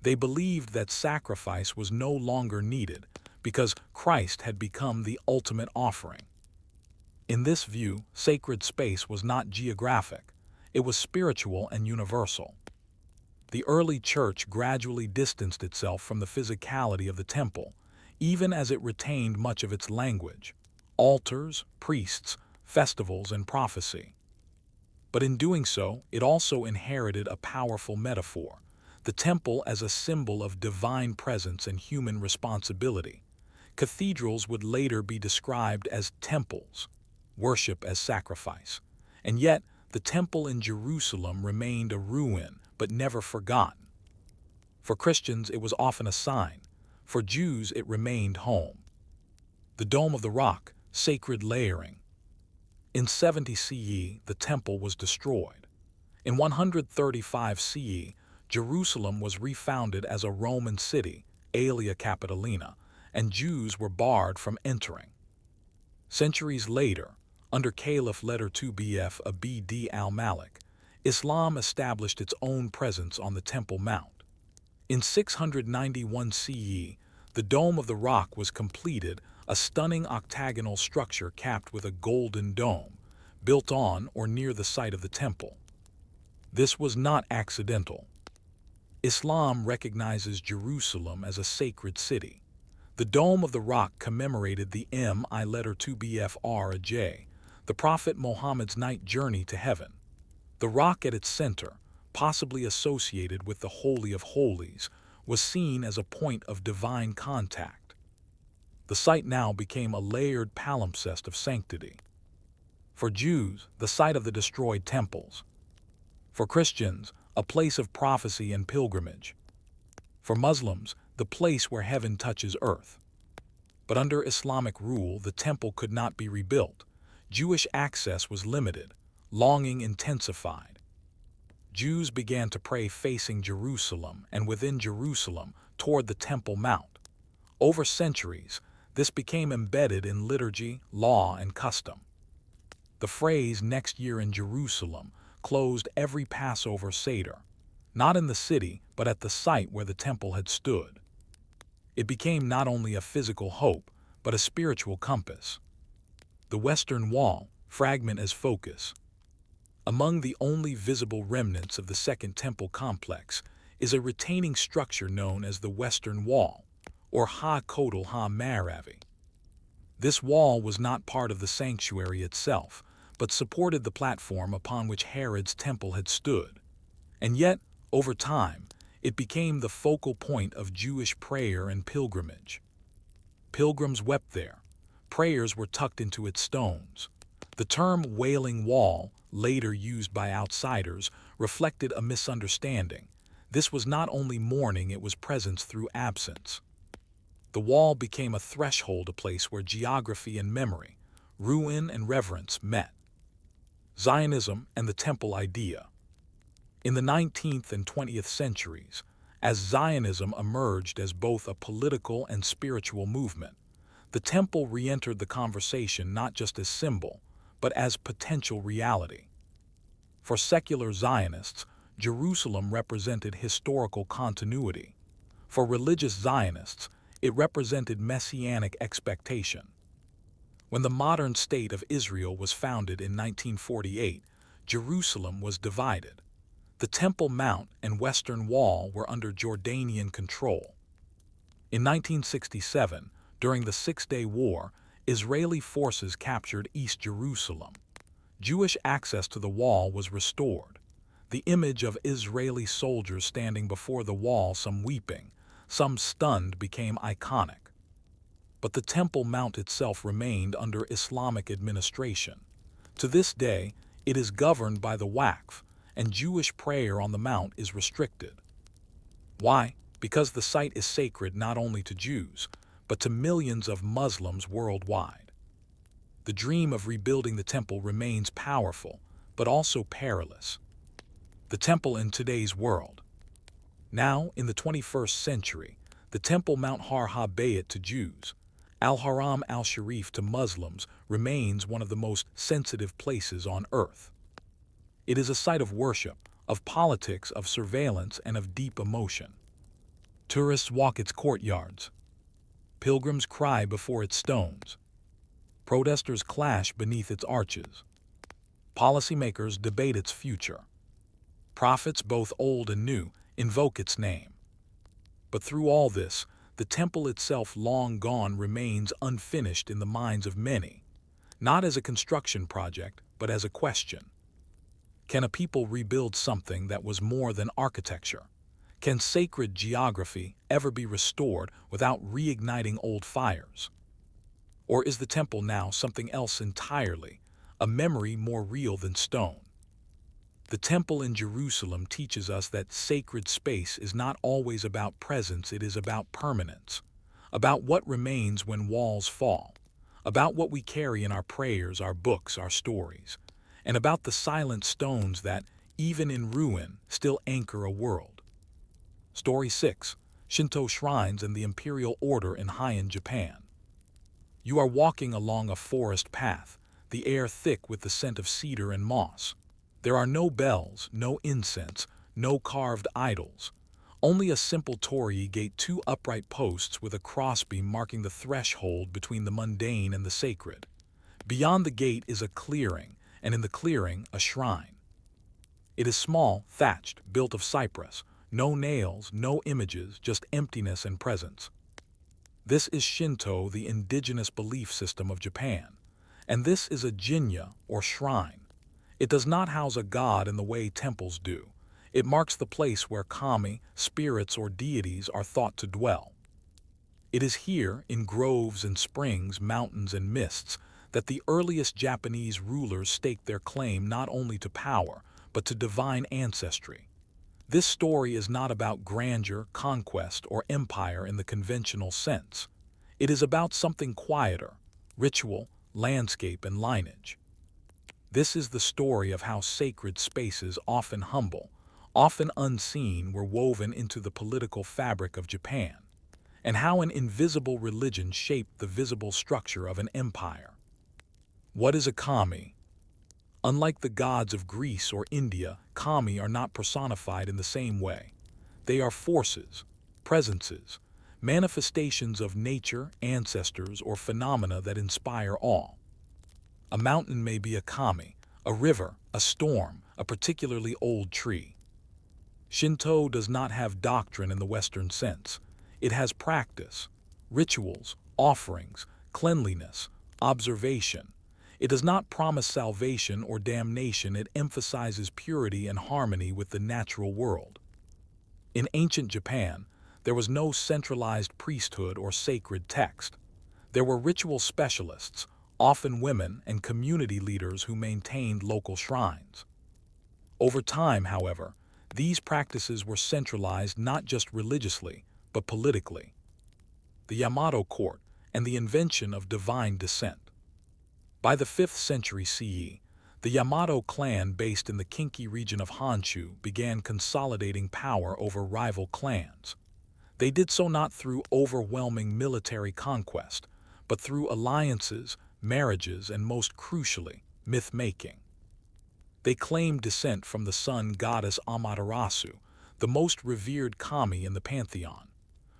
They believed that sacrifice was no longer needed because Christ had become the ultimate offering. In this view, sacred space was not geographic, it was spiritual and universal. The early church gradually distanced itself from the physicality of the temple, even as it retained much of its language, altars, priests, festivals, and prophecy. But in doing so, it also inherited a powerful metaphor, the temple as a symbol of divine presence and human responsibility. Cathedrals would later be described as temples, worship as sacrifice. And yet, the temple in Jerusalem remained a ruin, but never forgotten. For Christians, it was often a sign. For Jews, it remained home. The Dome of the Rock, sacred layering. In 70 CE, the temple was destroyed. In 135 CE, Jerusalem was refounded as a Roman city, Aelia Capitolina, and Jews were barred from entering. Centuries later, under Caliph Letter 2 BF Abd al-Malik, Islam established its own presence on the Temple Mount. In 691 CE, the Dome of the Rock was completed, a stunning octagonal structure capped with a golden dome, built on or near the site of the temple. This was not accidental. Islam recognizes Jerusalem as a sacred city. The Dome of the Rock commemorated the Mi letter 2 BFR-J, the Prophet Muhammad's night journey to heaven. The rock at its center, possibly associated with the Holy of Holies, was seen as a point of divine contact. The site now became a layered palimpsest of sanctity. For Jews, the site of the destroyed temples. For Christians, a place of prophecy and pilgrimage. For Muslims, the place where heaven touches earth. But under Islamic rule, the temple could not be rebuilt. Jewish access was limited, longing intensified. Jews began to pray facing Jerusalem and within Jerusalem toward the Temple Mount. Over centuries, this became embedded in liturgy, law, and custom. The phrase "next year in Jerusalem" closed every Passover Seder, not in the city, but at the site where the temple had stood. It became not only a physical hope, but a spiritual compass. The Western Wall, fragment as focus. Among the only visible remnants of the Second Temple complex is a retaining structure known as the Western Wall, or Ha-Kotel Ha-Maravi. This wall was not part of the sanctuary itself, but supported the platform upon which Herod's temple had stood. And yet, over time, it became the focal point of Jewish prayer and pilgrimage. Pilgrims wept there. Prayers were tucked into its stones. The term Wailing Wall, later used by outsiders, reflected a misunderstanding. This was not only mourning, it was presence through absence. The wall became a threshold, a place where geography and memory, ruin and reverence met. Zionism and the temple idea. In the 19th and 20th centuries, as Zionism emerged as both a political and spiritual movement, the temple re-entered the conversation not just as symbol, but as potential reality. For secular Zionists, Jerusalem represented historical continuity. For religious Zionists, it represented messianic expectation. When the modern state of Israel was founded in 1948, Jerusalem was divided. The Temple Mount and Western Wall were under Jordanian control. In 1967, During the Six-Day War, Israeli forces captured East Jerusalem. Jewish access to the wall was restored. The image of Israeli soldiers standing before the wall, some weeping, some stunned, became iconic. But the Temple Mount itself remained under Islamic administration. To this day, it is governed by the Waqf, and Jewish prayer on the Mount is restricted. Why? Because the site is sacred not only to Jews, but to millions of Muslims worldwide. The dream of rebuilding the temple remains powerful, but also perilous. The temple in today's world. Now, in the 21st century, the Temple Mount Har HaBayit to Jews, Al-Haram al-Sharif to Muslims, remains one of the most sensitive places on earth. It is a site of worship, of politics, of surveillance, and of deep emotion. Tourists walk its courtyards. Pilgrims cry before its stones. Protesters clash beneath its arches. Policymakers debate its future. Prophets, both old and new, invoke its name. But through all this, the temple itself, long gone, remains unfinished in the minds of many, not as a construction project, but as a question. Can a people rebuild something that was more than architecture? Can sacred geography ever be restored without reigniting old fires? Or is the temple now something else entirely, a memory more real than stone? The temple in Jerusalem teaches us that sacred space is not always about presence, it is about permanence, about what remains when walls fall, about what we carry in our prayers, our books, our stories, and about the silent stones that, even in ruin, still anchor a world. Story 6. Shinto Shrines and the Imperial Order in Heian, Japan. You are walking along a forest path, the air thick with the scent of cedar and moss. There are no bells, no incense, no carved idols. Only a simple torii gate, two upright posts with a crossbeam marking the threshold between the mundane and the sacred. Beyond the gate is a clearing, and in the clearing, a shrine. It is small, thatched, built of cypress. No nails, no images, just emptiness and presence. This is Shinto, the indigenous belief system of Japan. And this is a jinya, or shrine. It does not house a god in the way temples do. It marks the place where kami, spirits or deities, are thought to dwell. It is here, in groves and springs, mountains and mists, that the earliest Japanese rulers staked their claim not only to power, but to divine ancestry. This story is not about grandeur, conquest, or empire in the conventional sense. It is about something quieter: ritual, landscape, and lineage. This is the story of how sacred spaces, often humble, often unseen, were woven into the political fabric of Japan, and how an invisible religion shaped the visible structure of an empire. What is a kami? Unlike the gods of Greece or India, kami are not personified in the same way. They are forces, presences, manifestations of nature, ancestors, or phenomena that inspire awe. A mountain may be a kami, a river, a storm, a particularly old tree. Shinto does not have doctrine in the Western sense. It has practice, rituals, offerings, cleanliness, observation. It does not promise salvation or damnation. It emphasizes purity and harmony with the natural world. In ancient Japan, there was no centralized priesthood or sacred text. There were ritual specialists, often women, and community leaders who maintained local shrines. Over time, however, these practices were centralized not just religiously, but politically. The Yamato court and the invention of divine descent. By the 5th century CE, the Yamato clan based in the Kinki region of Honshu began consolidating power over rival clans. They did so not through overwhelming military conquest, but through alliances, marriages, and most crucially, myth-making. They claimed descent from the sun goddess Amaterasu, the most revered kami in the pantheon.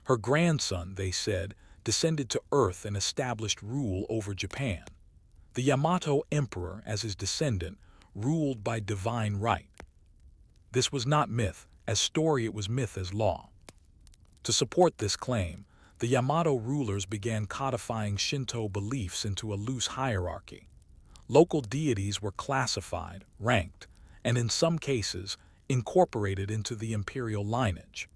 Her grandson, they said, descended to earth and established rule over Japan. The Yamato emperor, as his descendant, ruled by divine right. This was not myth as story, it was myth as law. To support this claim, The Yamato rulers began codifying Shinto beliefs into a loose hierarchy. Local deities were classified, ranked, and in some cases, incorporated into the imperial lineage.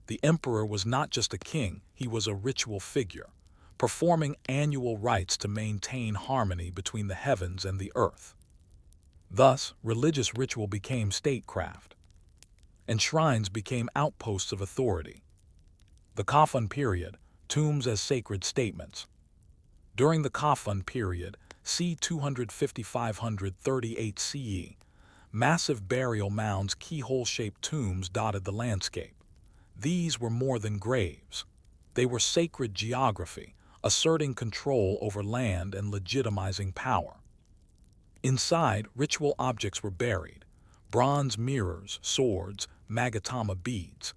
The emperor was not just a king, he was a ritual figure, performing annual rites to maintain harmony between the heavens and the earth. Thus, religious ritual became statecraft, and shrines became outposts of authority. The Kofun period, tombs as sacred statements. During the Kofun period, c. 250–538 CE, massive burial mounds, keyhole-shaped tombs dotted the landscape. These were more than graves. They were sacred geography, asserting control over land and legitimizing power. Inside, ritual objects were buried: bronze mirrors, swords, magatama beads.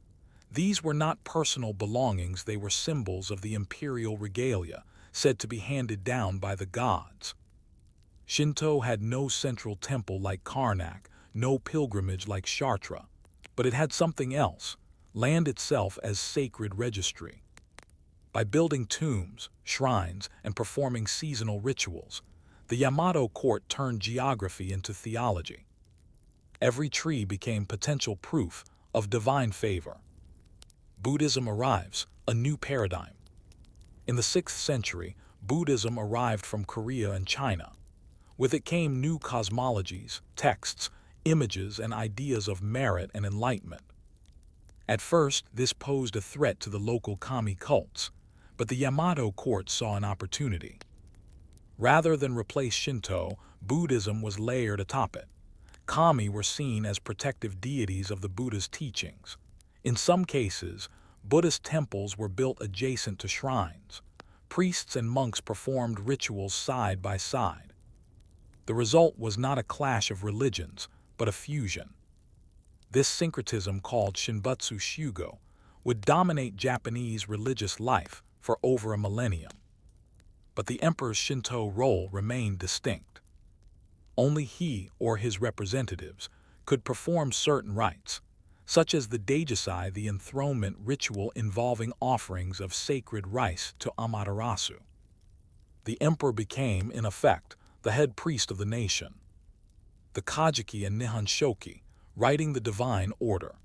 These were not personal belongings, they were symbols of the imperial regalia, said to be handed down by the gods. Shinto had no central temple like Karnak, no pilgrimage like Chartres, but it had something else: land itself as sacred registry. By building tombs, shrines, and performing seasonal rituals, the Yamato court turned geography into theology. Every tree became potential proof of divine favor. Buddhism arrives, a new paradigm. In the 6th century, Buddhism arrived from Korea and China. With it came new cosmologies, texts, images, and ideas of merit and enlightenment. At first, this posed a threat to the local kami cults, but the Yamato court saw an opportunity. Rather than replace Shinto, Buddhism was layered atop it. Kami were seen as protective deities of the Buddha's teachings. In some cases, Buddhist temples were built adjacent to shrines. Priests and monks performed rituals side by side. The result was not a clash of religions, but a fusion. This syncretism, called Shinbutsu Shugo, would dominate Japanese religious life for over a millennium. But the emperor's Shinto role remained distinct. Only he or his representatives could perform certain rites, such as the Daijisai, the enthronement ritual involving offerings of sacred rice to Amaterasu. The emperor became, in effect, the head priest of the nation. The Kajiki and Nihon Shoki, writing the divine order.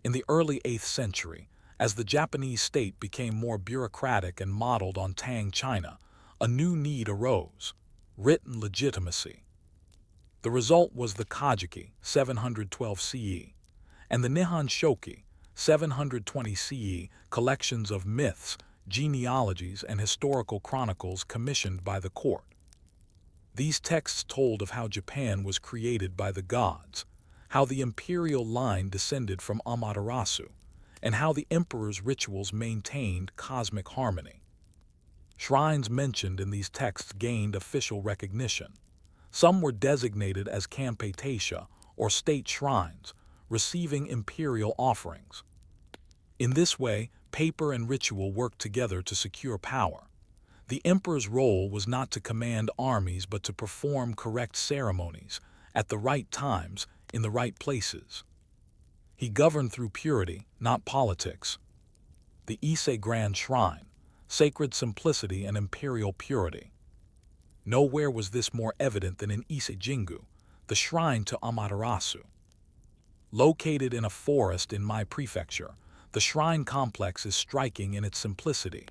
In the early 8th century, as the Japanese state became more bureaucratic and modeled on Tang China, a new need arose: written legitimacy. The result was the Kajiki, 712 CE, and the Nihon Shoki, 720 CE, collections of myths, genealogies, and historical chronicles commissioned by the court. These texts told of how Japan was created by the gods, how the imperial line descended from Amaterasu, and how the emperor's rituals maintained cosmic harmony. Shrines mentioned in these texts gained official recognition. Some were designated as kampeitatia, or state shrines, receiving imperial offerings. In this way, paper and ritual worked together to secure power. The emperor's role was not to command armies but to perform correct ceremonies, at the right times, in the right places. He governed through purity, not politics. The Ise Grand Shrine, sacred simplicity and imperial purity. Nowhere was this more evident than in Ise Jingu, the shrine to Amaterasu. Located in a forest in my prefecture, the shrine complex is striking in its simplicity.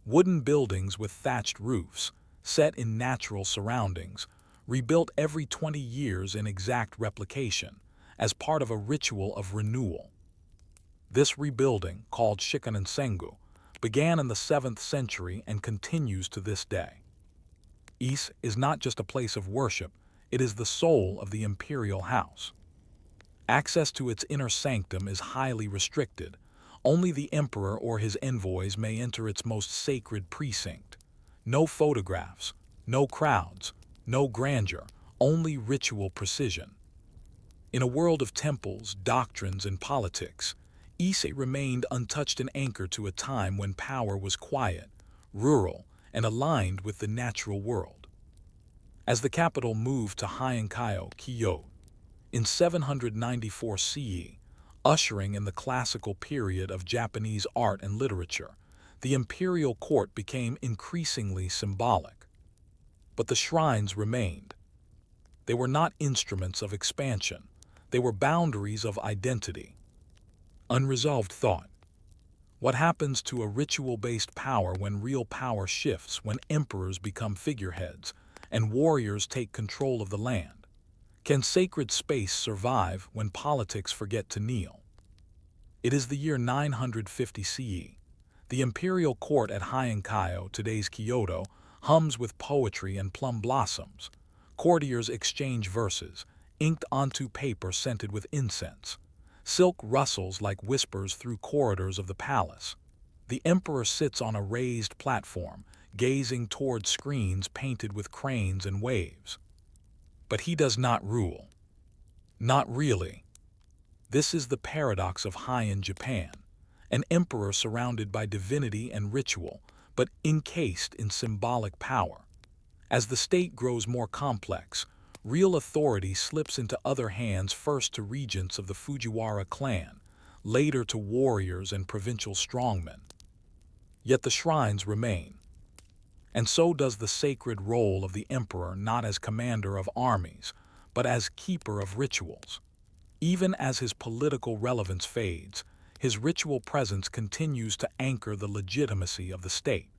Wooden buildings with thatched roofs, set in natural surroundings, rebuilt every 20 years in exact replication, as part of a ritual of renewal. This rebuilding, called Shikonen Sengu, began in the 7th century and continues to this day. Ise is not just a place of worship, it is the soul of the imperial house. Access to its inner sanctum is highly restricted. Only the emperor or his envoys may enter its most sacred precinct. No photographs, no crowds, no grandeur, only ritual precision. In a world of temples, doctrines, and politics, Ise remained untouched and anchored to a time when power was quiet, rural, and aligned with the natural world. As the capital moved to Heian-kyo, Kyoto, in 794 CE, ushering in the classical period of Japanese art and literature, the imperial court became increasingly symbolic. But the shrines remained. They were not instruments of expansion. They were boundaries of identity. Unresolved thought. What happens to a ritual-based power when real power shifts, when emperors become figureheads and warriors take control of the land? Can sacred space survive when politics forget to kneel? It is the year 950 CE. The imperial court at Heian-kyo, today's Kyoto, hums with poetry and plum blossoms. Courtiers exchange verses, inked onto paper scented with incense. Silk rustles like whispers through corridors of the palace. The emperor sits on a raised platform, gazing toward screens painted with cranes and waves. But he does not rule. Not really. This is the paradox of Heian Japan, an emperor surrounded by divinity and ritual, but encased in symbolic power. As the state grows more complex, real authority slips into other hands, first to regents of the Fujiwara clan, later to warriors and provincial strongmen. Yet the shrines remain. And so does the sacred role of the emperor, not as commander of armies, but as keeper of rituals. Even as his political relevance fades, his ritual presence continues to anchor the legitimacy of the state.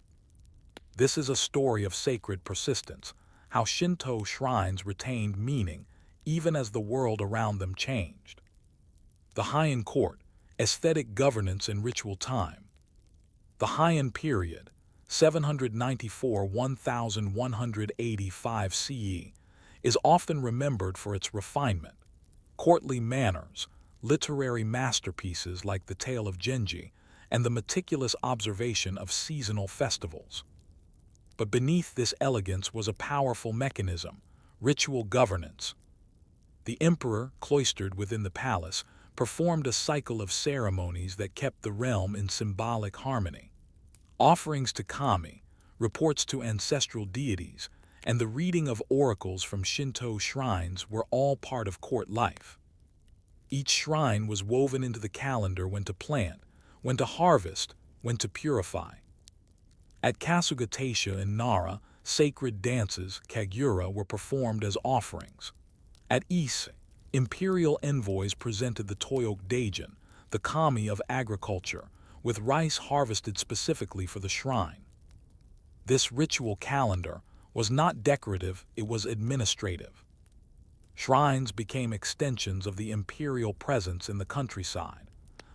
This is a story of sacred persistence, how Shinto shrines retained meaning even as the world around them changed. The Heian court, aesthetic governance in ritual time. The Heian period, 794–1185 CE, is often remembered for its refinement. Courtly manners, literary masterpieces like the Tale of Genji, and the meticulous observation of seasonal festivals. But beneath this elegance was a powerful mechanism, ritual governance. The emperor, cloistered within the palace, performed a cycle of ceremonies that kept the realm in symbolic harmony. Offerings to kami, reports to ancestral deities, and the reading of oracles from Shinto shrines were all part of court life. Each shrine was woven into the calendar: when to plant, when to harvest, when to purify. At Kasuga-taisha in Nara, sacred dances, kagura, were performed as offerings. At Ise, imperial envoys presented the Toyoke Daijin, the kami of agriculture, with rice harvested specifically for the shrine. This ritual calendar was not decorative, it was administrative. Shrines became extensions of the imperial presence in the countryside,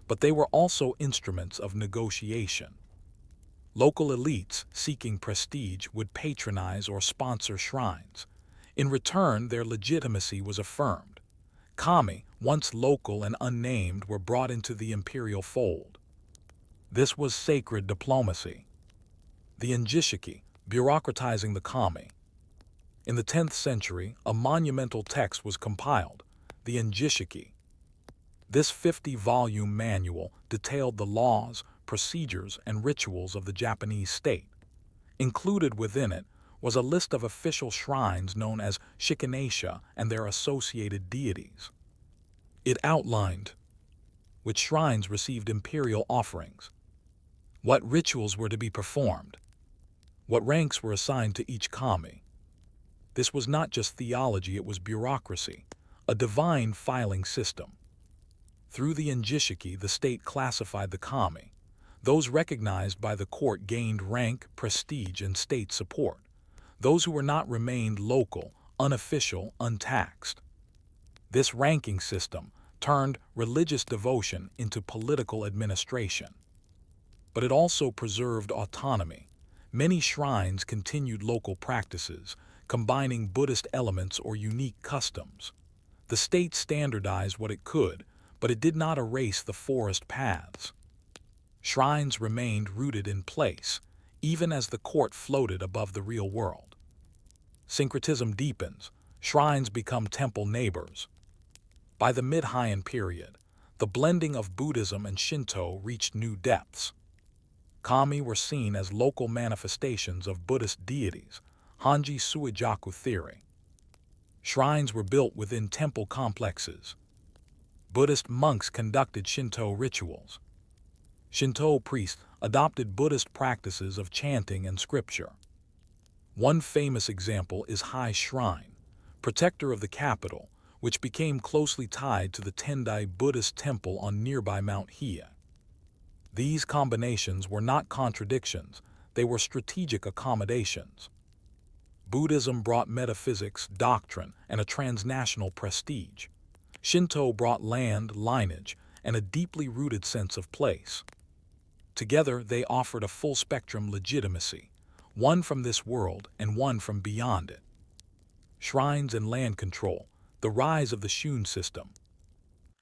but they were also instruments of negotiation. Local elites seeking prestige would patronize or sponsor shrines. In return, their legitimacy was affirmed. Kami, once local and unnamed, were brought into the imperial fold. This was sacred diplomacy. The Injishiki, bureaucratizing the kami. In the 10th century, a monumental text was compiled, the Injishiki. This 50-volume manual detailed the laws, procedures, and rituals of the Japanese state. Included within it was a list of official shrines known as shikanesha and their associated deities. It outlined which shrines received imperial offerings, what rituals were to be performed, what ranks were assigned to each kami. This was not just theology, it was bureaucracy, a divine filing system. Through the Injishiki, the state classified the kami. Those recognized by the court gained rank, prestige, and state support. Those who were not remained local, unofficial, untaxed. This ranking system turned religious devotion into political administration. But it also preserved autonomy. Many shrines continued local practices, combining Buddhist elements or unique customs. The state standardized what it could, but it did not erase the forest paths. Shrines remained rooted in place, even as the court floated above the real world. Syncretism deepens, shrines become temple neighbors. By the mid-Heian period, the blending of Buddhism and Shinto reached new depths. Kami were seen as local manifestations of Buddhist deities, Hanji Suijaku theory. Shrines were built within temple complexes. Buddhist monks conducted Shinto rituals. Shinto priests adopted Buddhist practices of chanting and scripture. One famous example is Hai Shrine, protector of the capital, which became closely tied to the Tendai Buddhist temple on nearby Mount Hiei. These combinations were not contradictions, they were strategic accommodations. Buddhism brought metaphysics, doctrine, and a transnational prestige. Shinto brought land, lineage, and a deeply rooted sense of place. Together, they offered a full-spectrum legitimacy, one from this world and one from beyond it. Shrines and land control, the rise of the Shun system.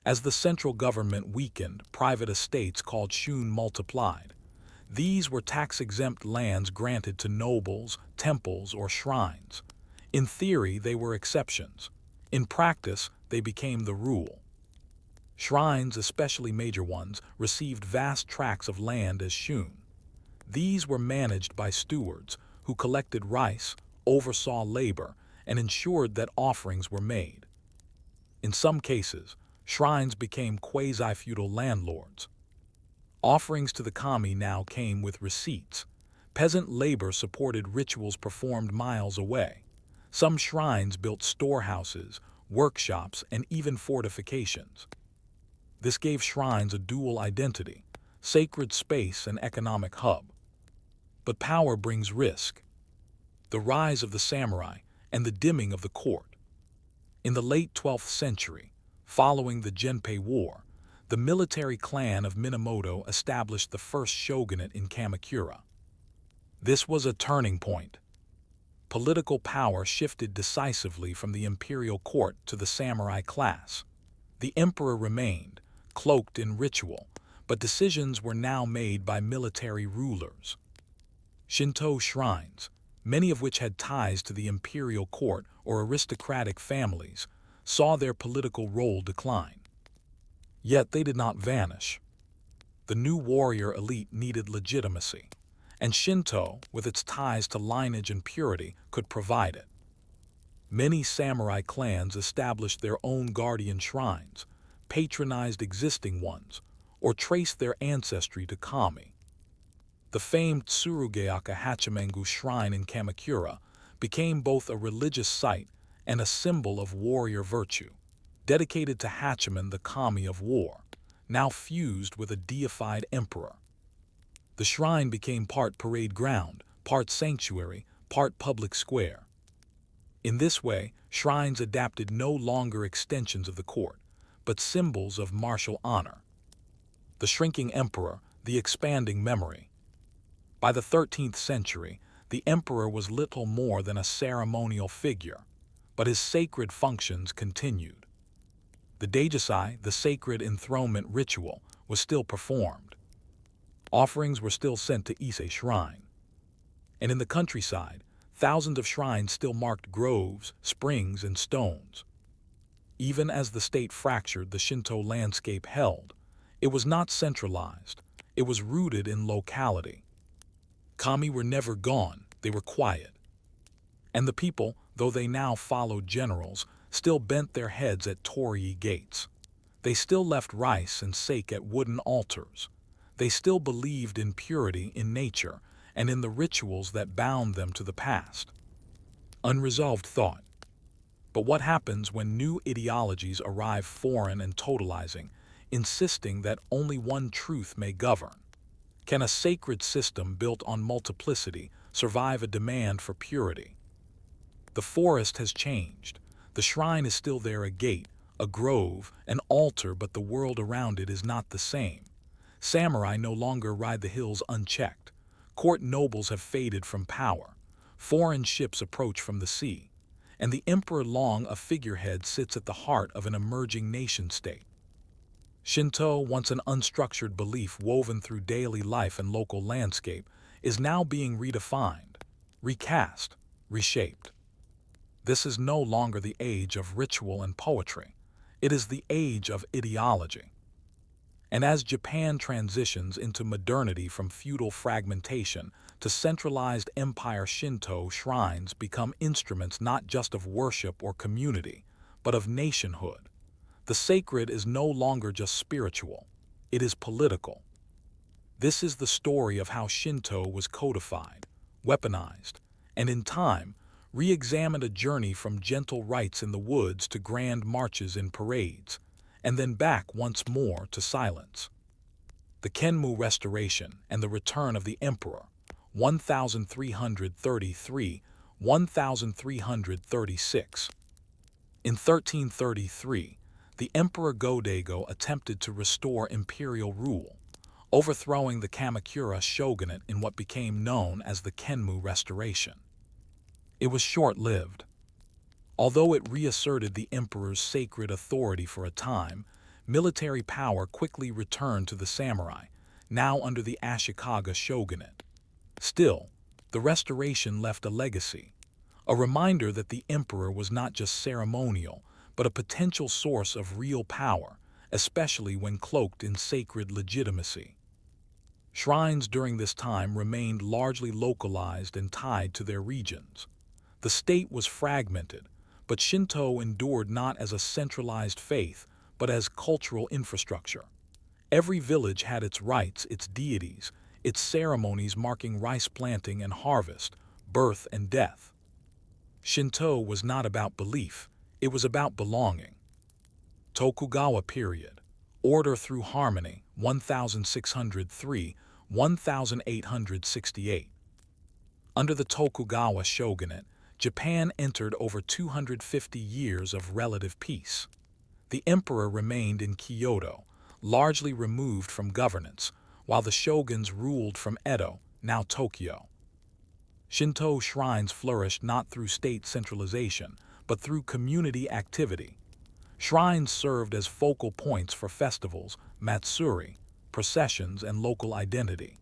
As the central government weakened, private estates called Shun multiplied. These were tax-exempt lands granted to nobles, temples, or shrines. In theory, they were exceptions. In practice, they became the rule. Shrines, especially major ones, received vast tracts of land as shun. These were managed by stewards who collected rice, oversaw labor, and ensured that offerings were made. In some cases, shrines became quasi-feudal landlords. Offerings to the kami now came with receipts. Peasant labor supported rituals performed miles away. Some shrines built storehouses, workshops, and even fortifications. This gave shrines a dual identity, sacred space and economic hub. But power brings risk. The rise of the samurai and the dimming of the court. In the late 12th century, following the Genpei War, the military clan of Minamoto established the first shogunate in Kamakura. This was a turning point. Political power shifted decisively from the imperial court to the samurai class. The emperor remained, cloaked in ritual, but decisions were now made by military rulers. Shinto shrines, many of which had ties to the imperial court or aristocratic families, saw their political role decline. Yet they did not vanish. The new warrior elite needed legitimacy, and Shinto, with its ties to lineage and purity, could provide it. Many samurai clans established their own guardian shrines, patronized existing ones, or traced their ancestry to kami. The famed Tsurugeaka Hachimengu Shrine in Kamakura became both a religious site and a symbol of warrior virtue, dedicated to Hachimen, the kami of war, now fused with a deified emperor. The shrine became part parade ground, part sanctuary, part public square. In this way, shrines adapted no longer extensions of the court, but symbols of martial honor. The shrinking emperor, the expanding memory. By the 13th century, the emperor was little more than a ceremonial figure, but his sacred functions continued. The Daijisai, the sacred enthronement ritual, was still performed. Offerings were still sent to Ise Shrine. And in the countryside, thousands of shrines still marked groves, springs, and stones. Even as the state fractured, the Shinto landscape held. It was not centralized. It was rooted in locality. Kami were never gone, they were quiet. And the people, though they now followed generals, still bent their heads at torii gates. They still left rice and sake at wooden altars. They still believed in purity in nature and in the rituals that bound them to the past. Unresolved thought. But what happens when new ideologies arrive foreign and totalizing, insisting that only one truth may govern? Can a sacred system built on multiplicity survive a demand for purity? The forest has changed. The shrine is still there, a gate, a grove, an altar, but the world around it is not the same. Samurai no longer ride the hills unchecked. Court nobles have faded from power. Foreign ships approach from the sea. And the emperor, long a figurehead, sits at the heart of an emerging nation-state. Shinto, once an unstructured belief woven through daily life and local landscape, is now being redefined, recast, reshaped. This is no longer the age of ritual and poetry. It is the age of ideology. And as Japan transitions into modernity, from feudal fragmentation to centralized empire, Shinto shrines become instruments not just of worship or community, but of nationhood. The sacred is no longer just spiritual, it is political. This is the story of how Shinto was codified, weaponized, and in time, re-examined a journey from gentle rites in the woods to grand marches in parades, and then back once more to silence. The Kenmu Restoration and the Return of the Emperor, 1333-1336. In 1333, the Emperor Go-Daigo attempted to restore imperial rule, overthrowing the Kamakura shogunate in what became known as the Kenmu Restoration. It was short-lived. Although it reasserted the emperor's sacred authority for a time, military power quickly returned to the samurai, now under the Ashikaga shogunate. Still, the restoration left a legacy, a reminder that the emperor was not just ceremonial, but a potential source of real power, especially when cloaked in sacred legitimacy. Shrines during this time remained largely localized and tied to their regions. The state was fragmented, but Shinto endured not as a centralized faith, but as cultural infrastructure. Every village had its rites, its deities, its ceremonies marking rice planting and harvest, birth and death. Shinto was not about belief, it was about belonging. Tokugawa period. Order through harmony, 1603-1868. Under the Tokugawa shogunate, Japan entered over 250 years of relative peace. The emperor remained in Kyoto, largely removed from governance, while the shoguns ruled from Edo, now Tokyo. Shinto shrines flourished not through state centralization, but through community activity. Shrines served as focal points for festivals, matsuri, processions, and local identity.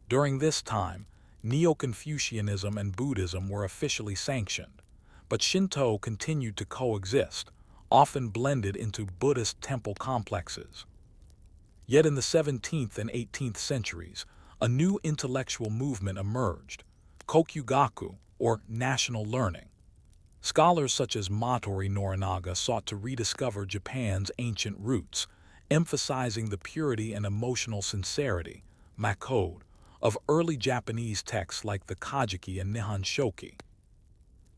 During this time, Neo-Confucianism and Buddhism were officially sanctioned, but Shinto continued to coexist, often blended into Buddhist temple complexes. Yet in the 17th and 18th centuries, a new intellectual movement emerged, Kokyugaku, or national learning. Scholars such as Matori Norinaga sought to rediscover Japan's ancient roots, emphasizing the purity and emotional sincerity, Makode, of early Japanese texts like the Kojiki and Nihon Shoki.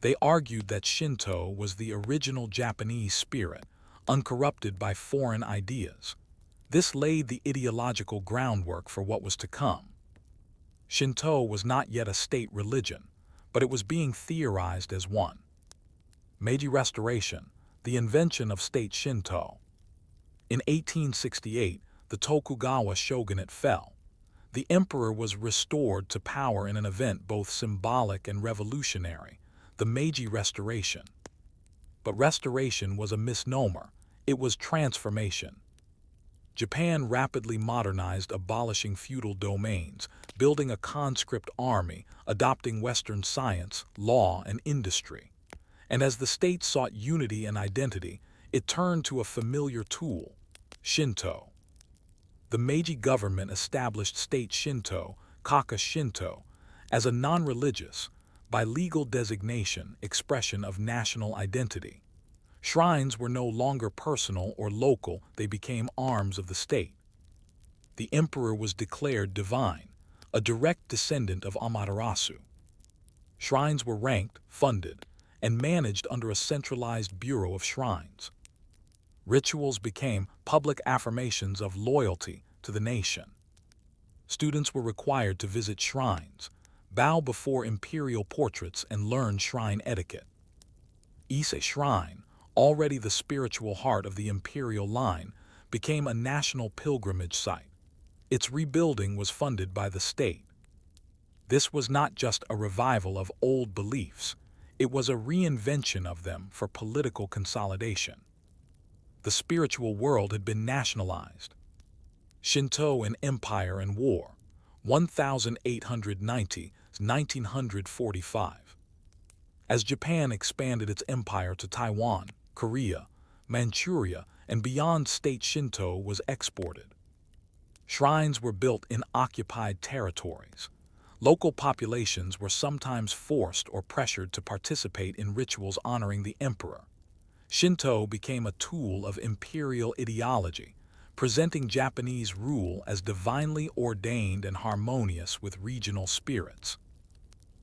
They argued that Shinto was the original Japanese spirit, uncorrupted by foreign ideas. This laid the ideological groundwork for what was to come. Shinto was not yet a state religion, but it was being theorized as one. Meiji Restoration, the invention of state Shinto. In 1868, the Tokugawa shogunate fell. The emperor was restored to power in an event both symbolic and revolutionary, the Meiji Restoration. But restoration was a misnomer, it was transformation. Japan rapidly modernized, abolishing feudal domains, building a conscript army, adopting Western science, law, and industry. And as the state sought unity and identity, it turned to a familiar tool, Shinto. The Meiji government established state Shinto, Kaka Shinto, as a non-religious, by legal designation, expression of national identity. Shrines were no longer personal or local, they became arms of the state. The emperor was declared divine, a direct descendant of Amaterasu. Shrines were ranked, funded, and managed under a centralized bureau of shrines. Rituals became public affirmations of loyalty to the nation. Students were required to visit shrines, bow before imperial portraits, and learn shrine etiquette. Ise Shrine, already the spiritual heart of the imperial line, became a national pilgrimage site. Its rebuilding was funded by the state. This was not just a revival of old beliefs, it was a reinvention of them for political consolidation. The spiritual world had been nationalized. Shinto in Empire and War, 1890-1945. As Japan expanded its empire to Taiwan, Korea, Manchuria, and beyond, state Shinto was exported. Shrines were built in occupied territories. Local populations were sometimes forced or pressured to participate in rituals honoring the emperor. Shinto became a tool of imperial ideology, presenting Japanese rule as divinely ordained and harmonious with regional spirits.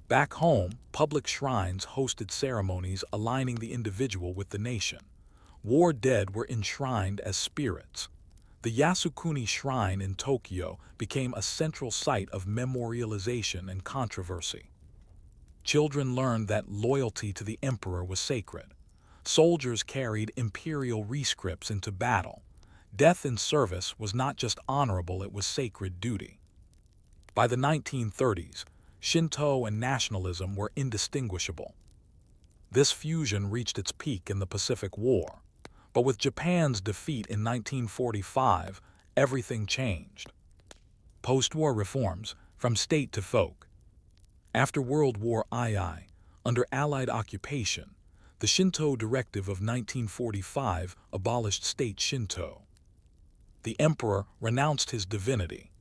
Back home, public shrines hosted ceremonies aligning the individual with the nation. War dead were enshrined as spirits. The Yasukuni Shrine in Tokyo became a central site of memorialization and controversy. Children learned that loyalty to the emperor was sacred. Soldiers carried imperial rescripts into battle. Death in service was not just honorable, it was sacred duty. By the 1930s, Shinto and nationalism were indistinguishable. This fusion reached its peak in the Pacific War. But with Japan's defeat in 1945, everything changed. Post-war reforms, from state to folk. After World War II, under Allied occupation, the Shinto Directive of 1945 abolished state Shinto. The emperor renounced his divinity.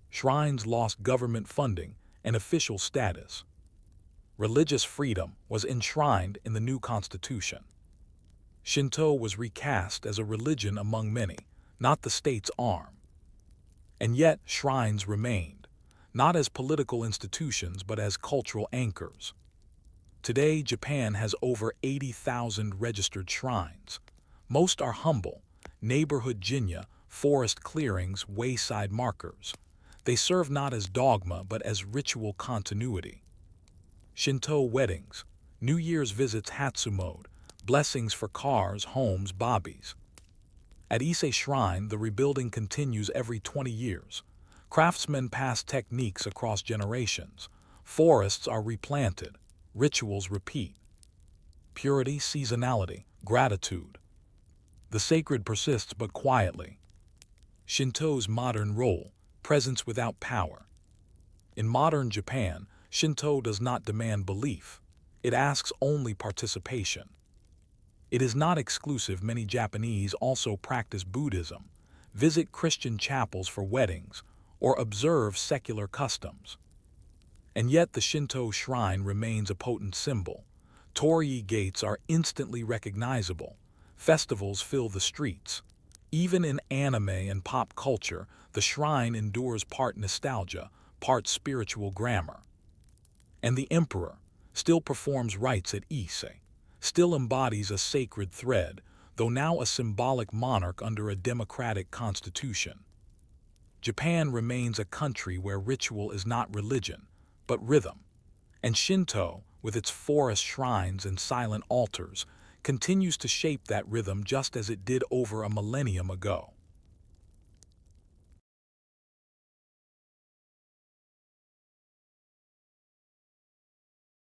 Shrines lost government funding and official status. Religious freedom was enshrined in the new constitution. Shinto was recast as a religion among many, not the state's arm. And yet shrines remained, not as political institutions but as cultural anchors. Today, Japan has over 80,000 registered shrines. Most are humble, neighborhood jinya, forest clearings, wayside markers. They serve not as dogma but as ritual continuity. Shinto weddings, New Year's visits Hatsumode, blessings for cars, homes, bobbies. At Ise Shrine, the rebuilding continues every 20 years. Craftsmen pass techniques across generations. Forests are replanted. Rituals repeat. Purity, seasonality, gratitude. The sacred persists but quietly. Shinto's modern role, presence without power. In modern Japan, Shinto does not demand belief. It asks only participation. It is not exclusive. Many Japanese also practice Buddhism, visit Christian chapels for weddings, or observe secular customs. And yet the Shinto shrine remains a potent symbol. Torii gates are instantly recognizable. Festivals fill the streets. Even in anime and pop culture, the shrine endures part nostalgia, part spiritual grammar. And the emperor still performs rites at Ise, still embodies a sacred thread, though now a symbolic monarch under a democratic constitution. Japan remains a country where ritual is not religion, but rhythm. And Shinto, with its forest shrines and silent altars, continues to shape that rhythm just as it did over a millennium ago.